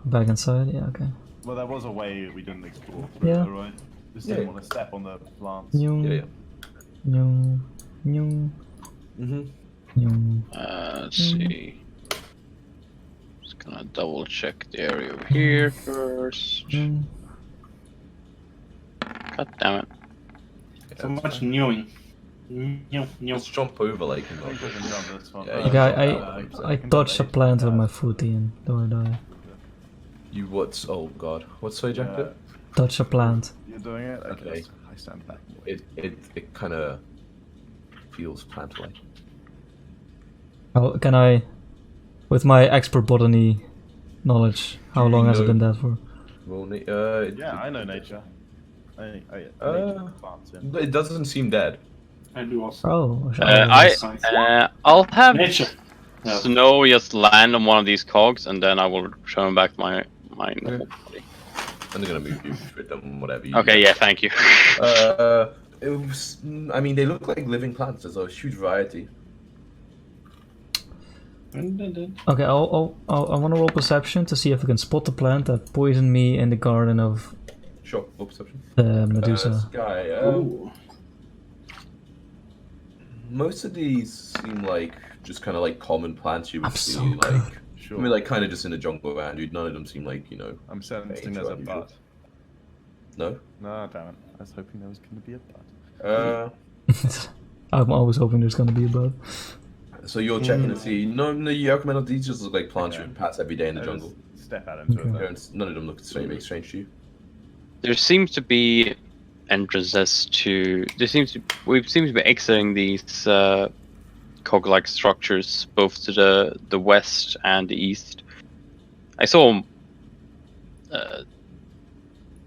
B: back inside? Yeah, okay.
C: Well, there was a way we didn't explore.
B: Yeah.
C: Right. Just
A: Yeah.
C: didn't want to step on the plants.
B: Nyung, nyung, nyung,
A: Mm-hmm.
B: nyung.
D: Let's see. Just gonna double check the area over here first.
B: Nyung.
D: God damn it.
E: So much newing. New.
A: Just jump over like.
C: I think we can jump this one.
A: Yeah,
B: Okay, I
C: can
B: touched a
C: do
B: plant with my foot, Ian. Do I die?
A: You what? Oh god. What's so Jack?
C: Yeah.
B: Touch a plant.
C: You're doing it?
A: Okay.
C: I stand back.
A: It kind of feels plant-like.
B: How can I, with my expert botany knowledge, how long has it been dead for?
A: Well,
C: Yeah, I know nature. Nature plants, yeah.
A: It doesn't seem dead.
E: I do also.
B: Oh,
D: I'll have
E: Nature. Yeah.
D: Snow just land on one of these cogs, and then I will return back my normal body.
A: I'm gonna move you with them, whatever. You
D: Okay, yeah, thank you.
A: It was. I mean, they look like living plants. There's a huge variety.
B: Okay, I want to roll perception to see if I can spot the plant that poisoned me in the garden of
A: Sure, full perception.
B: the Medusa.
A: Sky.
E: Ooh.
A: Most of these seem like just kind of like common plants you would
B: I'm
A: see,
B: so
A: like.
B: good.
C: Sure.
A: I mean, like kind of just in the jungle around you. None of them seem like
C: I'm sensing
A: Strange
C: there's
A: or
C: a
A: unusual.
C: butt.
A: No.
C: No, damn it. I was hoping there was going to be a butt.
B: I'm always hoping there's gonna be a bug.
A: So you're checking to see. No, you recommend these just look like plants you would pass every day in the
C: I
A: jungle.
C: just step out into
B: Okay.
C: it. then.
A: None of them look strange to you.
D: There seems to be entrances to. We seem to be exiting these cog-like structures both to the west and the east. I saw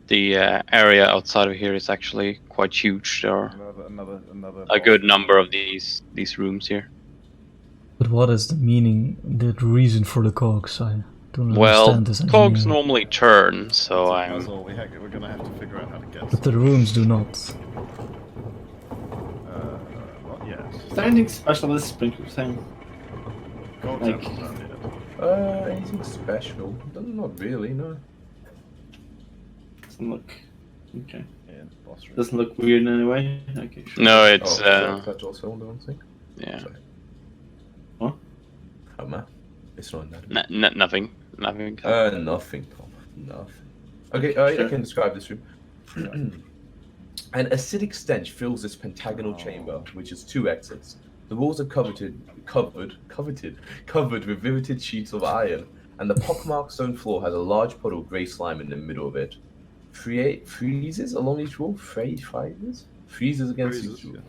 D: the area outside of here is actually quite huge. There are
C: Another.
D: a good number of these rooms here.
B: But what is the meaning, the reason for the cogs? I don't
D: Well,
B: understand this
D: cogs
B: engineering.
D: normally turn, so
C: That's a
D: I'm.
C: puzzle. We're going to have to figure out how to get.
B: But the rooms do not.
C: Well, yes.
E: Is there anything special this sprinkler thing?
C: Gold
E: Like-
C: temples around here.
A: Anything special? Not really, no.
E: Doesn't look. Okay.
C: Yeah, boss room.
E: Doesn't look weird in any way. Okay, sure.
D: No, it's
A: That's also on the wrong thing.
D: yeah,
A: Sorry.
E: What?
A: Oh man, it's not in that.
D: nothing.
A: Nothing, Tom. Nothing. Okay, I
E: Sure.
A: can describe this room. An acidic stench fills this pentagonal
C: Oh.
A: chamber, which has 2 exits. The walls are covered with riveted sheets of iron, and the pockmarked stone floor has a large puddle of grey slime in the middle of it. Freezes along each wall. Freezes against
C: Freezes,
A: each wall.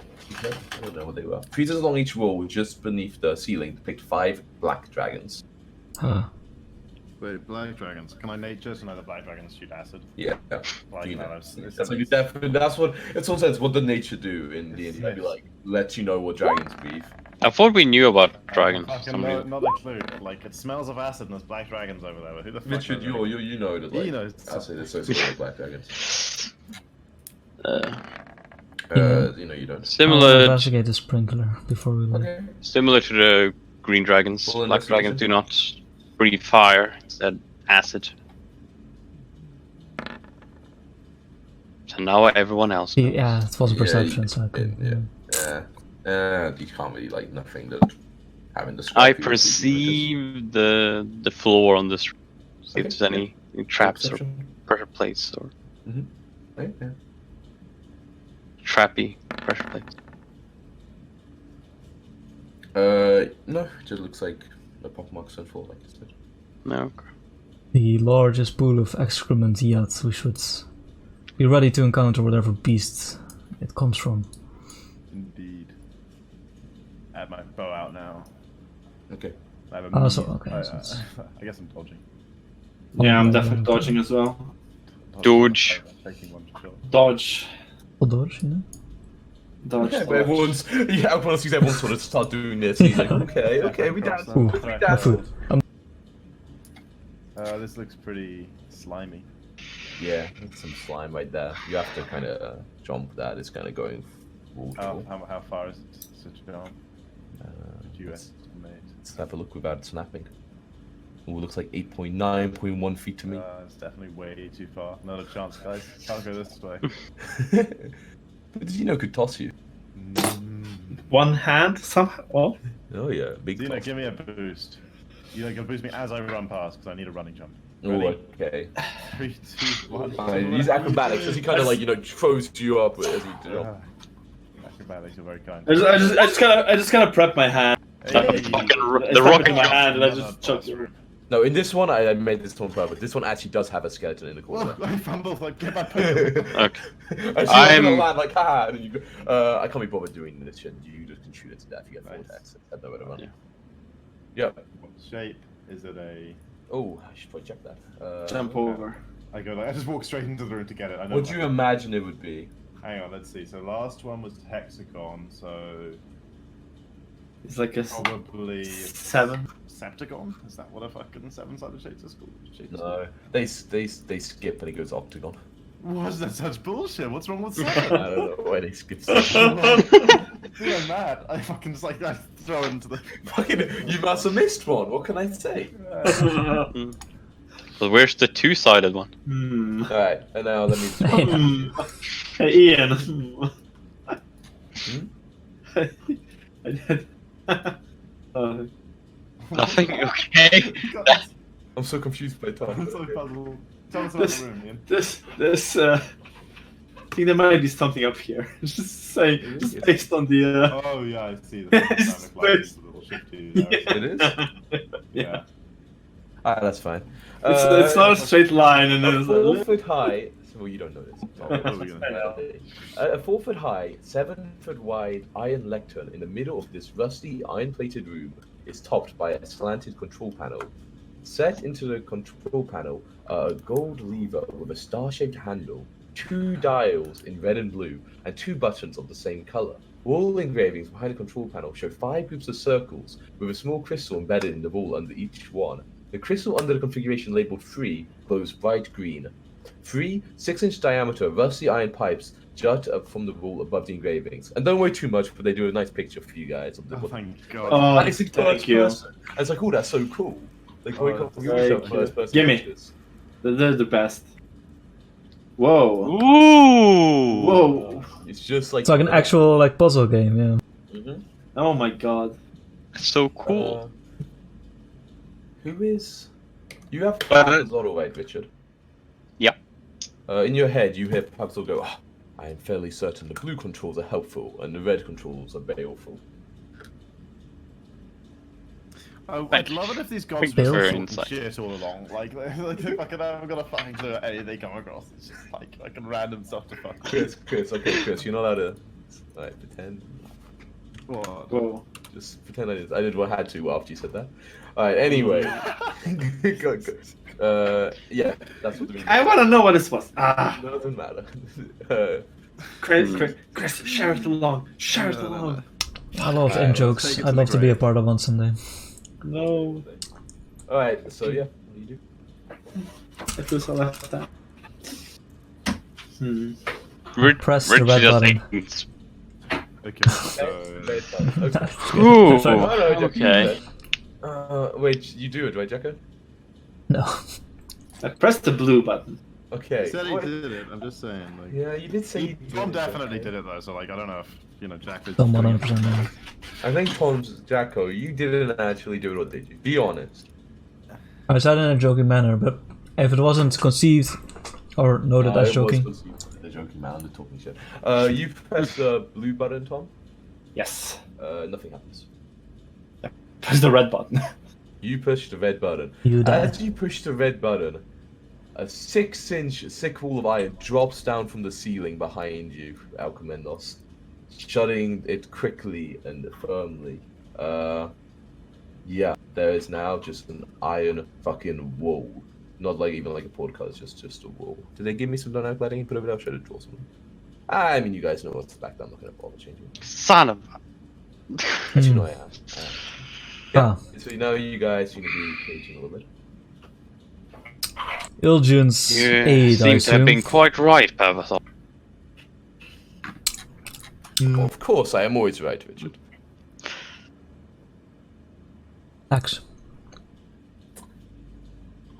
A: I don't know what they were. Freezes along each wall, just beneath the ceiling, depict 5 black dragons.
B: Huh.
C: Wait, black dragons. Can I just know the black dragons shoot acid?
A: Yeah.
C: Like,
A: You
C: no,
A: know,
C: that's
A: that's what you definitely. That's what it's all says. What the nature do in D&D. Be like, let you know what dragons breathe.
D: I thought we knew about dragons. for
C: Fucking
D: some reason.
C: not a clue. Like, it smells of acid and there's black dragons over there. But who the fuck
A: Richard,
C: knows?
A: you know that like
C: He knows.
A: acid is associated with black dragons. You know you don't.
B: I'll
D: Similar,
B: investigate the sprinkler before we leave.
A: Okay.
D: similar to the green dragons.
A: Full
D: Black dragons do
A: investigation?
D: not breathe fire, instead acid. So now everyone else knows.
B: Yeah, it was a
A: Yeah,
B: perception, so I could.
A: You can't really like nothing that having the.
D: I perceive the floor on this. See if there's any traps or pressure plates or
A: Yeah.
D: trappy pressure plates.
A: No, it just looks like the pockmarks and fall, like I said.
D: No.
B: The largest pool of excrement yet. We should be ready to encounter whatever beast it comes from.
C: Indeed. I have my bow out now.
A: Okay.
C: I have a
B: Oh, so-
C: medium-
B: okay, so it's-
C: I guess I'm dodging.
E: Yeah, I'm definitely dodging as well.
D: Dodge.
C: Taking one shot.
E: Dodge.
B: Or dodge, you know?
E: Dodge.
A: Yeah,
E: dodge.
A: but everyone sees everyone sort of start doing this. And he's like, okay, we dance.
B: Ooh,
A: We
B: my
A: dance.
B: foot.
C: This looks pretty slimy.
A: Yeah, that's some slime right there. You have to kind of jump that. It's kind of going.
C: How far is it to jump? Did you
A: Let's
C: estimate?
A: have a look without snapping. Ooh, looks like 8.9.1 feet to me.
C: It's definitely way too far. Not a chance, guys. Can't go this way.
A: But did you know it could toss you?
E: One hand somehow. Oh,
A: Oh yeah, big
C: Dino,
A: toss.
C: give me a boost. You can boost me as I run past because I need a running jump.
A: Oh,
C: Ready?
A: okay.
C: 3, 2, 1.
A: He's acrobatics, as he kind of like throws you up as he jumps.
C: Acrobatics are very kind.
E: I just gotta prep my hand.
C: Hey.
D: The rocket
E: in my
D: jump.
E: hand, and I just chuck through.
A: No, in this one, I made this one purpose. This one actually does have a skeleton in the
C: Whoa,
A: corner.
C: I fumbled, like, get my poke.
D: Okay.
A: I'm gonna land like, ha, and then you go, I can't be bothered doing this shit. You just can shoot it to death. You get 4 attacks. I know where to run.
D: Yeah.
A: Yep.
C: What shape is it a...
A: Oh, I should probably check that.
E: Jump over.
C: I go like, I just walk straight into the room to get it. I know.
A: What do you imagine it would be?
C: Hang on, let's see. So last one was hexagon, so
E: It's like a
C: probably
E: 7.
C: septagon. Is that what a fucking 7-sided shape is called?
A: No, they skip and it goes octagon.
C: What is that? Such bullshit. What's wrong with
A: I
C: 7?
A: don't know why they skip.
C: Dude, I'm mad. I fucking just like I throw it into the.
A: Fucking, you must have missed one. What can I say?
D: But where's the two-sided one?
E: Hmm.
A: All right, and now let me.
E: Hmm. Hey, Ian. I did.
D: Nothing. Okay.
C: God,
A: I'm so confused by time.
C: I'm so puzzled. Tell us about the room, Ian.
E: This. I think there might be something up here. Just saying, just based on the.
C: Oh yeah, I see. The
E: It's
C: dynamic light is
E: space.
C: a little shifty.
A: It is.
E: Yeah.
A: Ah, that's fine.
E: It's not a straight line, and
A: A
E: there's
A: 4 foot high. Well, you don't know this.
C: Oh, we're gonna-
A: A 4 foot high, 7 foot wide iron lectern in the middle of this rusty iron plated room is topped by a slanted control panel. Set into the control panel are a gold lever with a star shaped handle, 2 dials in red and blue, and 2 buttons of the same color. Wall engravings behind the control panel show 5 groups of circles with a small crystal embedded in the wall under each one. The crystal under the configuration labeled 3 glows bright green. 3 6-inch diameter rusty iron pipes jut up from the wall above the engravings. And don't worry too much, but they do a nice picture for you guys of the
C: Oh, thank God.
E: Oh,
A: and it's in
E: thank
A: first
E: you.
A: person. And it's like, oh, that's so cool. Like,
C: Oh,
A: wake up
C: that's
E: very
A: yourself
E: cool.
A: first person.
E: Gimme.
A: pictures.
E: They're the best. Whoa.
D: Ooh.
E: Whoa.
A: It's just like
B: It's like an actual like puzzle game, yeah.
A: Mhm.
E: Oh my God.
D: That's so cool.
A: Who is? You have
D: Uh,
A: Pablo's auto right, Richard.
D: Yeah.
A: In your head, you hear Pablo go, "Ah, I am fairly certain the blue controls are helpful and the red controls are baleful."
C: I'd love it if these gods
D: Thank you
C: were
D: for
C: just
D: insight.
C: shit all along. Like if I could have got a fucking clue at any they come across. It's just like fucking random stuff to fuck.
A: Chris, Chris, you're not allowed to. Alright, pretend.
C: What?
E: Whoa.
A: Just pretend I did what I had to after you said that. Alright, anyway. Yeah, that's what the
E: I want to know what this was. Ah.
A: doesn't matter.
E: Chris, share it along. Share it along.
B: I love in
C: let's
B: jokes.
C: take it to
B: I'd
C: the
B: love to be a
C: grave.
B: part of one someday.
E: No.
A: Alright, so yeah, what do you do?
E: It was all left out.
B: Press the
D: Richie
B: red
D: just
B: button.
D: hates.
C: Okay, so
A: Okay.
D: Ooh,
B: Sorry.
A: No, no, Jacko, you
D: okay.
A: said. Wait, you do it, right, Jacko?
B: No.
E: I pressed the blue button.
A: Okay.
C: he said he
A: What-
C: did it. I'm just saying. Like,
A: Yeah, you did say you did
C: Tom
A: it,
C: definitely
A: okay.
C: did it though. So like, I don't know if Jack did.
B: Don't 100% know.
A: I think Tom's Jacko, you didn't actually do it, or did you? Be honest.
B: I said it in a joking manner, but if it wasn't conceived or noted as joking,
A: It was the joking man, the talking shit. You press the blue button, Tom.
E: Yes.
A: Nothing happens.
E: Press the red button.
A: You push the red button.
B: you die.
A: As you push the red button, a 6-inch thick wall of iron drops down from the ceiling behind you, Alcomendos, shutting it quickly and firmly. Yeah, there is now just an iron fucking wall. Not like even like a podcast, just a wall. Did they give me some dynamic lighting and put over there? Should I draw something? I mean, you guys know what's back. I'm not gonna bother changing.
D: Son of a...
A: As you know, I am. Yeah.
B: Ah.
A: So now you guys seem to be changing a little bit.
B: Iljune's
D: You
B: aid, I
D: seem to have been
B: assume.
D: quite right, Pavathon.
A: Of course, I am always right, Richard.
B: Axe.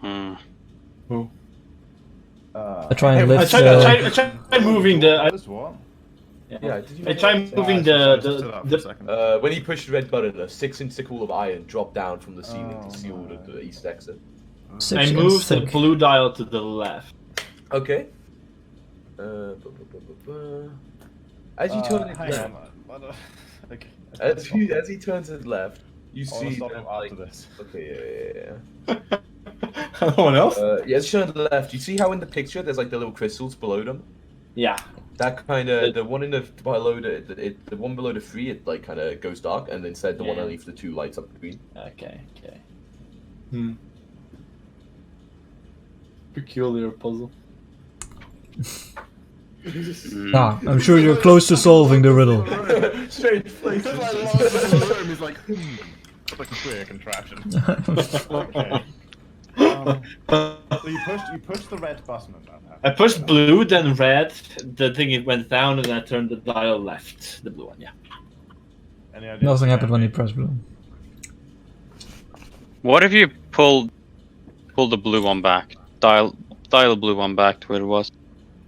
D: Hmm.
B: I try and lift
E: I tried moving the.
C: What?
A: Yeah, did you
E: I tried moving the.
A: when he pushed the red button, a 6-inch thick wall of iron dropped down from the ceiling
C: Oh,
A: to seal
C: no.
A: the east exit.
E: I
B: 6 inch
E: moved the
B: thick.
E: blue dial to the left.
A: Okay. As you turn it
C: hang
A: left,
C: on. Okay.
A: as he turns it left, you
C: I want to
A: see
C: stop
A: that,
C: him
A: like,
C: after this.
A: okay, yeah.
E: No one else?
A: Yeah, as you turn to the left, you see how in the picture there's like the little crystals below them.
E: Yeah.
A: That kind of the one in the below the one below the 3, it like kind of goes dark, and instead the one
E: Yeah.
A: underneath the 2 lights up green.
E: Okay. Peculiar puzzle.
B: Ah, I'm sure you're close to solving the riddle.
A: Strange places.
C: Because I lost in the room, he's like, it's like a queer contraption. Okay. So you pushed the red button and that happened.
E: I pushed blue, then red. The thing it went down, and I turned the dial left. The blue one, yeah.
C: Any ideas?
B: Nothing happened when you press blue.
D: What if you pull the blue one back? Dial the blue one back to where it was.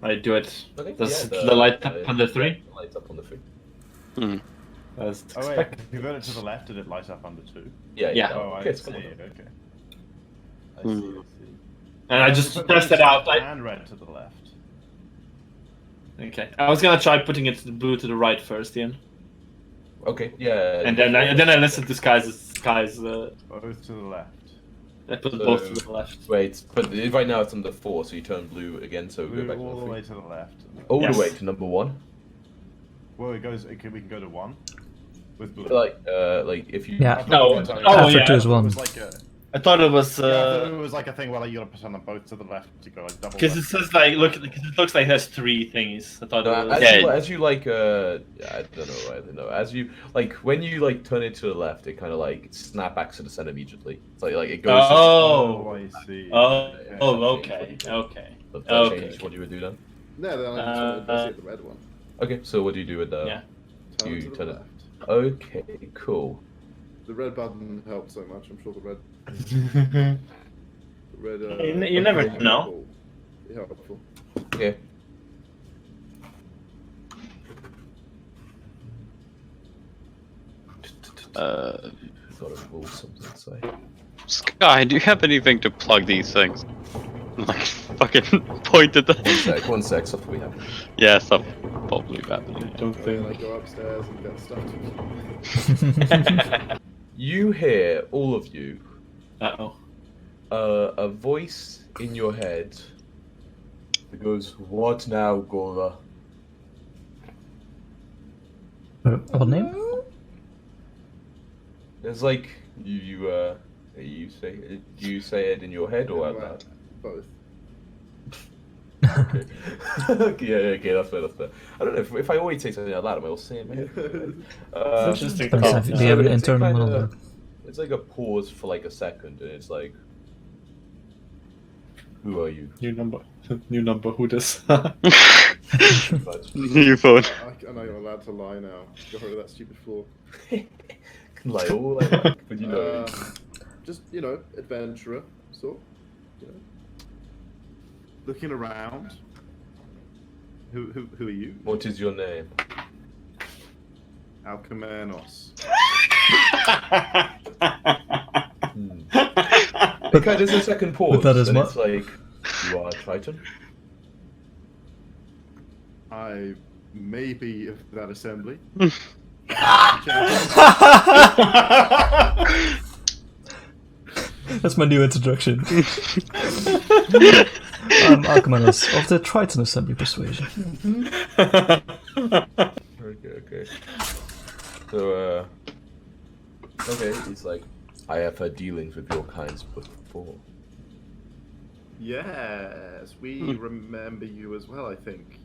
E: I do it.
A: Okay,
E: Does
A: yeah,
E: the light up on the 3?
A: The lights up on the 3.
D: Hmm.
E: As
C: Oh wait,
E: expected.
C: if you got it to the left, did it light up under 2?
A: Yeah.
E: Yeah.
C: Oh, I
A: Okay,
C: see.
A: come on.
C: Okay. I
D: Hmm.
C: see.
E: And I just
C: Put
E: pressed
C: red
E: it out.
C: And red to the left.
E: Okay. I was gonna try putting it to the blue to the right first, Ian.
A: Okay, yeah.
E: And then I listened to Sky's.
C: Both to the left.
E: I put both to the left.
A: Wait, but right now it's on the 4, so you turn blue again, so
C: Blue
A: go back
C: all
A: to
C: the
A: the 3.
C: way to the left.
A: All
E: Yes.
A: the way to number 1.
C: Well, it goes. We can go to 1 with blue.
A: Like if you.
B: Yeah.
C: I thought
E: No,
C: it was like-
E: oh,
B: After
E: yeah.
B: 2 is
C: It
B: 1.
C: was like a.
E: I thought it was
C: Yeah, I thought it was like a thing where like you gotta put them both to the left to go like double.
E: because it
C: left.
E: says like because it looks like it has 3 thingies. I thought
A: No,
E: it was.
A: as you like, I don't know, I don't know. As you like, when you like turn it to the left, it kind of like snap back to the center immediately. It's like it goes.
E: Oh.
C: I see.
E: Oh,
A: Yeah,
E: okay.
A: But that
E: Okay.
A: changes what you would do then.
G: Yeah, then I just wanted to see the red one.
A: Okay, so what do you do with that?
E: Yeah.
G: Turn
A: You
G: it to the
A: turn it.
G: left.
A: Okay, cool.
G: The red button helped so much. I'm sure the red.
E: You never
G: button
E: know.
G: be helpful.
A: Okay. Gotta roll something. Say.
D: Sky, do you have anything to plug these things? Like fucking point at the.
A: 1 sec. Something we have.
D: Yeah, stuff. Probably that.
E: Don't
G: And then I go upstairs and get stuff.
A: You hear, all of you,
E: Uh-oh.
A: a voice in your head that goes, "What now, Gora?"
B: What name?
A: It's like you say it in your head or out loud.
G: Both.
A: Okay. Okay, that's fair. I don't know if I always say something like that, am I all saying it?
F: Interesting.
B: Depends if they have an intern monologue.
A: It's like a pause for like a second, and it's like, who are you?
E: New number. Who this?
D: New phone.
G: I know you're allowed to lie now. Get rid of that stupid floor.
A: Can lie all I like, but you know.
G: Just, adventurer, sort. Looking around. Who are you?
A: What is your name?
G: Alcamenos.
A: Okay, there's a second pause,
B: But that is
A: and
B: what?
A: it's like, you are Triton?
G: I may be of that assembly.
B: That's my new introduction. Alcamenos of the Triton Assembly Persuasion.
A: Okay. So, okay, it's like, I have had dealings with your kinds before.
G: Yes, we remember you as well, I think.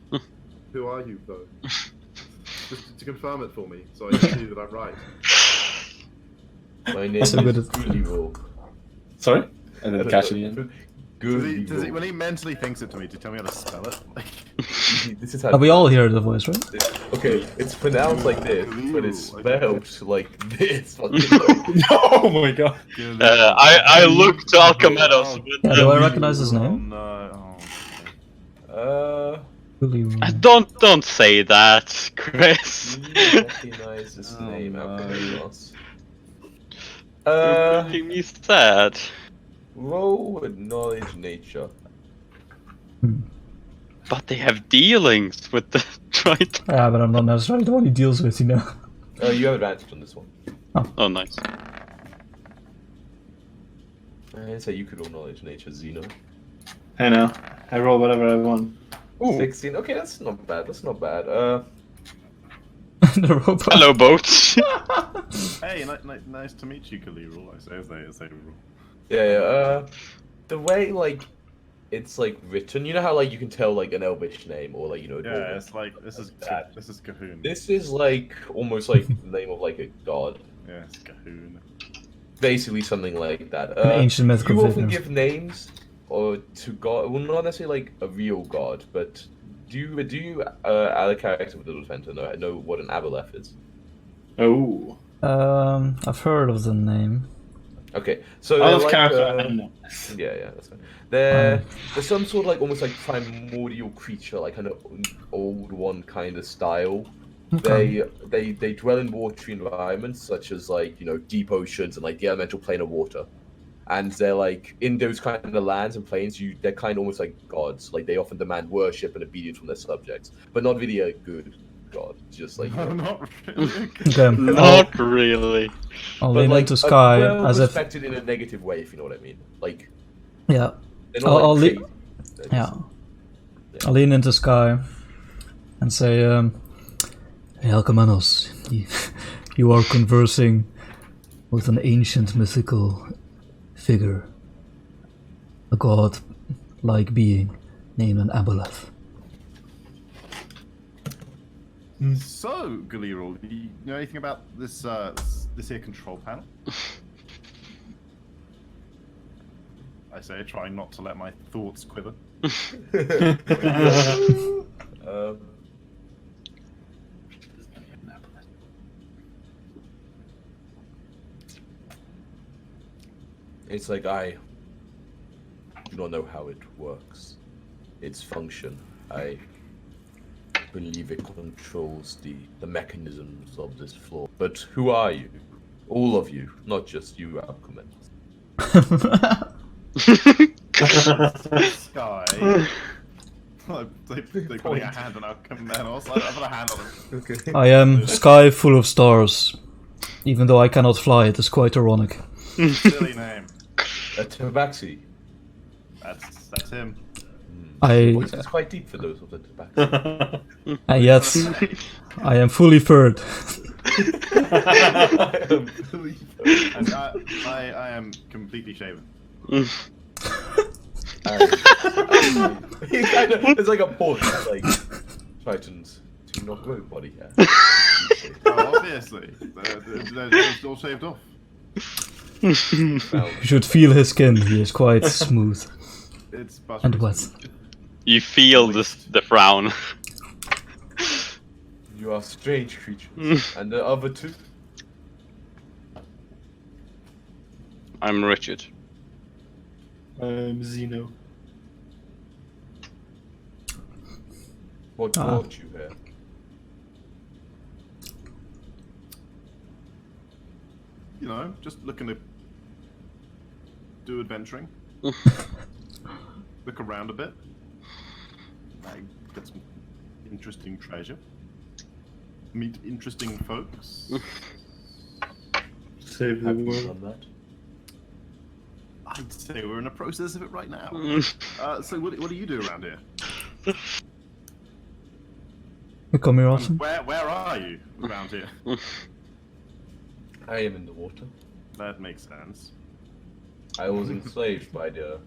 G: Who are you, though? Just to confirm it for me, so I see that I'm right.
A: My name is Gulliver.
F: Sorry? I didn't catch it again.
G: Does he, when he mentally thinks it to me, to tell me how to spell it? Like,
A: This is how
B: We all hear the voice, right?
A: okay, it's pronounced like this, but it's spelled like this.
F: Oh my god.
D: I looked to Alcamenos.
B: Yeah, do I recognize his
C: Oh
B: name?
C: no. Oh.
D: Don't say that, Chris.
A: You recognize this name, Alcamenos.
D: You're making me sad.
A: Roll with knowledge nature.
D: But they have dealings with the Triton.
B: Yeah, but I'm not necessarily the one he deals with,
A: You have advantage on this one.
D: Oh, nice.
A: I'd say you could roll knowledge nature, Zeno.
E: I know. I roll whatever I want.
A: Ooh. 16. Okay, that's not bad.
B: The robot.
D: Hello, boats.
C: Hey, nice to meet you, Khalil. I say rule.
A: Yeah. The way it's written, you know how you can tell an elvish name or
C: Yeah,
A: dwarven?
C: it's like this is
A: that.
C: Cahoon.
A: This is almost the name of a god.
C: Yeah, it's Cahoon.
A: Basically something like that.
B: An ancient mythical
A: You often
B: figure.
A: give names or to god, well, not necessarily a real god, but do you add a character with the defender know what an aboleth is?
E: Oh.
B: I've heard of the name.
A: Okay, so
E: I
A: they're
E: love character. I don't know.
A: yeah, that's fine. There's some sort of almost primordial creature, an old one kind of style.
B: Okay.
A: They dwell in watery environments such as deep oceans and the elemental plane of water. And they're in those kind of lands and planes, they're kind of almost like gods. They often demand worship and obedience from their subjects, but not really a good god. Just
C: No, not really.
B: Okay.
D: Not really.
B: I'll
A: but
B: lean into Sky
A: well
B: as if.
A: respected in a negative way, if you know what I mean.
B: Yeah.
A: They're not
B: I'll
A: crazy. They're
B: Yeah.
A: just-
B: I'll lean into Sky and say, Hey Alcamenos, you are conversing with an ancient mythical figure, a god-like being named an aboleth.
C: So, Galirul, do you know anything about this this here control panel? I say, trying not to let my thoughts quiver.
A: It's I do not know how it works. Its function. I believe it controls the mechanisms of this floor. But who are you? All of you, not just you, Alcamenos.
C: Sky. they putting a hand on Alcamenos. I put a hand on him.
A: Okay.
B: I am Sky full of stars. Even though I cannot fly, it is quite ironic.
C: Silly name.
A: Tabaxi.
C: That's him.
A: Voice is quite deep for those of the tobacco.
B: And yet, I am fully furred.
C: And I am completely shaven.
A: It's like a pause. Like Titans do not grow body hair.
C: Oh, obviously, they're all shaved off.
B: You should feel his skin. He is quite smooth
C: It's
B: and wet.
D: You feel the frown.
A: You are strange creatures. And the other two?
D: I'm Richard.
F: I'm Zeno.
A: What brought you here?
C: You know, just looking to do adventuring. Look around a bit. Get some interesting treasure. Meet interesting folks.
F: Save the
A: Have you
F: world.
A: done that?
C: I'd say we're in the process of it right now. So what do you do around here?
B: You come here often?
C: Where are you around here?
A: I am in the water.
C: That makes sense.
A: I was enslaved by the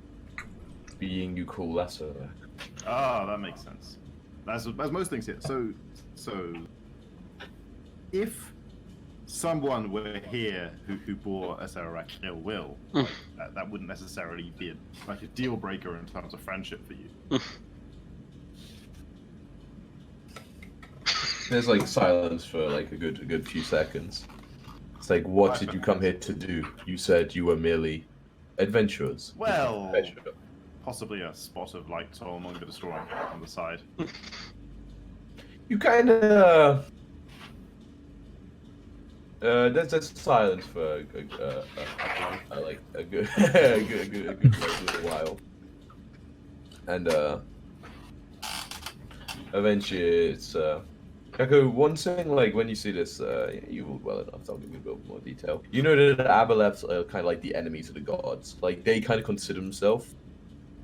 A: being you call Lasserak.
C: Ah, that makes sense. As most things here. So, if someone were here who bore Lasserak ill will, like, that wouldn't necessarily be a deal breaker in terms of friendship for you.
A: There's like silence for like a good few seconds. It's like, what did you come here to do? You said you were merely adventurers.
C: Well, possibly a spot of light among the destroying on the side.
A: You kind of. There's silence for like a good little while, and eventually it's Echo. One thing, like when you see this, you will well enough. I'll give you a bit more detail. You know that Aboleths are kind of like the enemies of the gods. Like they kind of consider themselves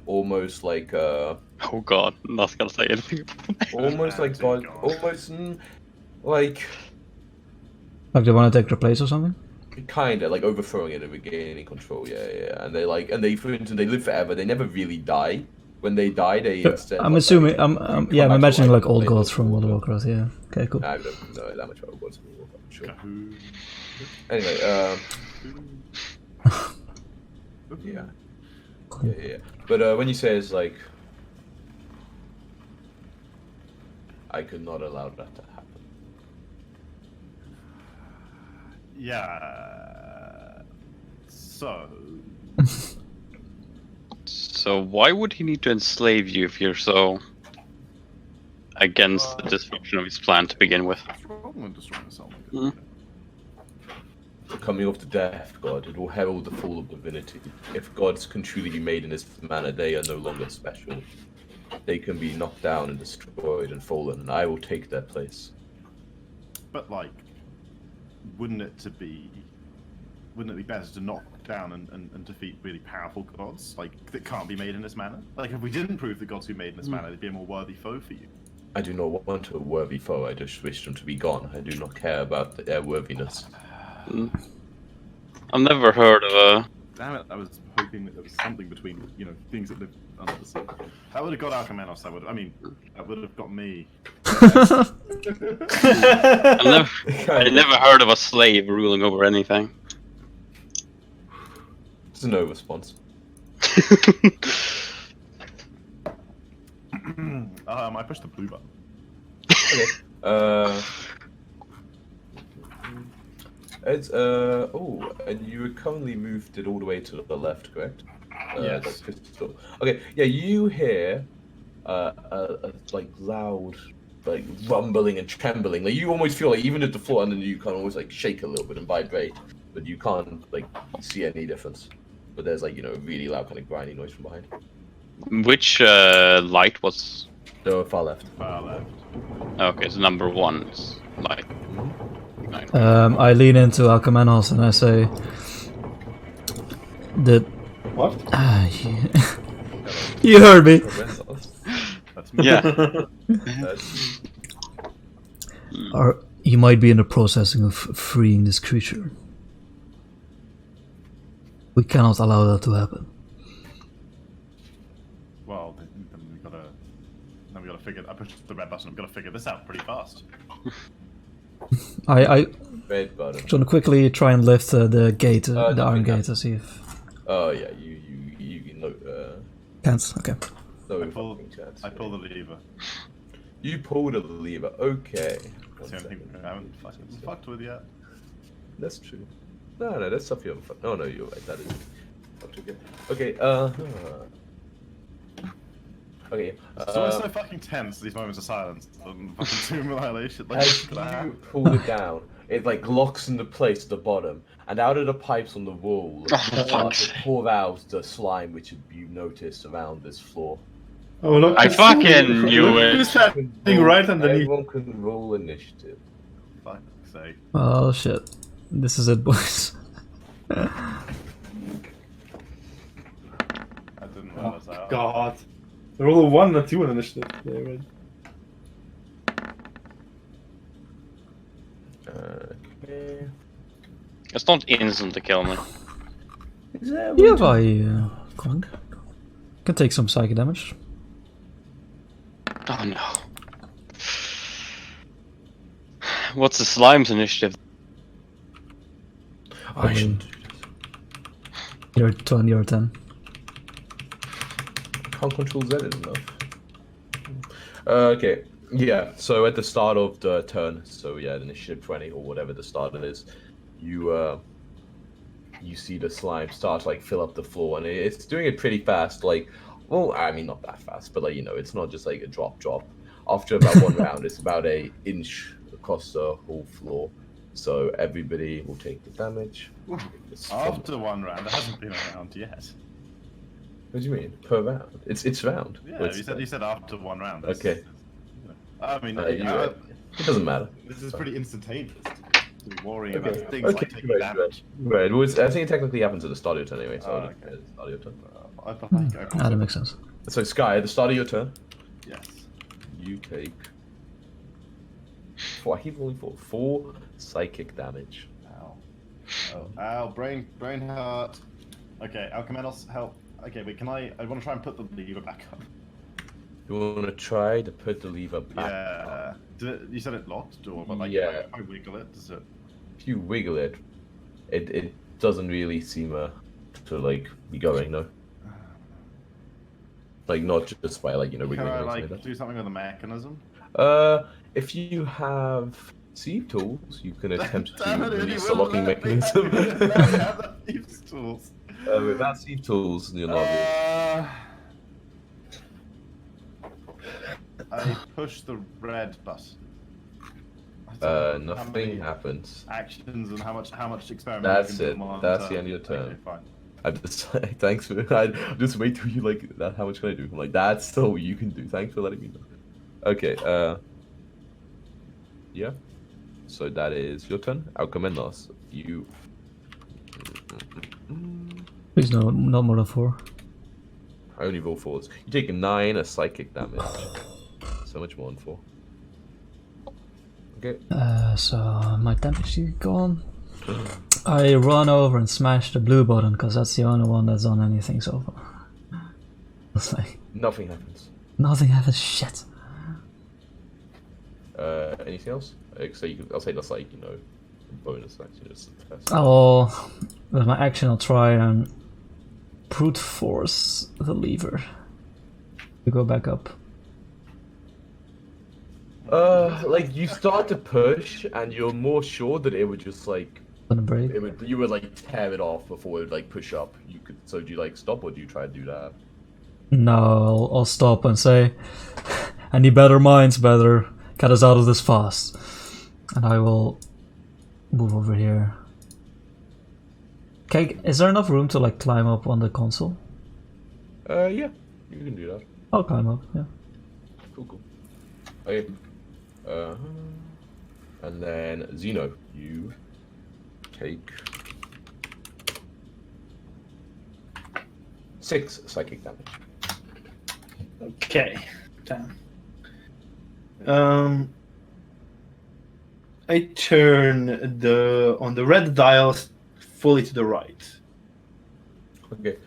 A: almost like
D: Oh god, I'm not gonna say anything.
A: almost like god, almost like.
B: Like they want to take their place or something?
A: Kinda like overthrowing it and regaining control, yeah. And they, for instance, they live forever. They never really die. When they die, they instead.
B: I'm assuming. I'm imagining like old
A: life.
B: gods from World of Warcraft. Yeah. Okay, cool.
A: I don't know that much about gods from World of Warcraft. Sure. Anyway, yeah. But when you say it's like, I could not allow that to happen.
C: Yeah. So.
D: So why would he need to enslave you if you're so against the destruction of his plan to begin with?
C: What's wrong with destroying the soul?
A: The coming of the death god, it will herald the fall of divinity. If gods can truly be made in this manner, they are no longer special. They can be knocked down and destroyed and fallen, and I will take their place.
C: But like, wouldn't it be better to knock down and defeat really powerful gods, like that can't be made in this manner? Like, if we didn't prove the gods who made in this manner, they'd be a more worthy foe for you.
A: I do not want a worthy foe. I just wish them to be gone. I do not care about their worthiness.
D: I've never heard of a.
C: Damn it! I was hoping that there was something between, you know, things that live under the sea. That would have got Alchemanos. That would have got me.
D: I never heard of a slave ruling over anything.
A: It's a no response.
C: I pushed the blue button.
A: Okay. It's and you currently moved it all the way to the left, correct?
C: Yes.
A: Okay. Yeah, you hear like loud, like rumbling and trembling. Like you almost feel like even at the floor under you can almost like shake a little bit and vibrate, but you can't like see any difference. But there's like, you know, a really loud kind of grinding noise from behind.
D: Which light was?
A: The far left.
C: Far left.
D: Okay, so number 1 is light.
B: I lean into Alchemanos and I say,
F: What?
B: You heard me.
C: That's me.
D: Yeah.
B: Or you might be in the processing of freeing this creature. We cannot allow that to happen.
C: figure. I pushed the red button. I'm gonna figure this out pretty fast.
B: I
A: Red button.
B: just wanna quickly try and lift the gate, the iron
A: nothing
B: gate, to see if.
A: Oh yeah, you know.
B: Can't. Okay.
A: No
C: I pull
A: fucking chance.
C: the lever.
A: You pulled a lever. Okay.
C: That's the only thing I haven't fucked with yet.
A: That's true. No, that's stuff you haven't fucked. Oh no, you're right. That is. Okay. Okay.
C: It's always so fucking tense, these moments of silence. And fucking Tomb Annihilation. Like,
A: As you pull it down, it like locks into place at the bottom, and out of the pipes on the wall, starts to pour out the slime which you noticed around this floor.
E: Oh look!
D: I fucking knew it.
E: Who's standing right underneath?
A: Everyone can roll initiative.
C: fuck's sake.
B: Oh shit. This is it, boys.
C: I didn't realize that.
E: God. Roll a 1 and 2 on initiative. Yeah, right.
A: Okay.
D: It's not instant to kill me.
B: Yeah, I Kong. Can take some psychic damage.
D: Oh no. What's the slime's initiative?
A: I shouldn't do this.
B: You're 20 or 10.
A: Can't control Z enough. Okay. Yeah, so at the start of the turn, so yeah, the initiative 20 or whatever the start is, you see the slime start to like fill up the floor, and it's doing it pretty fast. Like, well, I mean not that fast, but like it's not just like a drop. After about one round, it's about an inch across the whole floor. So everybody will take the damage.
C: After one round, it hasn't been a round yet.
A: What do you mean per round? It's round.
C: Yeah,
A: Well,
C: you said after one round.
A: Okay.
C: I mean,
A: It doesn't matter.
C: this is pretty instantaneous. To be worrying
A: Okay.
C: about things
A: Okay.
C: like taking
A: Right.
C: damage.
A: Right. Well, I think it technically happens at the start of your turn anyway. So
C: Oh,
A: I'll
C: okay.
A: at the start of your turn.
C: I think I
B: Ah, that makes sense.
A: So Sky, at the start of your turn,
C: Yes.
A: you take. I keep rolling for 4 psychic damage.
C: Ow. Oh, ow, brain hurt. Okay, Alcheminos, help. Okay, but I want to try and put the lever back up.
A: You want to try to put the lever back.
C: Yeah. You said it locked door, but like
A: Yeah.
C: if I wiggle it, does it?
A: If you wiggle it, it doesn't really seem to like be going. No. Like not just by like
C: Can
A: wiggling
C: I
A: or
C: like
A: something like
C: do something with the mechanism?
A: that. If you have sieve tools, you can attempt to
C: Damn it,
A: release
C: you
A: the
C: will
A: locking
C: let me.
A: mechanism.
C: Now we have the thieves' tools.
A: Without sieve tools, you're not.
C: I push the red button. I don't know how
A: Nothing
C: many
A: happens.
C: actions and how much experiment.
A: That's
C: you
A: it.
C: can do on
A: That's
C: turn.
A: the end of your turn.
C: Okay, fine.
A: I'm just thanks for. I just wait till you like that. How much can I do? I'm like that's all you can do. Thanks for letting me know. Okay. Yeah. So that is your turn. Alcheminos, you.
B: Please no, not more than 4.
A: I only roll 4s. You take 9 a psychic damage. So much more than 4. Okay.
B: So my damage is gone. I run over and smash the blue button because that's the only one that's done anything so far. It's like
A: Nothing happens.
B: nothing happens. Shit.
A: Anything else? So you can, I'll say that's like bonus action. Just a test.
B: Oh, with my action, I'll try and brute force the lever to go back up.
A: Like you start to push, and you're more sure that it would just like
B: Gonna break.
A: you would like tear it off before it would like push up. You could. So do you like stop or do you try to do that?
B: No, I'll stop and say, any better minds better get us out of this fast. And I will move over here. Okay, is there enough room to like climb up on the console?
A: Yeah, you can do that.
B: I'll climb up, yeah.
A: Cool. Okay. And then Zeno, you take 6 psychic damage.
E: Okay. Damn. I turn on the red dial fully to the right.
A: Okay.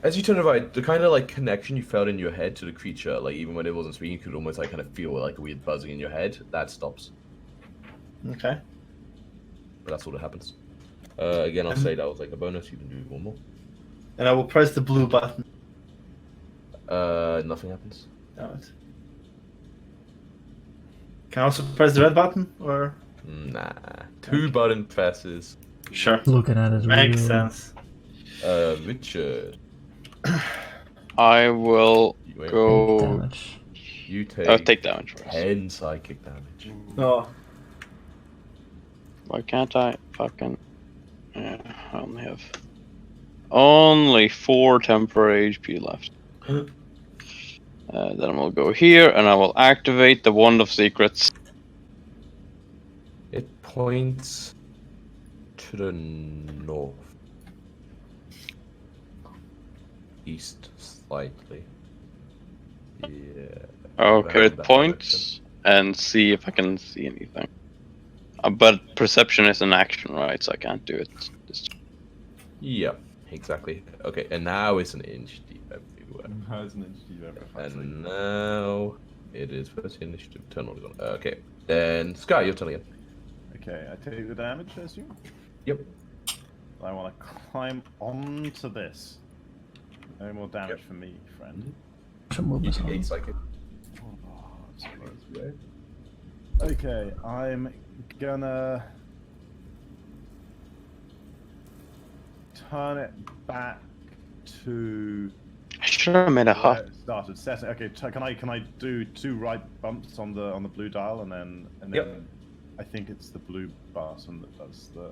A: As you turn around, the kind of like connection you felt in your head to the creature, like even when it wasn't speaking, you could almost like kind of feel like a weird buzzing in your head. That stops.
E: Okay.
A: But that's all that happens. Again, I'll say that was like a bonus. You can do one more.
E: And I will press the blue button.
A: Nothing happens.
E: Damn it. Can I also press the red button, or?
A: Nah. 2 button presses.
E: Sure.
B: Looking at it.
E: Makes
B: really.
E: sense.
A: Richard.
D: I will
A: You,
D: go.
B: Damage.
A: you take,
D: I'll take damage first.
A: 10 psychic damage.
E: Oh.
D: Why can't I fucking? Yeah, I only 4 temporary HP left. Then we'll go here, and I will activate the Wand of Secrets.
A: It points to the north. East slightly. Yeah.
D: Okay,
A: around
D: it
A: that
D: points and see if I can see anything. But perception is an action, right? So I can't do it.
A: Yeah, exactly. Okay, and now it's an inch deep everywhere.
C: How's an inch deep everywhere?
A: And now it is first initiative. Turn on. Okay, then Sky, your turn again.
C: Okay, I take the damage, I assume?
A: Yep.
C: I want to climb onto this. No more damage for me, friend.
B: Should move
A: You
B: this
A: take
B: on.
A: 8 psychic.
C: Okay, I'm gonna turn it back to
D: I should have made a
C: where
D: hut.
C: it started. Setting. Okay, can I do 2 right bumps on the blue dial and then
A: Yep.
C: I think it's the blue button that does the.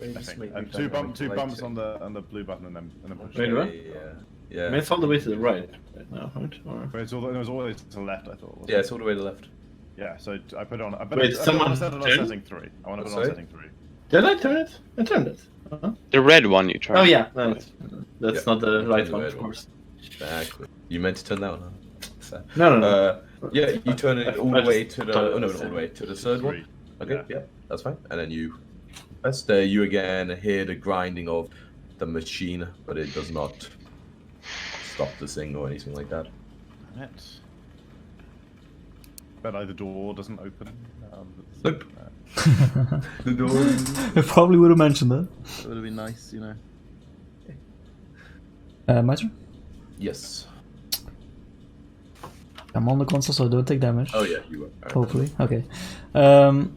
C: I
A: Just
C: think.
A: make
C: And
A: me
C: two
A: kind of
C: bumps
A: like-
C: on the blue button and then push.
E: Wait,
C: it.
E: what?
A: Yeah.
E: I mean, it's all the way to the right now, right? Or...
C: But it was always to the left, I thought. Wasn't
A: Yeah,
C: it?
A: it's all the way to the left.
C: Yeah, so I put it on.
E: Wait, someone
C: I set it on
E: turned?
C: setting 3. I want to put it on
A: Sorry?
C: setting 3.
E: Did I turn it? I turned it. Uh-huh.
D: The red one you turned.
E: Oh yeah, no, that's
A: Yeah,
E: not the
A: you
E: right
A: turned the
E: one,
A: red
E: of
A: one.
E: course.
A: Exactly. You meant to turn that one on. Sad.
E: No, no.
A: Yeah, you turn it all the way to the. Oh no, not all the way to the third
C: 3.
A: one. Okay,
C: Yeah.
A: yeah, that's fine. And then you press there. You again hear the grinding of the machine, but it does not stop the thing or anything like that.
C: Damn it. Bet the door doesn't open.
A: Nope. The door.
B: I probably would have mentioned that.
C: It would have been nice, you know.
B: My turn?
A: Yes.
B: I'm on the console, so I don't take damage.
A: Oh yeah, you were. Alright.
B: Hopefully. Okay.
A: Yep,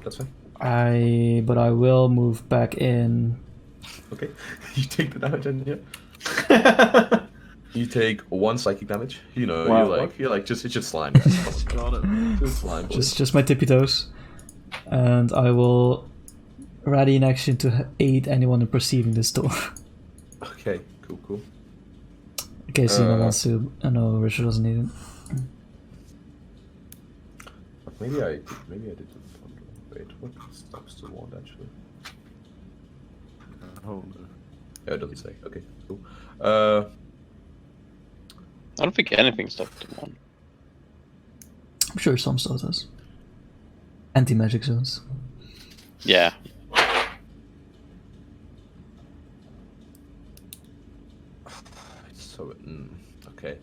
A: that's fine.
B: But I will move back in.
A: Okay. You take the damage, and yeah. You take 1 psychic damage. You know,
E: Wow.
A: you're like just it's just slime. Guys.
C: Got it.
A: Just slime. boys.
B: Just my tippy toes. And I will ready in action to aid anyone in perceiving this door.
A: Okay. Cool.
B: In case anyone wants to. I know Richard doesn't need it.
A: Maybe I did the thunder. Wait, what stops the wand actually?
C: Oh no.
A: Yeah, it doesn't say. Okay, cool.
D: I don't think anything stopped the one.
B: I'm sure some stuff does. Anti-magic zones.
D: Yeah.
A: So okay.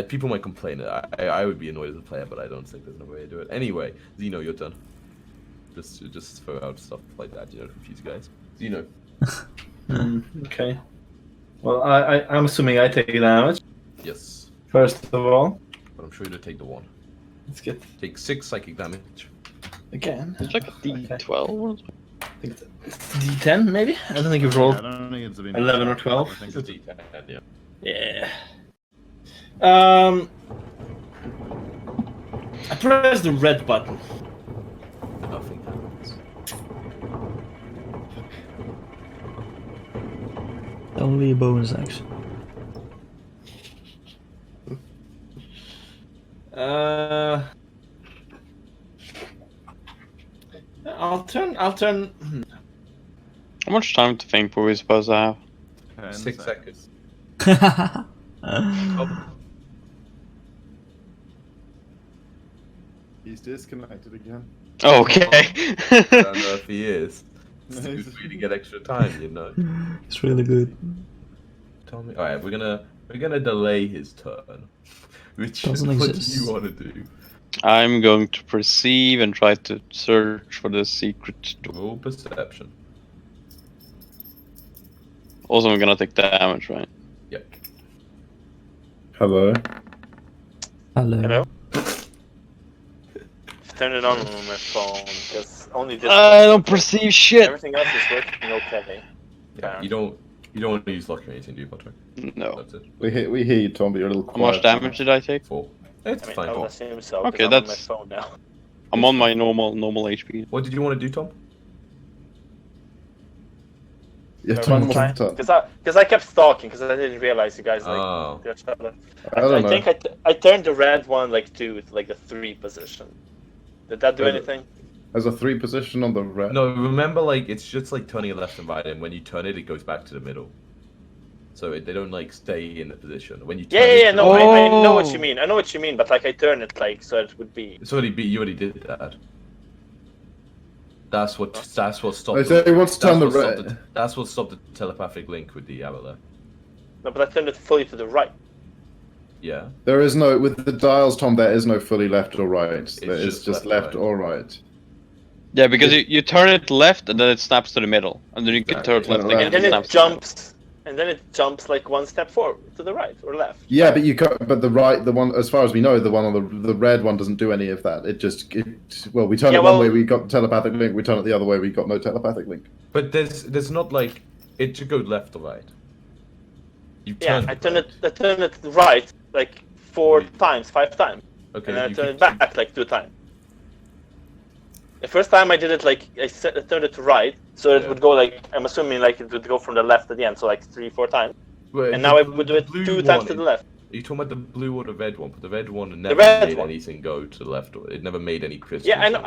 A: People might complain. I would be annoyed as a player, but I don't think there's no way to do it. Anyway, Zeno, your turn. Just throw out stuff like that, you know, to confuse you guys. Zeno.
E: Okay. Well, I'm assuming I take damage
A: Yes,
E: first of all.
A: but I'm sure you'll take the 1.
E: Let's get
A: Take 6 psychic damage.
E: again.
D: It's like a D12 or something.
E: I think it's D10 maybe. I don't think you've
C: I
E: rolled.
C: don't think it's been
E: 11 or 12?
C: I think
A: It's a
C: it's
A: D10, yeah.
E: Yeah. I press the red button.
A: Nothing happens.
B: Only a bonus action.
E: I'll turn.
D: How much time to think were we supposed to have?
C: 10
A: 6 seconds.
C: He's disconnected again.
D: Okay.
A: I don't know if he is. It's a good way to get extra time, you know.
B: It's really good.
A: Tommy. All right, we're gonna delay his turn. Which
B: Doesn't
A: what do
B: exist.
A: you want to do?
D: I'm going to perceive and try to search for the secret door.
A: Roll perception.
D: Also, I'm gonna take damage, right?
A: Yep.
C: Hello.
B: Hello.
H: Hello? Turn it on my phone, because only this.
D: I don't perceive shit.
H: Everything else is working okay.
A: Yeah. You don't want to use luck or anything, do you, Patrick?
D: No.
A: That's it.
C: We hear you, Tom, but you're a little
D: How
C: quiet.
D: much damage did I take?
A: 4. It's
H: I mean,
A: fine.
H: I
A: Tom.
H: would assume so. 'cause
D: Okay,
H: I'm
D: that's-
H: on my phone now.
D: I'm on my normal HP.
A: What did you want to do, Tom?
C: Yeah,
H: Or
C: Tom
H: one
C: was
H: time-
C: tough.
H: Because I kept stalking, because I didn't realize you guys like.
A: Oh.
H: did each other.
C: I don't know.
H: think I turned the red one to like the 3 position. Did that do
C: Uh,
H: anything?
C: There's a 3 position on the red.
A: No, remember, like, it's just like turning it left and right, and when you turn it, it goes back to the middle. So they don't like stay in the position. When you turn
H: Yeah,
A: it,
H: no, I know what
D: Oh.
H: you mean. I know what you mean, but like I turn it so it would be.
A: It's already you already did that. That's what stopped.
C: I say he wants to turn the
A: that's what stopped
C: red.
A: That's what stopped the telepathic link with the arrow there.
H: No, but I turned it fully to the right.
A: Yeah.
C: There is no, with the dials, Tom, there is no fully left or right. There is
A: just
C: just
A: left
C: left
A: or
C: or right.
D: Yeah, because you turn it left and then it snaps to the middle, and then you can turn it left
C: Exactly.
D: again.
H: And then it
D: snaps to the middle.
H: jumps. And then it jumps like 1 step forward to the right or left.
C: Yeah, but the one, as far as we know, the one on the red one doesn't do any of that. Well, we turn
H: Yeah,
C: it one
H: well-
C: way, we got telepathic link. We turn it the other way, we got no telepathic link.
A: But there's not like it should go left or right. You
H: Yeah,
A: turn
H: I turn it right like 4 times, 5 times,
A: Okay.
H: and then I
A: you
H: turn
A: keep-
H: it back like 2 times. The first time I did it, like I turned it to right, so it
A: Yeah.
H: would go like I'm assuming like it would go from the left to the end, so like 3, 4 times.
A: Well,
H: And
A: the
H: now I would do it
A: blue
H: 2 times
A: one,
H: to the left.
A: Are you talking about the blue or the red one? But the red one never
H: red
A: made
H: one.
A: anything go to the left, or it never made any crystals.
H: Yeah, I know.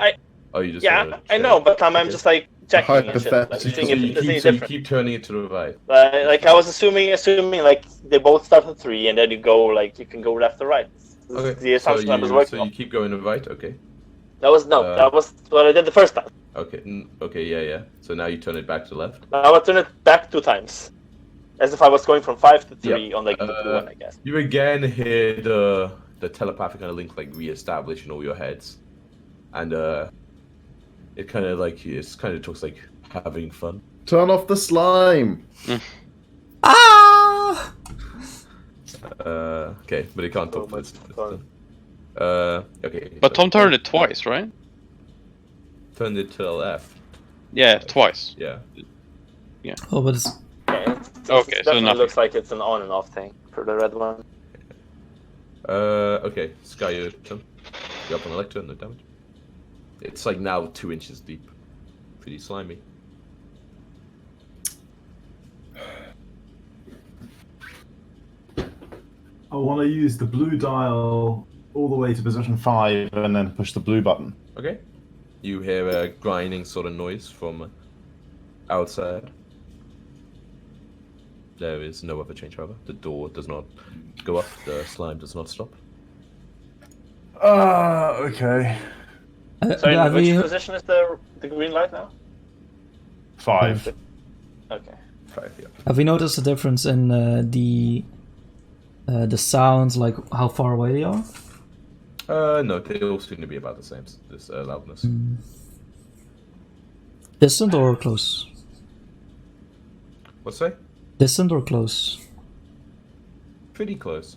A: Oh, you just
H: Yeah,
A: wanna
H: I
A: check.
H: know, but I'm
A: Okay.
H: just like checking and shit, like,
C: Hypothetical.
H: seeing
A: So
H: if
A: you
H: there's any
A: keep, so you
H: difference.
A: keep turning it to the right.
H: Like I was assuming like they both start at 3, and then you go like you can go left or right. This is
A: Okay.
H: the assumption I was working
A: so
H: on.
A: you keep going to the right. Okay.
H: That was that was what I did the first time.
A: Okay. Okay. Yeah. So now you turn it back to the left.
H: Now I turn it back 2 times, as if I was going from 5 to 3 on like the blue one, I guess.
A: You again hear the telepathic kind of link like reestablish in all your heads, and it kind of like talks like having fun.
C: Turn off the slime.
B: Ah!
A: Okay, but it can't talk for this.
H: fun.
A: Okay.
D: But Tom turned it twice, right?
A: Turned it to the left.
D: Yeah, twice.
A: Yeah.
B: Oh, but it's
H: Yeah,
D: Okay,
H: it
D: so
H: definitely
D: nothing.
H: looks like it's an on and off thing for the red one.
A: Okay. Sky, you up on the lectern, no damage. It's like now 2 inches deep. Pretty slimy.
C: I want to use the blue dial all the way to position 5 and then push the blue button.
A: Okay. You hear a grinding sort of noise from outside. There is no other change, however. The door does not go up. The slime does not stop.
C: Okay.
H: Sorry,
B: have
H: which
B: we-
H: position is the green light now?
C: 5.
H: Okay.
A: 5, yeah.
B: Have we noticed a difference in the sounds, like how far away they are?
A: No, they all seem to be about the same. This loudness.
B: Distant or close?
A: What's that?
B: Distant or close?
A: Pretty close.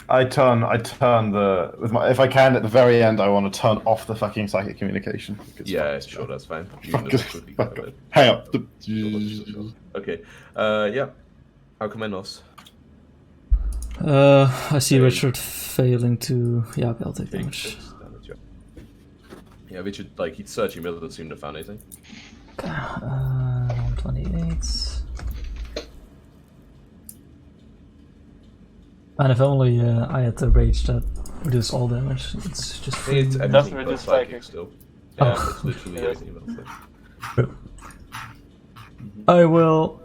C: I turn the if I can at the very end. I want to turn off the fucking psychic communication.
A: Yeah, sure, that's fine. You
C: Fuck
A: know
C: it.
A: this would be
C: Fuck
A: good.
C: it. Hang up.
A: Okay. Yeah. How come Enos?
B: I see
A: Okay.
B: Richard failing to. Yeah, okay, I'll take damage.
A: Yeah, Richard, like, he's searching, but doesn't seem to find anything.
B: 128. And if only I had the rage that reduced all damage. It's just.
A: It's
H: doesn't
A: everything but
H: reduce
A: psychic
H: psychic.
A: still. Yeah,
B: Oh.
A: it's literally
H: Yes.
A: everything but psychic.
B: I will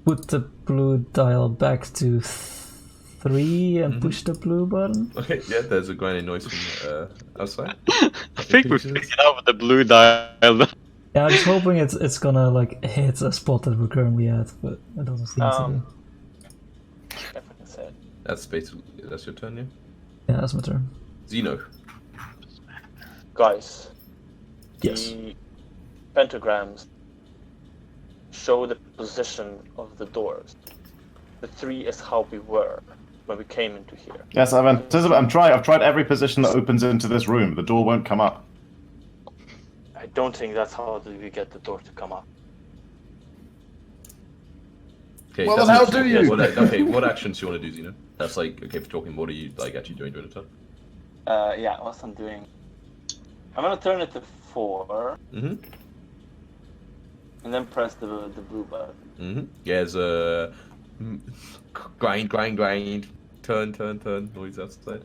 B: put the blue dial back to 3 and push the blue button.
A: Okay, yeah, there's a grinding noise from outside.
D: I think we figured out with the blue dial.
B: Yeah, I'm just hoping it's gonna like hit a spot that we're currently at, but it doesn't seem to do.
H: Definitely said.
A: That's basically that's your turn, yeah.
B: Yeah, that's my turn.
A: Zeno.
H: Guys,
B: Yes.
H: the pentagrams show the position of the doors. The 3 is how we were when we came into here.
C: Yes, I've tried every position that opens into this room. The door won't come up.
H: I don't think that's how we get the door to come up.
A: Okay,
C: Well,
A: that's
C: then how
A: interesting.
C: do you?
A: Okay, what actions do you want to do, Zeno? That's like, okay, for talking, what are you like actually doing during the turn?
H: Yeah, what I'm doing. I'm gonna turn it to 4.
A: Mm-hmm.
H: And then press the blue button.
A: Mm-hmm. Yeah, there's a grind, turn noise outside.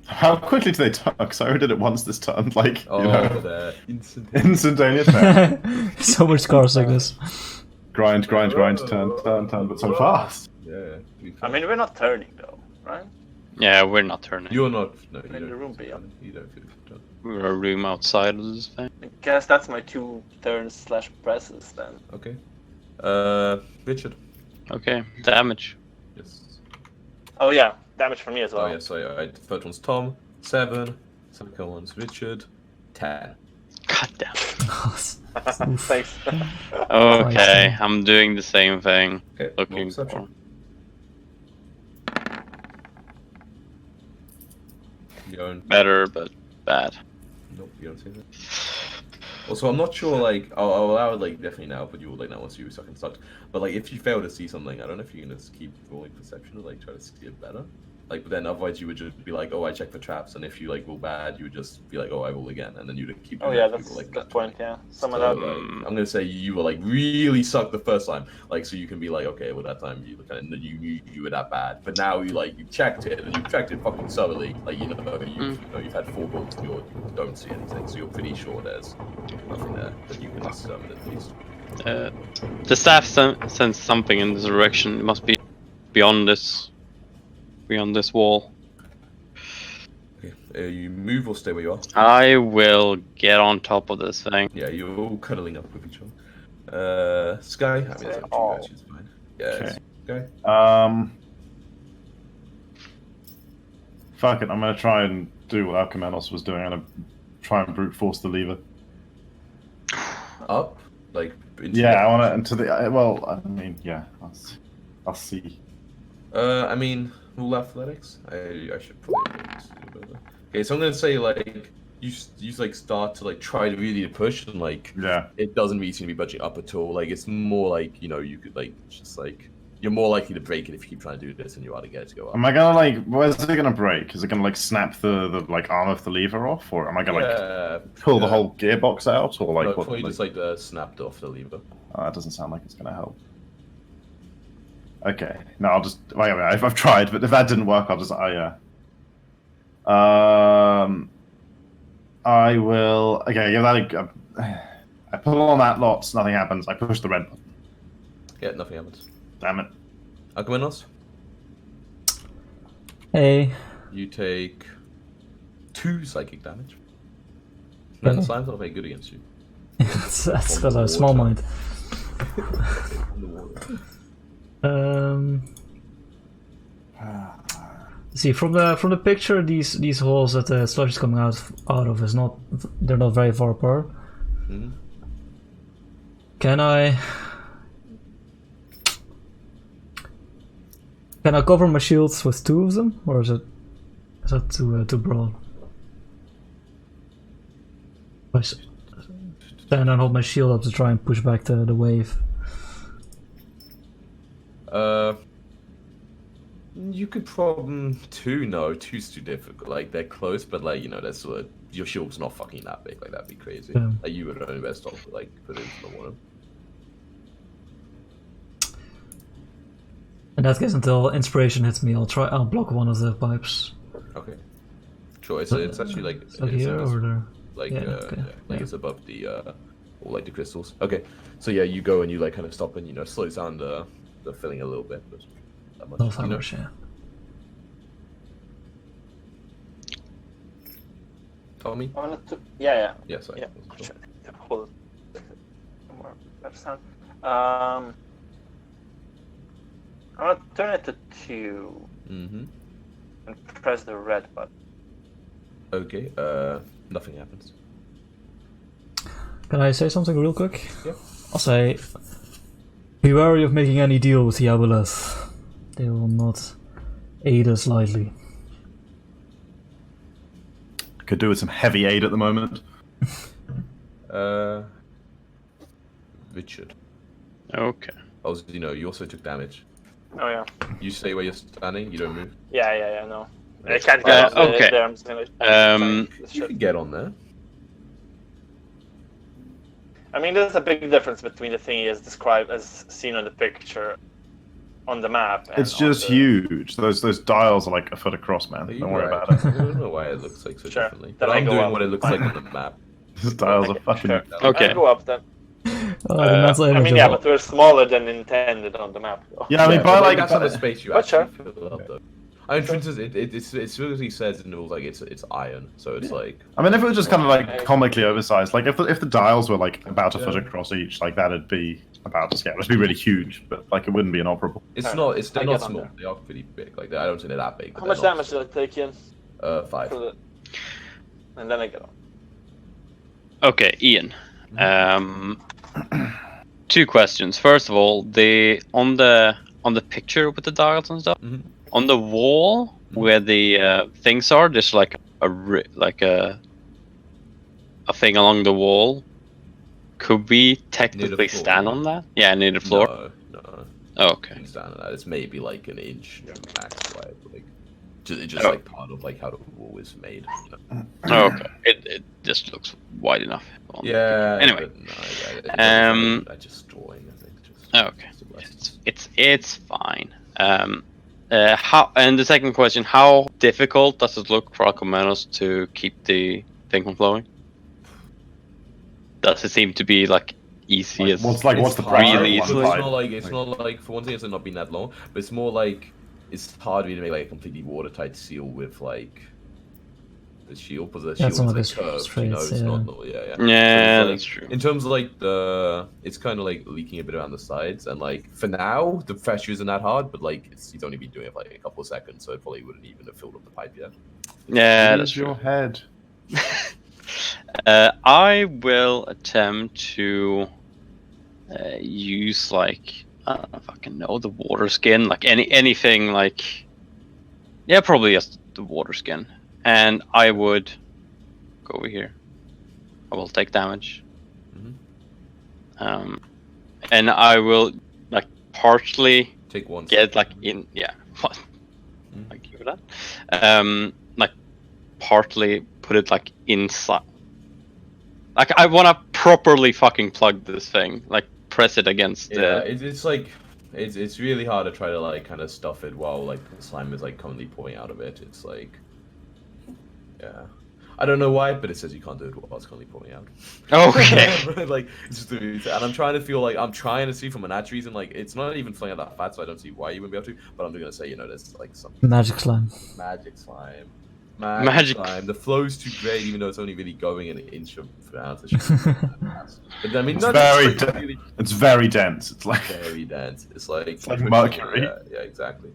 C: How quickly do they turn? Because I already did it once this turn. Like,
A: Oh,
C: you know,
A: the instantaneous.
C: instantaneous. Yeah.
B: So much car sickness.
C: Grind, turn, but so fast.
A: Yeah.
H: I mean, we're not turning though, right?
D: Yeah, we're not turning.
A: You're not. No, you
H: In
A: don't.
H: the room beyond.
A: You don't feel turn.
D: We're a room outside of this thing.
H: I guess that's my 2 turns / presses then.
A: Okay. Richard.
D: Okay, damage.
A: Yes.
H: Oh yeah, damage from me as well.
A: Oh yeah. So the first one's Tom. 7. Second one's Richard. 10.
D: God damn.
H: Thanks.
D: Okay, I'm doing the same thing.
A: Okay.
D: Looking
A: roll
D: for.
A: perception. You don't.
D: Better, but bad.
A: Nope. You don't see that. Also, I'm not sure. Like, I'll allow it. Like, definitely now. But you will like now once you suck and sucked. But like, if you fail to see something, I don't know if you're gonna just keep rolling perception or like try to see it better. Like, but then otherwise you would just be like, oh, I checked for traps, and if you like roll bad, you would just be like, oh, I roll again, and then you'd keep.
H: Oh
A: doing
H: yeah,
A: that,
H: that's
A: people, like,
H: good
A: that.
H: point. Yeah, some of
A: So,
H: that.
A: like, I'm gonna say you were like really sucked the first time, like so you can be like, okay, well that time you kind of you knew you were that bad, but now you checked it and you checked it fucking thoroughly, like you know you've had 4 rolls and you don't see anything, so you're pretty sure there's nothing there, but you can determine at least.
D: The staff sends something in this direction. It must be beyond this wall.
A: Okay, you move or stay where you are.
D: I will get on top of this thing.
A: Yeah, you're all cuddling up with each other. Sky, I mean, it's up to you guys, it's fine. Yeah,
C: Okay.
A: Sky.
C: Fuck it. I'm gonna try and do what Alchemanos was doing. I'm gonna try and brute force the lever.
A: Up, like. Into
C: Yeah, I want to into the. Well, I mean, yeah, I'll see.
A: I mean, rule athletics. I should probably. Okay, so I'm gonna say like you like start to like try to really push and like
C: Yeah.
A: it doesn't really seem to be budging up at all. Like it's more like you could like just like you're more likely to break it if you keep trying to do this and you ought to get it to go up.
C: Am I gonna like? Where's it gonna break? Is it gonna like snap the like arm of the lever off, or am I gonna like pull the whole gearbox out, or like
A: no,
C: what?
A: probably
C: Like...
A: just like snapped off the lever.
C: Oh, that doesn't sound like it's gonna help. Okay, no, I'll just wait. I've tried, but if that didn't work, I'll just I will. Okay, give that I pull on that lot. Nothing happens. I push the red button.
A: Yeah, nothing happens.
C: Damn it.
A: Alchemanos,
B: Hey.
A: you take 2 psychic damage. Man, the slime's not very good against you.
B: that's because I have small mind. See from the picture, these holes that the sludge is coming out of is not, they're not very far apart.
A: Mm-hmm.
B: Can I cover my shields with 2 of them, or is that too broad? I stand and hold my shield up to try and push back the wave.
A: You could problem 2. No, 2's too difficult. Like they're close, but like that's sort of your shield's not fucking that big. Like that'd be crazy.
B: Yeah.
A: Like you would only best off like put it into the water.
B: In that case, until inspiration hits me, I'll block one of the pipes.
A: Okay. Sure. It's actually like
B: Like here or there?
A: like
B: Yeah, okay.
A: like it's above the all like the crystals. Okay. So yeah, you go and you like kind of stop and slows down the filling a little bit. But that much,
B: No fibers, yeah.
A: Tommy?
H: Yeah.
A: Yeah, sorry.
H: Yeah. Hold on. better sound. I'm gonna turn it to 2
A: Mm-hmm.
H: and press the red button.
A: Okay. Nothing happens.
B: Can I say something real quick?
A: Yeah.
B: I'll say, be wary of making any deal with the Aboleth. They will not aid us lightly.
C: Could do with some heavy aid at the moment.
A: Richard.
D: Okay.
A: You also took damage.
H: Oh yeah.
A: You stay where you're standing. You don't move.
H: Yeah, no. I can't get on
D: okay.
H: there. I'm just gonna
A: You can get on there.
H: I mean, there's a big difference between the thing as described, as seen on the picture, on the map. And
C: It's just huge. Those dials are like a foot across, man. Don't worry about it.
A: I don't know why it looks like so
H: Sure.
A: differently.
H: Then
A: But
H: I
A: I'm
H: go
A: doing
H: up.
A: what it looks like on the map.
C: Those dials are fucking.
H: Sure.
D: Okay.
H: I'll go up then.
B: The
H: I mean, yeah, but we're smaller than intended on the map. Though.
C: Yeah, I mean, by like
A: that's not the space you
H: But
A: actually
H: sure.
A: fill up, though. I mean, for instance, it specifically says in the rules like it's iron, so it's like.
C: I mean, if it was just kind of like comically oversized, like if the dials were like about a foot across each, like that'd be about to scale. It'd be really huge, but like it wouldn't be inoperable.
A: It's
H: Alright,
A: not. They're
H: I
A: not
H: get on
A: small.
H: there.
A: They are pretty big. Like I don't think they're that big. but
H: How much
A: they're not
H: damage did I take in?
A: small. 5.
H: And then I get on.
D: Okay, Ian. 2 questions. First of all, on the picture with the dials and stuff,
A: Mhm.
D: on the wall where the things are, there's like a thing along the wall. Could we technically
A: floor,
D: stand
A: yeah.
D: on that? Yeah, near the floor.
A: No.
D: Oh,
A: You
D: okay.
A: can stand on that. It's maybe like an inch max wide. Like, it's just
D: Oh.
A: like part of like how the wall is made.
D: Oh, okay. It just looks wide enough. on the
A: Yeah.
D: picture. Anyway.
A: But no, I just drawing. I think. Just,
D: Okay.
A: just a less-
D: It's fine. How? And the second question: how difficult does it look for Alcomenos to keep the thing from flowing? Does it seem to be like easy as?
C: What's the
A: It's
C: pressure?
A: hard,
D: really
A: but
D: easily.
A: it's not like for one thing, it's not been that long, but it's more like it's hard for me to make like a completely watertight seal with like the shield because the
B: Yeah, it's
A: shield's
B: not
A: like
B: like
A: curved.
B: straight,
A: It's
B: yeah.
A: not. Yeah.
D: Yeah,
A: So it's, like,
D: that's true.
A: In terms of like it's kind of like leaking a bit around the sides, and like for now the pressure isn't that hard, but like he's only been doing it for like a couple of seconds, so it probably wouldn't even have filled up the pipe yet.
D: Yeah, that's
C: Use your
D: true.
C: head.
D: I will attempt to use like I don't fucking know the water skin, like anything like probably just the water skin, and I would go over here. I will take damage, and I will like partially
A: Take one.
D: get like in what
A: Mhm.
D: thank you for that, like partly put it like inside. Like I want to properly fucking plug this thing, like press it against
A: Yeah,
D: the.
A: it's like it's really hard to try to like kind of stuff it while like the slime is like currently pouring out of it. It's like, yeah, I don't know why, but it says you can't do it while it's currently pouring out.
D: Okay.
A: Like it's just, and I'm trying to feel like I'm trying to see from a natural reason, like it's not even flowing out that fast, so I don't see why you wouldn't be able to. But I'm just gonna say, there's like some
B: Magic slime.
A: magic slime.
D: Magic.
A: Slime. The flow's too great, even though it's only really going an inch of out. But I mean,
C: It's
A: no,
C: very
A: it's like really
C: It's very dense. It's like
A: very dense. It's like
C: like mercury.
A: Yeah, exactly.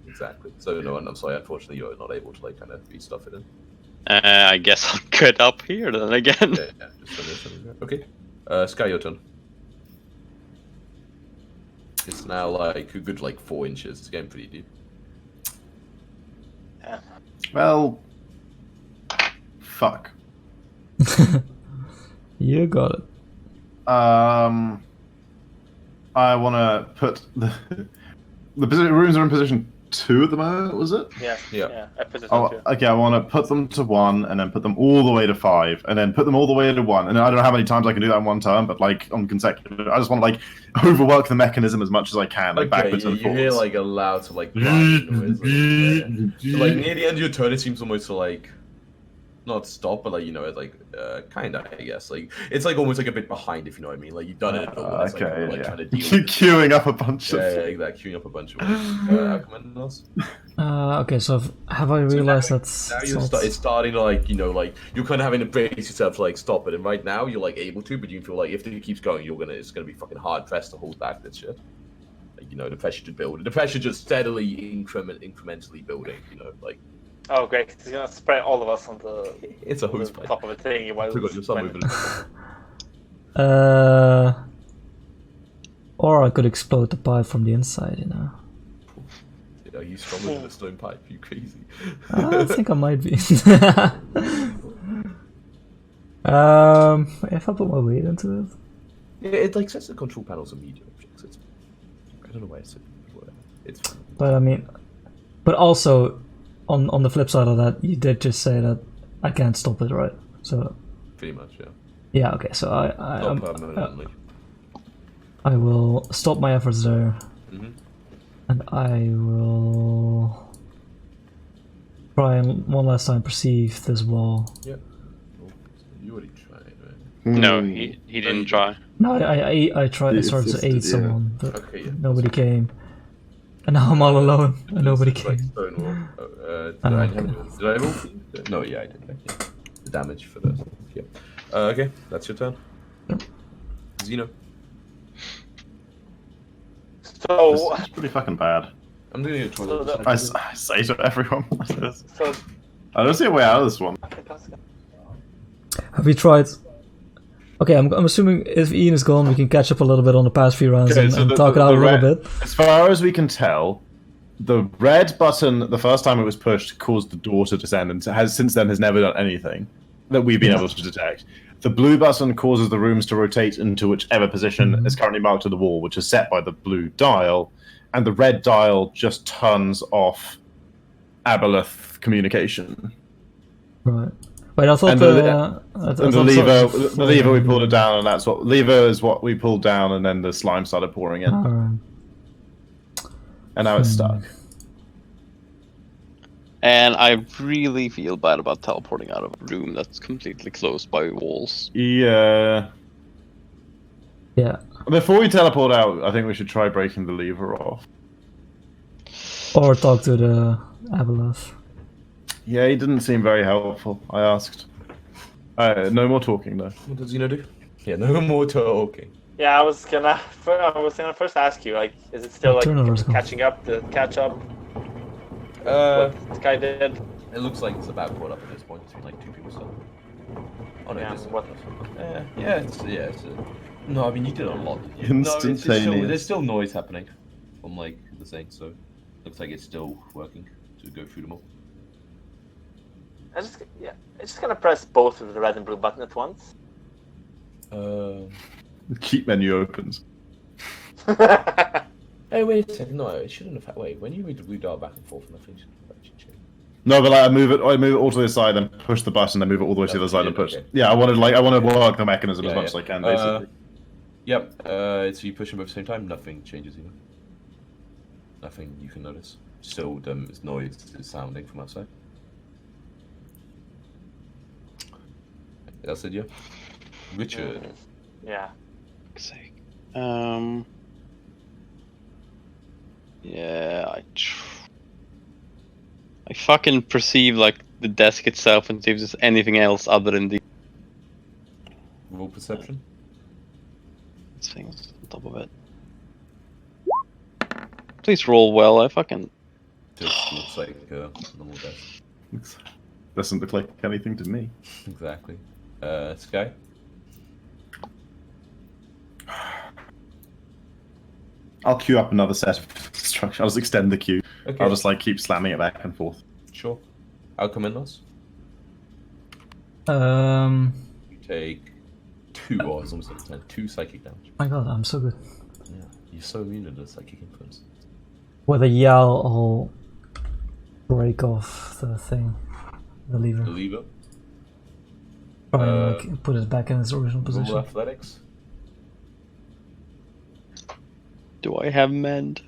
A: So no, I'm sorry. Unfortunately, you're not able to like kind of re-stuff it in.
D: I guess I'll get up here then again.
A: Yeah. Just okay. Sky, your turn. It's now like a good like 4 inches. It's getting pretty deep.
C: well, fuck.
B: You got it.
C: I want to put the rooms are in position 2 at the moment. Was it?
H: Yeah. I put it
C: Oh,
H: on 2.
C: okay. I want to put them to 1, and then put them all the way to 5, and then put them all the way to 1. And I don't know how many times I can do that in one turn, but like on consecutive, I just want to like overwork the mechanism as much as I can, like backwards and
A: you
C: forwards.
A: hear like a loud sort of like grinding noise. So like near the end of your turn, it seems almost to like not stop, but like it's like kind of, I guess, like it's like almost like a bit behind, if you know what I mean. Like you've done it, but it's like,
C: okay,
A: like
C: yeah.
A: trying to deal with it.
C: Queuing up a bunch
A: Yeah,
C: of.
A: exactly. Queuing up a bunch of commendos.
B: Okay, so have I realized that's
A: Now it's starting to like, you know, like you're kind of having to brace yourself to like stop it, and right now you're like able to, but you feel like if it keeps going, it's gonna be fucking hard pressed to hold back this shit. Like, you know, the pressure to build, the pressure just steadily incrementally building. You know, like.
H: Oh great! He's gonna spray all of us on the.
A: It's a hose pipe.
H: Top of a thing. While
B: Or I could explode the pipe from the inside, you know.
A: Are you stronger than a stone pipe? You crazy?
B: I think I might be. If I put my weight into it.
A: Yeah, it like sets the control panels on medium objects. I don't know why it's fine.
B: But I mean, but also, on the flip side of that, you did just say that I can't stop it, right? So.
A: Pretty much, yeah.
B: Yeah. Okay. So I will stop my efforts there.
A: Mm-hmm.
B: And I will try and one last time perceive this wall.
A: Yep. Oh, you already tried, right?
D: No, he didn't try.
B: No, I tried. I started to aid someone, but nobody came. And now I'm all alone, and nobody came.
A: Like stone wall. Did I roll for you? No, yeah, I did. Okay. The damage for this. Yeah. Okay, that's your turn.
B: Yep.
A: Xeno.
H: So
C: it's pretty fucking bad.
A: I'm doing a toilet.
C: I say to everyone.
H: So
C: I don't see a way out of this one.
B: Have you tried? Okay, I'm assuming if Ian is gone, we can catch up a little bit on the past few rounds and talk it out a little bit.
C: As far as we can tell, the red button the first time it was pushed caused the door to descend, and has since then has never done anything that we've been able to detect. The blue button causes the rooms to rotate into whichever position is currently marked to the wall, which is set by the blue dial, and the red dial just turns off Aboleth communication.
B: Right. Wait, I thought
C: and the lever we pulled it down, and that's what lever is what we pulled down, and then the slime started pouring in, and now it's stuck.
D: And I really feel bad about teleporting out of a room that's completely closed by walls.
C: Yeah.
B: Yeah.
C: Before we teleport out, I think we should try breaking the lever off.
B: Or talk to the Aboleth.
C: Yeah, he didn't seem very helpful. I asked. No more talking, though.
A: What does Xeno do? Yeah, no more talking.
H: Yeah, I was gonna first ask you, like, is it still like catching up? The catch up? What this guy did?
A: It looks like it's about caught up at this point. It's been like two people still. Oh no,
H: yeah,
A: what? No, I mean you did a lot.
C: Instantaneous.
A: There's still noise happening from like the thing, so looks like it's still working to go through them all.
H: I'm just gonna press both of the red and blue button at once.
C: Keep menu opens.
A: Hey, wait a second. No, it shouldn't have. Wait, when you move the blue dial back and forth, nothing should have actually changed.
C: No, but like, I move it all to the side, then push the button, then move it all the way to the other side and push.
A: Okay.
C: Yeah, I want to work the mechanism as much as I can, basically.
A: Yep. So you push them both at the same time. Nothing changes either. Nothing you can notice. Still, noise is sounding from outside. That's it, yeah. Richard.
H: Yeah.
D: Yeah, I fucking perceive like the desk itself and see if there's anything else other than the
A: roll perception.
D: Things on top of it. Please roll well. I fucking
A: just looks like a normal desk.
C: Doesn't look like anything to me.
A: Exactly. Sky.
C: I'll queue up another set of instructions. I'll just extend the queue.
A: Okay.
C: I'll just like keep slamming it back and forth.
A: Sure. Outcome in us.
B: You
A: take 2, or it's almost like 10, 2 psychic damage.
B: My god, I'm so good.
A: Yeah, you're so immune to the psychic influence.
B: With a yell, I'll break off the thing, the lever.
A: The lever.
B: Try and like, put it back in its original position.
A: Roll athletics.
D: Do I have mend?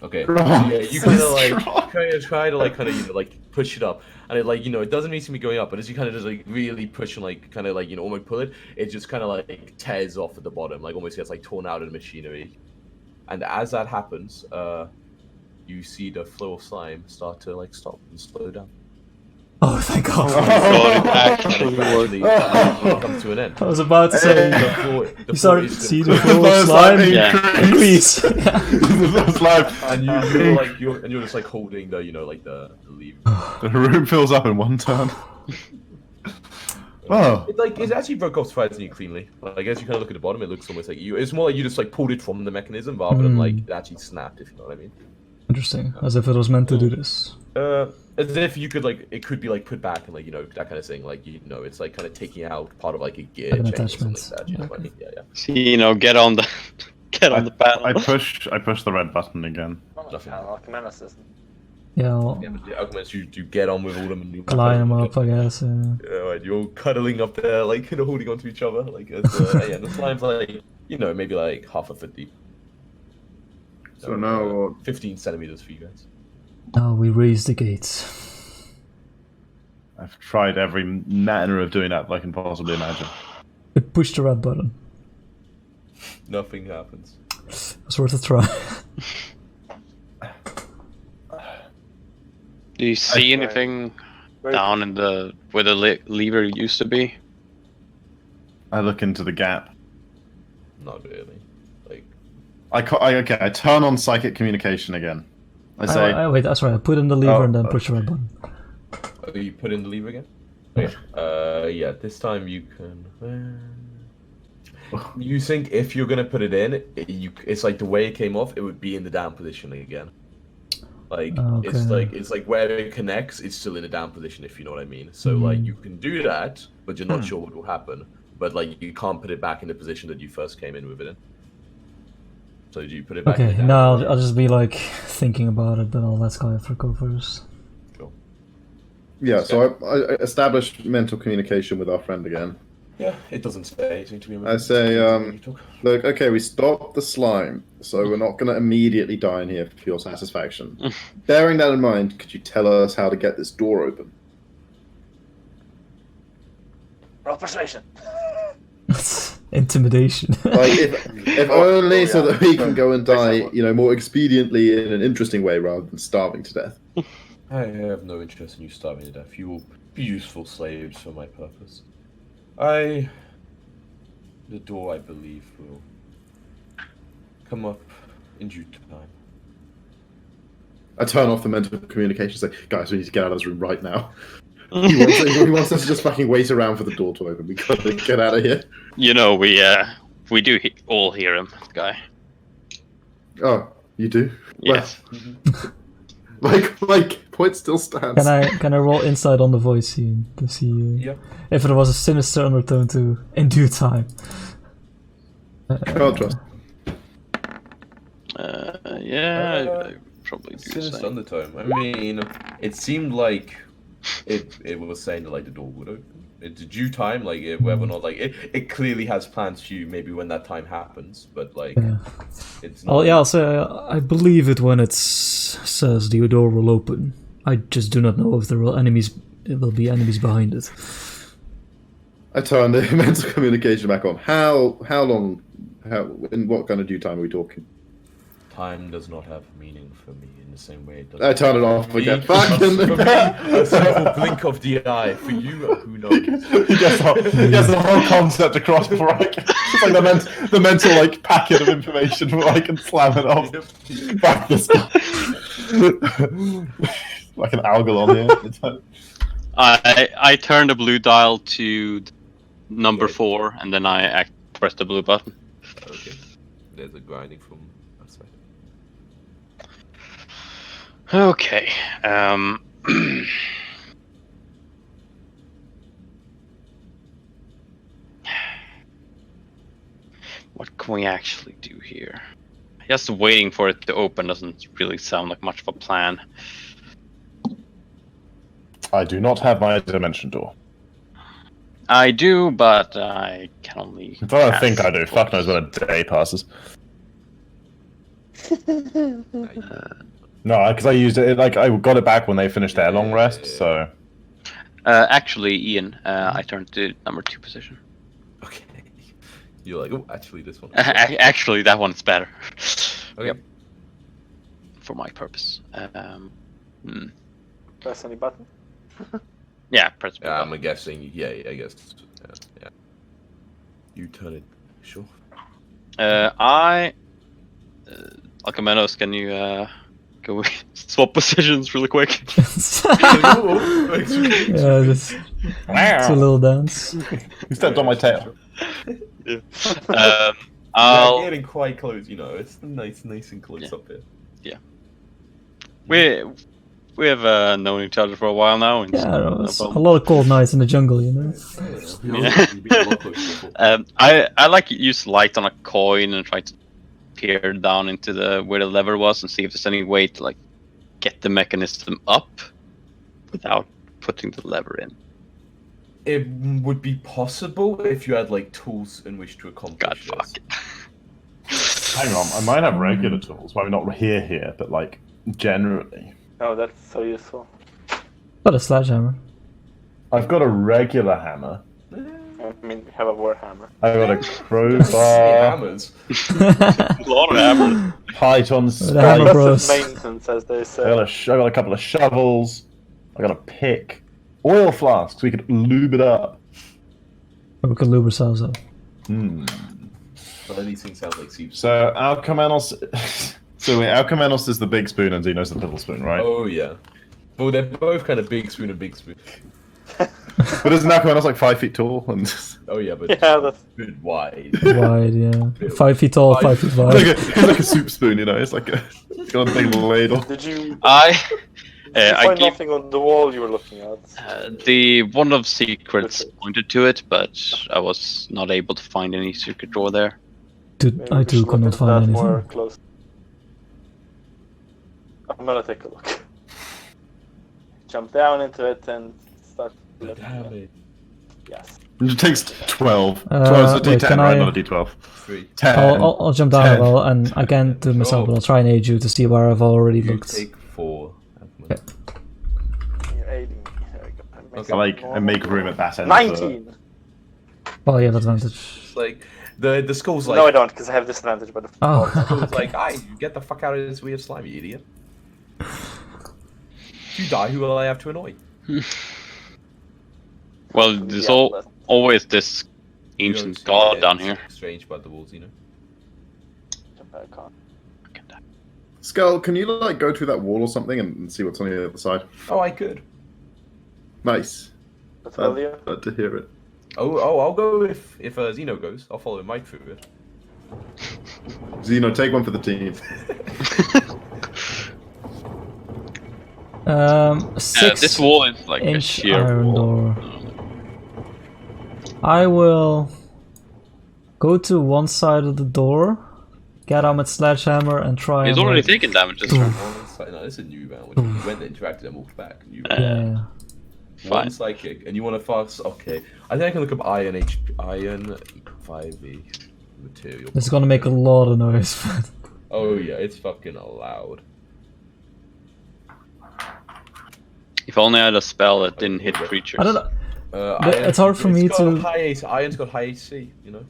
A: Okay. So yeah, you kind of try to push it up, and it doesn't seem to be going up, but as you kind of just like really push and almost pull it, it just kind of like tears off at the bottom, like almost gets like torn out of the machinery. And as that happens, you see the flow of slime start to like stop and slow down.
B: Oh, thank God.
D: God, it actually worked.
A: Actually come to an end.
B: I was about to say,
A: The floor
B: you started to
A: is
B: see
A: gonna-
B: the flow of slime
D: Yeah.
B: increase.
C: Slime.
A: and you're just like holding the like the lever.
C: The room fills up in one turn. Oh.
A: It actually broke off surprisingly cleanly. Like, as you kind of look at the bottom, it looks almost like it's more like you just like pulled it from the mechanism rather than like it actually snapped. If you know what I mean.
B: Interesting, as if it was meant to do this.
A: As if you could like it could be like put back and like that kind of thing. Like it's like kind of taking out part of like a gear
B: Like an
A: chain or something
B: attachment.
A: like that. You know
B: Yeah,
A: what I mean? Yeah.
D: See, get on the the panel.
C: I push the red button again.
A: Nothing.
B: Yeah, I'll
A: Yeah, but the arguments you get on with all of them and you
B: line them up, I guess.
A: Yeah, right, you're all cuddling up there, like holding onto each other, like as yeah, the slime's like maybe like half a foot deep.
G: So now
A: 15 centimeters for you guys.
B: Now we raise the gates.
C: I've tried every manner of doing that I can possibly imagine.
B: We push the red button.
A: Nothing happens.
B: It's worth a try.
D: Do you see anything down in the where the lever used to be?
C: I look into the gap.
A: Not really. Like
C: I turn on psychic communication again. I say,
B: wait, that's right. I put in the lever and then push the red button.
A: oh, you put in the lever again? Okay. Yeah, this time you can. You think if you're gonna put it in, it's like the way it came off, it would be in the down position again. Like it's like where it connects, it's still in a down position, if you know what I mean. So like you can do that, but you're not sure what will happen. But like you can't put it back in the position that you first came in with it in. So do you put it back?
B: Okay,
A: in the down
B: now
A: position?
B: I'll just be like thinking about it, but I'll let Skyfer go first.
A: Sure.
G: Yeah, so I established mental communication with our friend again.
A: Yeah, it doesn't say anything to me.
G: I say, look, okay, we stopped the slime, so we're not going to immediately die in here for your satisfaction. Bearing that in mind, could you tell us how to get this door open?
H: Roll persuasion.
B: Intimidation.
G: Like, if only so that we can go and die, more expediently in an interesting way rather than starving to death.
A: I have no interest in you starving to death. You will be useful slaves for my purpose. The door, I believe, will come up in due time.
G: I turn off the mental communication and say, guys, we need to get out of this room right now. He wants us to just fucking wait around for the door to open. We gotta get out of here.
D: We do all hear him, guy.
G: Oh, you do?
D: Yes.
G: Well, like, point still stands.
B: Can I roll insight on the voice scene to see if it was a sinister undertone to in due time?
G: Can't trust.
D: I probably do.
A: Sinister undertone. I mean, it seemed like it was saying that like the door would open. It's due time, like whether or not like it clearly has plans for you. Maybe when that time happens, but like it's. Not...
B: I'll say I believe it when it says the door will open. I just do not know if there will be enemies behind it.
G: I turn the mental communication back on. How long? In what kind of due time are we talking?
A: Time does not have meaning for me in the same way it does.
G: I turn it off again.
A: A simple blink of the eye. For you, who knows?
C: He gets the whole concept across before I can. It's like the mental like packet of information before I can slam it off. Back this guy. Like an algal on here.
D: I turn the blue dial to number 4, and then I press the blue button.
A: Okay. There's a grinding from outside.
D: Okay. What can we actually do here? Just waiting for it to open doesn't really sound like much of a plan.
C: I do not have my dimension door.
D: I do, but I can only.
C: I don't think I do. Fuck knows when a day passes. No, because I used it. Like I got it back when they finished their long rest. So.
D: Actually, Ian, I turned to number 2 position.
A: Okay. You're like, oh, actually, this one.
D: Actually, that one's better.
A: Okay.
D: for my purpose.
H: Press any button.
D: Yeah, press.
A: I'm guessing. Yeah, I guess. Yeah. You turn it. Sure.
D: Alcamenos, can you go swap positions really quick?
B: Yeah, just it's a little dance.
C: You stepped on my tail.
D: I'll.
A: Getting quite close. You know, it's nice and close up here.
D: We have known each other for a while now. And
B: Yeah, it's a lot of cold nights in the jungle, you know.
D: I like use light on a coin and try to peer down into where the lever was and see if there's any way to like get the mechanism up without putting the lever in.
A: It would be possible if you had like tools in which to accomplish
D: God,
A: this.
D: fuck it.
C: Hang on, I might have regular tools. Maybe not here, but like generally.
H: Oh, that's so useful.
B: Got a sledgehammer.
C: I've got a regular hammer.
H: I mean, we have a warhammer.
C: I've got a crowbar.
A: Hammers.
D: A lot of hammers.
C: Python
B: The hammer
C: spike.
B: bros.
H: Maintenance, as they say.
C: I got a couple of shovels. I got a pick. Oil flasks. We could lube it up.
B: We could lube ourselves up.
A: But these things sound like soup.
C: So Alcamenos. Alcamenos is the big spoon and Xeno's the little spoon, right?
A: Oh yeah. Well, they're both kind of big spoon and big spoon.
C: But isn't Alcamenos like 5 feet tall? And
A: Oh yeah, but
H: Yeah, that's...
A: a bit wide.
B: Wide, yeah. 5 feet tall, 5 feet wide.
C: it's like a soup spoon, you know. It's like it's got a big ladle.
H: Did you
D: I
H: find
D: gave
H: nothing on the wall you were looking at?
D: the one of secrets pointed to it, but I was not able to find any secret drawer there.
B: Dude,
H: Maybe
B: I
H: we
B: too
H: should
B: could
H: look
B: not
H: at
B: find
H: that more
B: anything.
H: close. I'm gonna take a look. Jump down into it and start looking at
A: Damn
H: it.
A: it.
H: Yes.
C: It takes 12. 12 is a
B: wait,
C: D10,
B: can
C: right?
B: I-
C: Not a D12.
A: 3.
C: 10.
B: I'll jump down
C: 10.
B: as well, and I can't do it myself, but I'll try and aid you to see where I've already
A: You
B: looked.
A: take 4.
B: Okay.
H: You're aiding. There we go.
A: Okay.
C: I make room at that end.
H: 19!
B: Well, you have advantage.
A: It's like the skull's like.
H: No, I don't, because I have disadvantage by the
B: Oh.
A: The skull's like, you get the fuck out of this weird slime, you idiot. If you die, who will I have to annoy?
D: Well, there's
H: Yeah, that's-
D: always this ancient god down here.
A: Strange about the walls, you know.
H: jump back on.
G: Skull, can you like go through that wall or something and see what's on the other side?
A: Oh, I could.
G: Nice.
H: That's earlier.
G: Glad to hear it.
A: Oh, I'll go if Xeno goes. I'll follow Mike through it.
G: Xeno, take one for the team.
B: 6
D: this wall is like a
B: inch
D: sheer
B: iron
D: wall.
B: door. I will go to one side of the door, get on with sledgehammer, and try.
D: He's
B: and,
D: already
B: like,
D: taken damage this
A: No,
D: turn.
A: this is a new round. When you went and interacted and walked back. New round.
B: Yeah.
A: One
D: Fine.
A: psychic, and you want to fast. Okay, I think I can look up iron 5e material.
B: This is gonna make a lot of noise.
A: Oh yeah, it's fucking loud.
D: If only I had a spell that didn't hit creatures.
B: I don't know.
A: But
B: it's hard for me to-
A: Iron's got high AC, you know.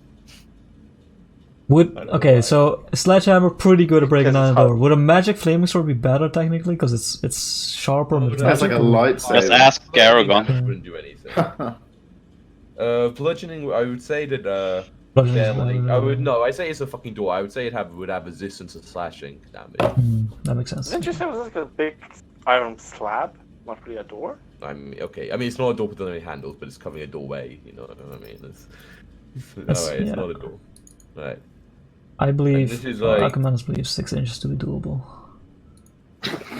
B: Would
A: I don't
B: okay,
A: know.
B: so sledgehammer pretty good at breaking
H: Because
B: down
H: it's
B: a door.
H: hard.
B: Would a magic flaming sword be better technically because it's sharper and it's
G: That's like
B: magic?
G: a lightsaber.
D: Just ask Garagon.
A: Wouldn't do anything. Bludgeoning, I would say that
B: Bludgeoning
A: they're
B: is
A: like,
B: better.
A: I would no, I say it's a fucking door. I would say would have resistance to slashing damage.
B: That makes sense.
H: Didn't you say it was like a big iron slab? Not really a door?
A: I mean, okay. I mean, it's not a door with any handles, but it's covering a doorway. You know what I mean? It's alright. It's
B: yeah.
A: not a door. Right.
B: I believe
A: this is like-
B: Alchemanos believes 6 inches to be doable.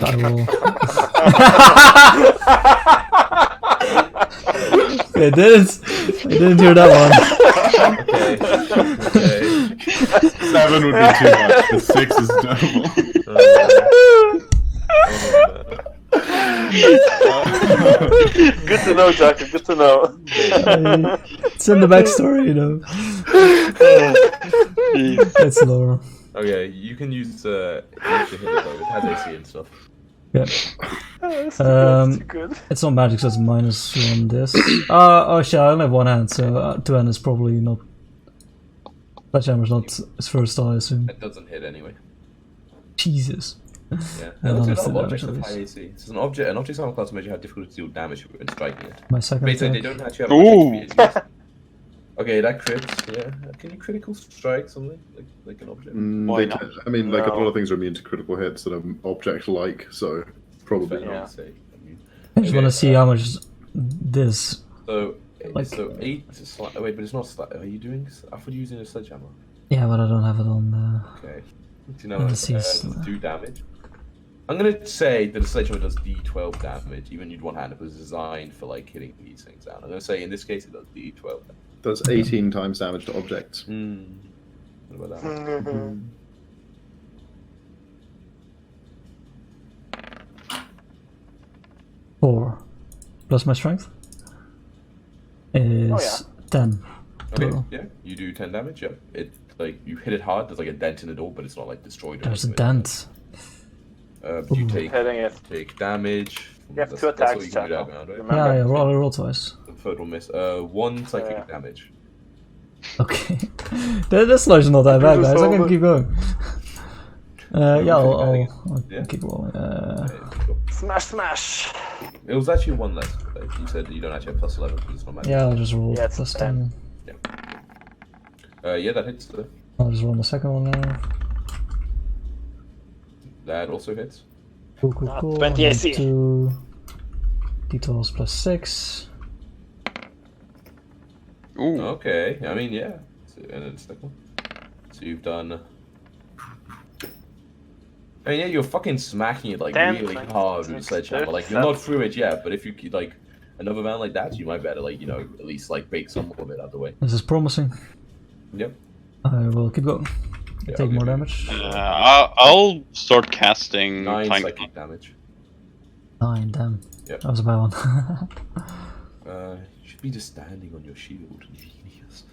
B: I will. I didn't hear that
A: Okay.
C: 7 would be too much, but 6 is doable.
H: Good to know, Jacob. Good to know.
B: one. It's in the backstory, you know. It's lower.
A: Okay, you can use to hit it though. It has AC and stuff.
B: Yeah.
H: That's too good.
B: It's not magic, so it's -1 this. Oh shit, I only have one hand, so 2 hand is probably not. Sledgehammer's not his first, I assume.
A: It doesn't hit anyway.
B: Jesus.
A: Yeah.
B: And
A: Let's do
B: honestly,
A: that objects
B: damage
A: with
B: at
A: high
B: least.
A: AC. It's an object's armor class to measure how difficult to deal damage when striking it.
B: My second
A: Basically,
B: attack.
A: they don't actually have much
D: Ooh.
A: HP. It's just- Okay, that crits. Yeah. Can you critical strike something like an object?
D: Why
G: They
D: not?
G: can- I mean, like a lot
H: No.
G: of things are immune to critical hits that are object-like, so probably.
A: Fair
H: Yeah.
A: enough to say.
B: I just want to see how much this.
A: So,
B: Like-
A: so 8. Wait, but it's not. Are you doing? I thought you were using a sledgehammer.
B: Yeah, but I don't have it on.
A: Okay. Do you know
B: Let's see,
A: do damage? I'm gonna say that the sledgehammer does D12 damage, even you'd one-handed. It was designed for like hitting these things down. I'm gonna say in this case it does D12 damage.
G: Does 18 times damage to objects.
A: What about that?
B: 4 plus my strength is 10.
A: Okay,
B: Total.
A: yeah, you do 10 damage. Yeah, it like you hit it hard. There's like a dent in the door, but it's not like destroyed. Or
B: There's a
A: anything.
B: dent.
A: But you take
H: Hitting it.
A: damage.
H: You have
A: That's-
H: two
A: that's what
H: attacks,
A: you can do that
H: Chaco.
A: round, right?
H: Remember?
B: Yeah, roll twice.
A: The third one miss. 1 psychic
H: Yeah.
A: damage.
B: Okay. This sludge not that bad, guys. I can keep going. Yeah, I'll
A: Yeah.
B: keep rolling.
A: Okay, cool.
H: Smash, smash.
A: It was actually 1 less. Like you said, you don't actually have plus 11 because it's not magic.
B: Yeah, I'll just roll
H: Yeah, it's
B: plus
H: 10.
B: 10.
A: Yeah, that hits.
B: I'll just roll the second one now.
A: That also hits.
B: Cool, cool,
H: Ah,
B: cool.
H: 20
B: And
H: AC.
B: 2 D12s plus 6.
D: Ooh.
A: Okay, I mean, yeah. So, and then second one. So you've done. I mean, yeah, you're fucking smacking it like
H: 10,
A: really
H: 20,
A: hard with a sledgehammer. Like you're not
H: 37.
A: through it yet, but if you could like another round like that, you might better like at least like break some of it out of the way.
B: This is promising.
A: Yep.
B: I will keep going.
A: Yeah,
B: Take
A: I'll
B: more
A: give you
B: damage.
D: I'll start casting
A: 9
D: Tiny
A: psychic damage.
B: 9, damn.
A: Yep.
B: That was a bad one.
A: You should be just standing on your shield. Genius.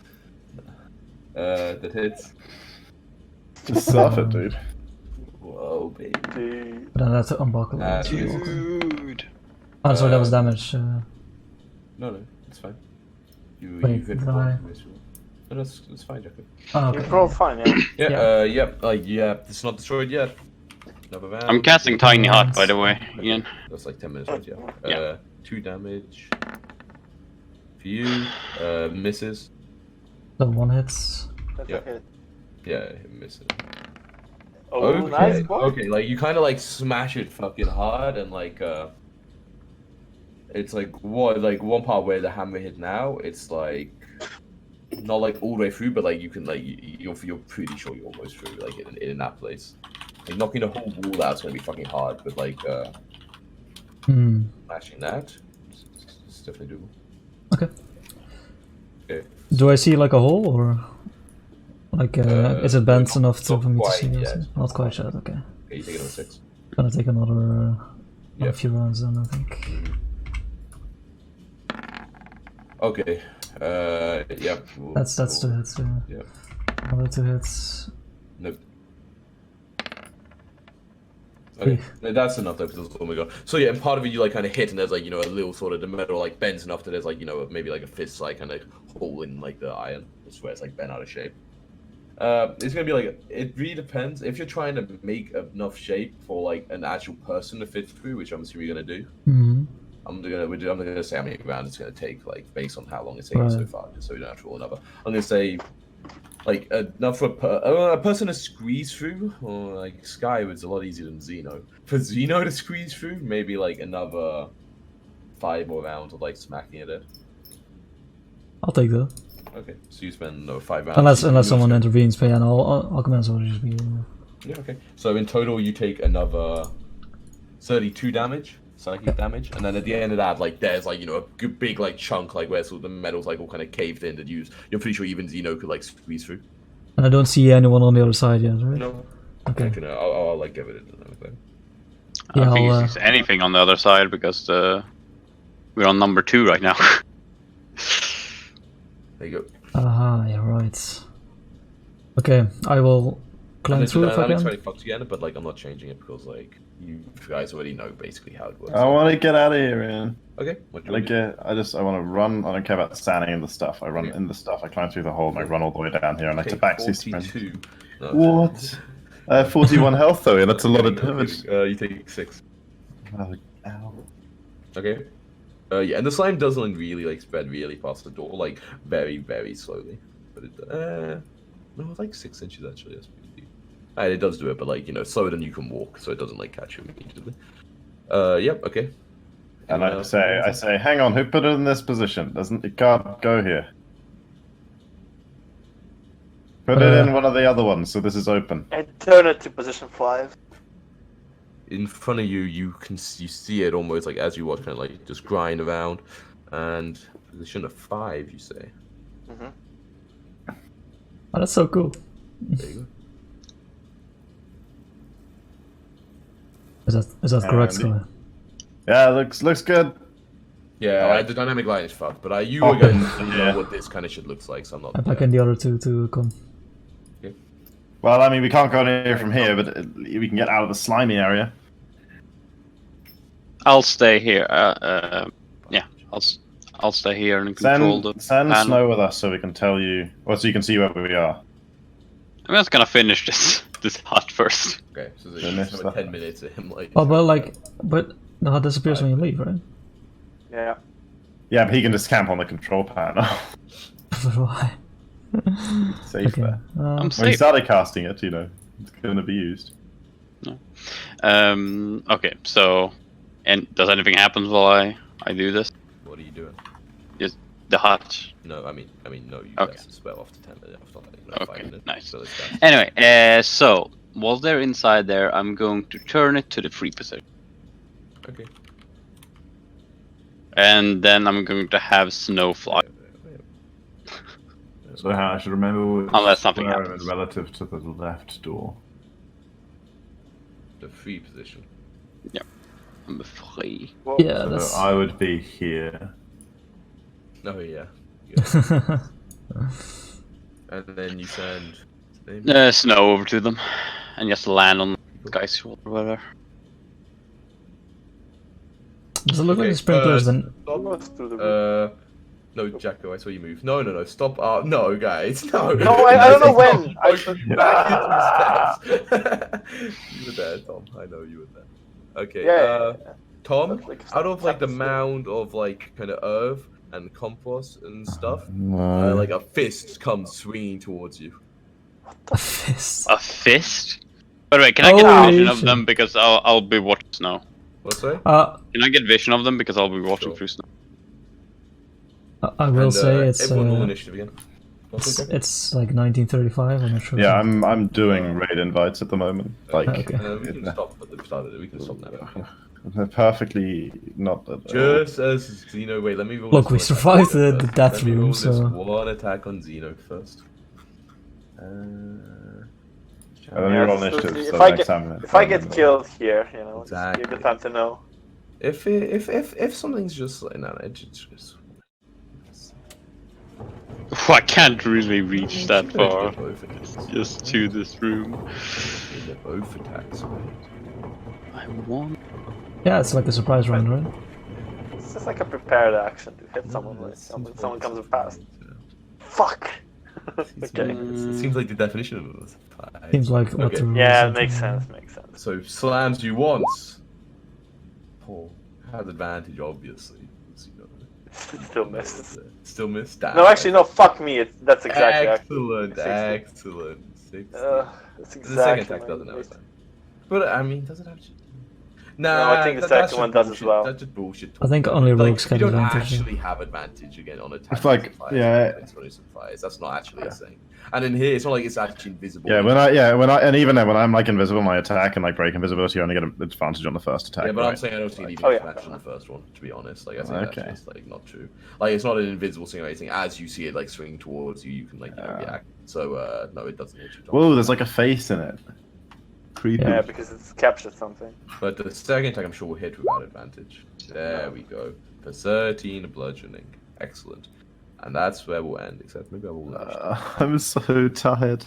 A: That hits.
C: Just surf it, dude.
A: Whoa, baby.
B: But then I have to unbuckle
A: Ah,
B: it.
D: Dude.
B: Oh, sorry, that was damage.
A: No, it's fine. You
B: Wait,
A: hit
B: did
A: one.
B: I-
A: No, that's fine, Jacob.
B: Oh,
H: You
B: okay.
H: rolled fine, yeah.
A: Yeah, yeah, it's not destroyed yet. Another round.
D: I'm casting Tiny Hut, by the way, Ian.
A: That's like 10 minutes, right? Yeah.
D: Yeah.
A: 2 damage. For you, misses.
B: The one hits.
H: That's
A: Yeah.
H: a hit.
A: Yeah, it misses.
H: Oh,
A: Okay,
H: nice boy.
A: okay, like you kind of like smash it fucking hard and like it's like one part where the hammer hit now, it's like not like all the way through, but like you can like you're pretty sure you're almost through like in that place. Like knocking the whole wall out's gonna be fucking hard, but like smashing that, it's definitely doable.
B: Okay.
A: Okay.
B: Do I see like a hole or like is it bent
A: not-
B: enough to
A: not
B: for me to
A: quite
B: see this?
A: yet.
B: Not quite yet. Okay.
A: Okay, you take another 6.
B: Gonna take another
A: Yeah.
B: a few rounds then I think.
A: Okay. Yeah.
B: That's 2 hits. Yeah.
A: Yeah.
B: Another 2 hits.
A: Nope. Okay, that's enough though. Because oh my god. So yeah, and part of it you like kind of hit, and there's like a little sort of the metal like bends enough that there's like maybe like a fist like kind of hole in like the iron. That's where it's like bent out of shape. It's gonna be like it really depends if you're trying to make enough shape for like an actual person to fit through, which I'm assuming you're gonna do.
B: Mm-hmm.
A: I'm gonna say how many rounds it's gonna take, like based on how long it's taken so
B: Right.
A: far, just so we don't have to roll another. I'm gonna say like enough for a person to squeeze through, or like Skyward's a lot easier than Xeno. For Xeno to squeeze through, maybe like another 5 more rounds of like smacking it.
B: I'll take that.
A: Okay, so you spend 5 rounds.
B: Unless
A: You
B: someone
A: spend-
B: intervenes, but yeah, no, I'll commence with just be.
A: Yeah, okay. So in total, you take another 32 damage, psychic damage, and then at the end of that, like there's like a good big like chunk like where sort of the metal's like all kind of caved in that you're pretty sure even Xeno could like squeeze through.
B: And I don't see anyone on the other side yet, right?
A: No.
B: Okay.
A: Actually, no, I'll like give it another thing.
D: I don't
B: Yeah,
D: think
B: I'll,
D: it's anything on the other side because we're on number 2 right now.
A: There you go.
B: Aha, you're right. Okay, I will climb through if I
A: Alex
B: can.
A: already fucked again, but like I'm not changing it because like you guys already know basically how it works.
C: I want to get out of here, man.
A: Okay. What do you
C: I
A: want to
C: get. I want to run. I don't care about standing in the stuff. I run
A: Okay.
C: in the stuff. I climb through the hole and I run all the way down here. And I
A: do?
C: to backseat sprint.
A: 42. No.
C: What? I have 41 health though, and that's a lot of damage.
A: You take 6.
C: Oh, ow.
A: Okay. Yeah, and the slime doesn't really like spread really past the door, like very, very slowly. But it, no, like 6 inches actually. That's pretty deep. And it does do it, but like slower than you can walk, so it doesn't like catch you immediately. Yep. Okay.
C: And I say, hang on, who put it in this position? It can't go here. Put it in one of the other ones, so this is open.
H: And turn it to position 5.
A: In front of you, you see it almost like as you watch, kind of like just grind around, and position of 5, you say.
H: Mm-hmm.
B: Oh, that's so cool.
A: There you
B: Is that correct, Sky?
C: Yeah, looks good.
A: go. Yeah,
C: Alright.
A: the dynamic line is fucked, but you are going to know what this kind of shit looks like, so I'm not.
B: I'm packing the other two to come.
C: Well, I mean, we can't go anywhere from here, but we can get out of the slimy area.
D: I'll stay here. Yeah, I'll stay here and control the
C: Send
D: panel.
C: Snow with us so we can tell you, well, so you can see where we are.
D: I'm just gonna finish this hut first.
A: Okay, so
C: The
A: there's
C: next
A: 10 minutes of him like.
B: Oh, but the hut disappears when you leave, right?
H: Yeah.
C: Yeah, but he can just camp on the control panel.
B: But why?
C: Safe
B: Okay.
C: there.
D: I'm
C: When you
D: safe.
C: started casting it, it's going to be used.
D: Okay, so, and does anything happen while I do this?
A: What are you doing?
D: Just the hut.
A: No, I mean, no. You
D: Okay.
A: cast a spell after 10 minutes. After like 5
D: Okay,
A: minutes.
D: nice.
A: So it's done.
D: Anyway, so while they're inside there, I'm going to turn it to the free position,
A: Okay.
D: and then I'm going to have Snow fly.
C: So how I should remember
D: Unless something
C: where I'm
D: happens.
C: relative to the left door.
A: The free position.
D: I'm free.
H: Well,
B: Yeah,
C: So
B: that's.
C: I would be here.
A: Oh yeah. Yeah. And then you send.
D: Snow over to them, and just land on guys or whatever.
B: Does it look like
A: Okay,
B: the sprinklers then?
A: Stop.
H: let's do the
A: No, Jacko, I saw you move. No, stop. No, guys, no.
H: No, I don't know when.
A: Back into steps. You were there, Tom. I know you were there. Okay.
H: Yeah.
A: Tom,
H: That's like
A: out of like the
H: steps.
A: mound of like kind of earth and compost and stuff,
C: No.
A: like a fist comes swinging towards you.
B: A fist.
D: A fist? By the way, can I get
B: Holy
D: vision of
B: shit.
D: them because I'll be watching Snow?
A: What's that?
D: Can I get vision of them because I'll be watching
A: Sure.
D: through Snow?
B: I will say it's
A: everyone roll initiative again.
B: it's like 1935. I'm not sure.
C: Yeah, I'm doing raid invites at the moment. Like,
B: Okay.
A: We can stop at the start of it. We can stop now.
C: they're perfectly not.
A: Just as Xeno, wait, let me roll.
B: Look,
A: this
B: we
A: one
B: survived
A: attack
B: the
A: first.
B: death
A: Let me
B: room,
A: roll this
B: so-
A: one attack on Xeno first.
C: And then
H: Yeah,
C: you roll
H: so
C: initiative.
H: if
C: So
H: I
C: next
H: get-
C: time.
H: If I get killed here, it's
A: Exactly.
H: a good time to know.
A: If something's just like no, it's just.
D: I can't really reach that far.
A: Get both attacks.
D: Just to this room.
A: You get both attacks.
D: I want.
B: Yeah, it's like a surprise round, right?
H: It's just like a prepared action to hit someone when someone comes past. Fuck! Okay.
A: It seems like the definition of it.
B: Seems like what
A: Okay.
B: the rules
H: Yeah,
B: are.
H: it makes sense, makes sense.
A: So slams you once. Paul has advantage, obviously.
H: Still misses.
A: Still missed. Damn.
H: No, actually, no, fuck me. That's exactly
A: Excellent,
H: 60.
A: excellent. 60.
H: That's
A: The
H: exactly.
A: second attack doesn't have advantage. But I mean, does it have?
H: No, I think the second one does as well.
A: That's just bullshit.
B: I think only rogues get
A: you don't
B: advantage, yeah.
A: actually have advantage again on attacks.
C: It's like, yeah.
A: That's not actually a thing. And in here, it's not like it's actually invisible.
C: Yeah, and even then, when I'm like invisible, my attack and like break invisibility, I only get an advantage on the first attack.
A: Yeah, but
C: right?
A: I'm saying I don't see any
H: Oh, yeah.
A: advantage on the first one. To be honest, like I think
C: Okay.
A: that's just like not true. Like it's not an invisible thing or anything. As you see it like swing towards you, you can like react. So no, it doesn't hit you.
C: Whoa, there's like a face in it. Creepy.
H: Yeah, because it's captured something.
A: But the second attack, I'm sure will hit without advantage. There we go. For 13 bludgeoning. Excellent. And that's where we'll end. Except maybe I will.
C: I'm so tired.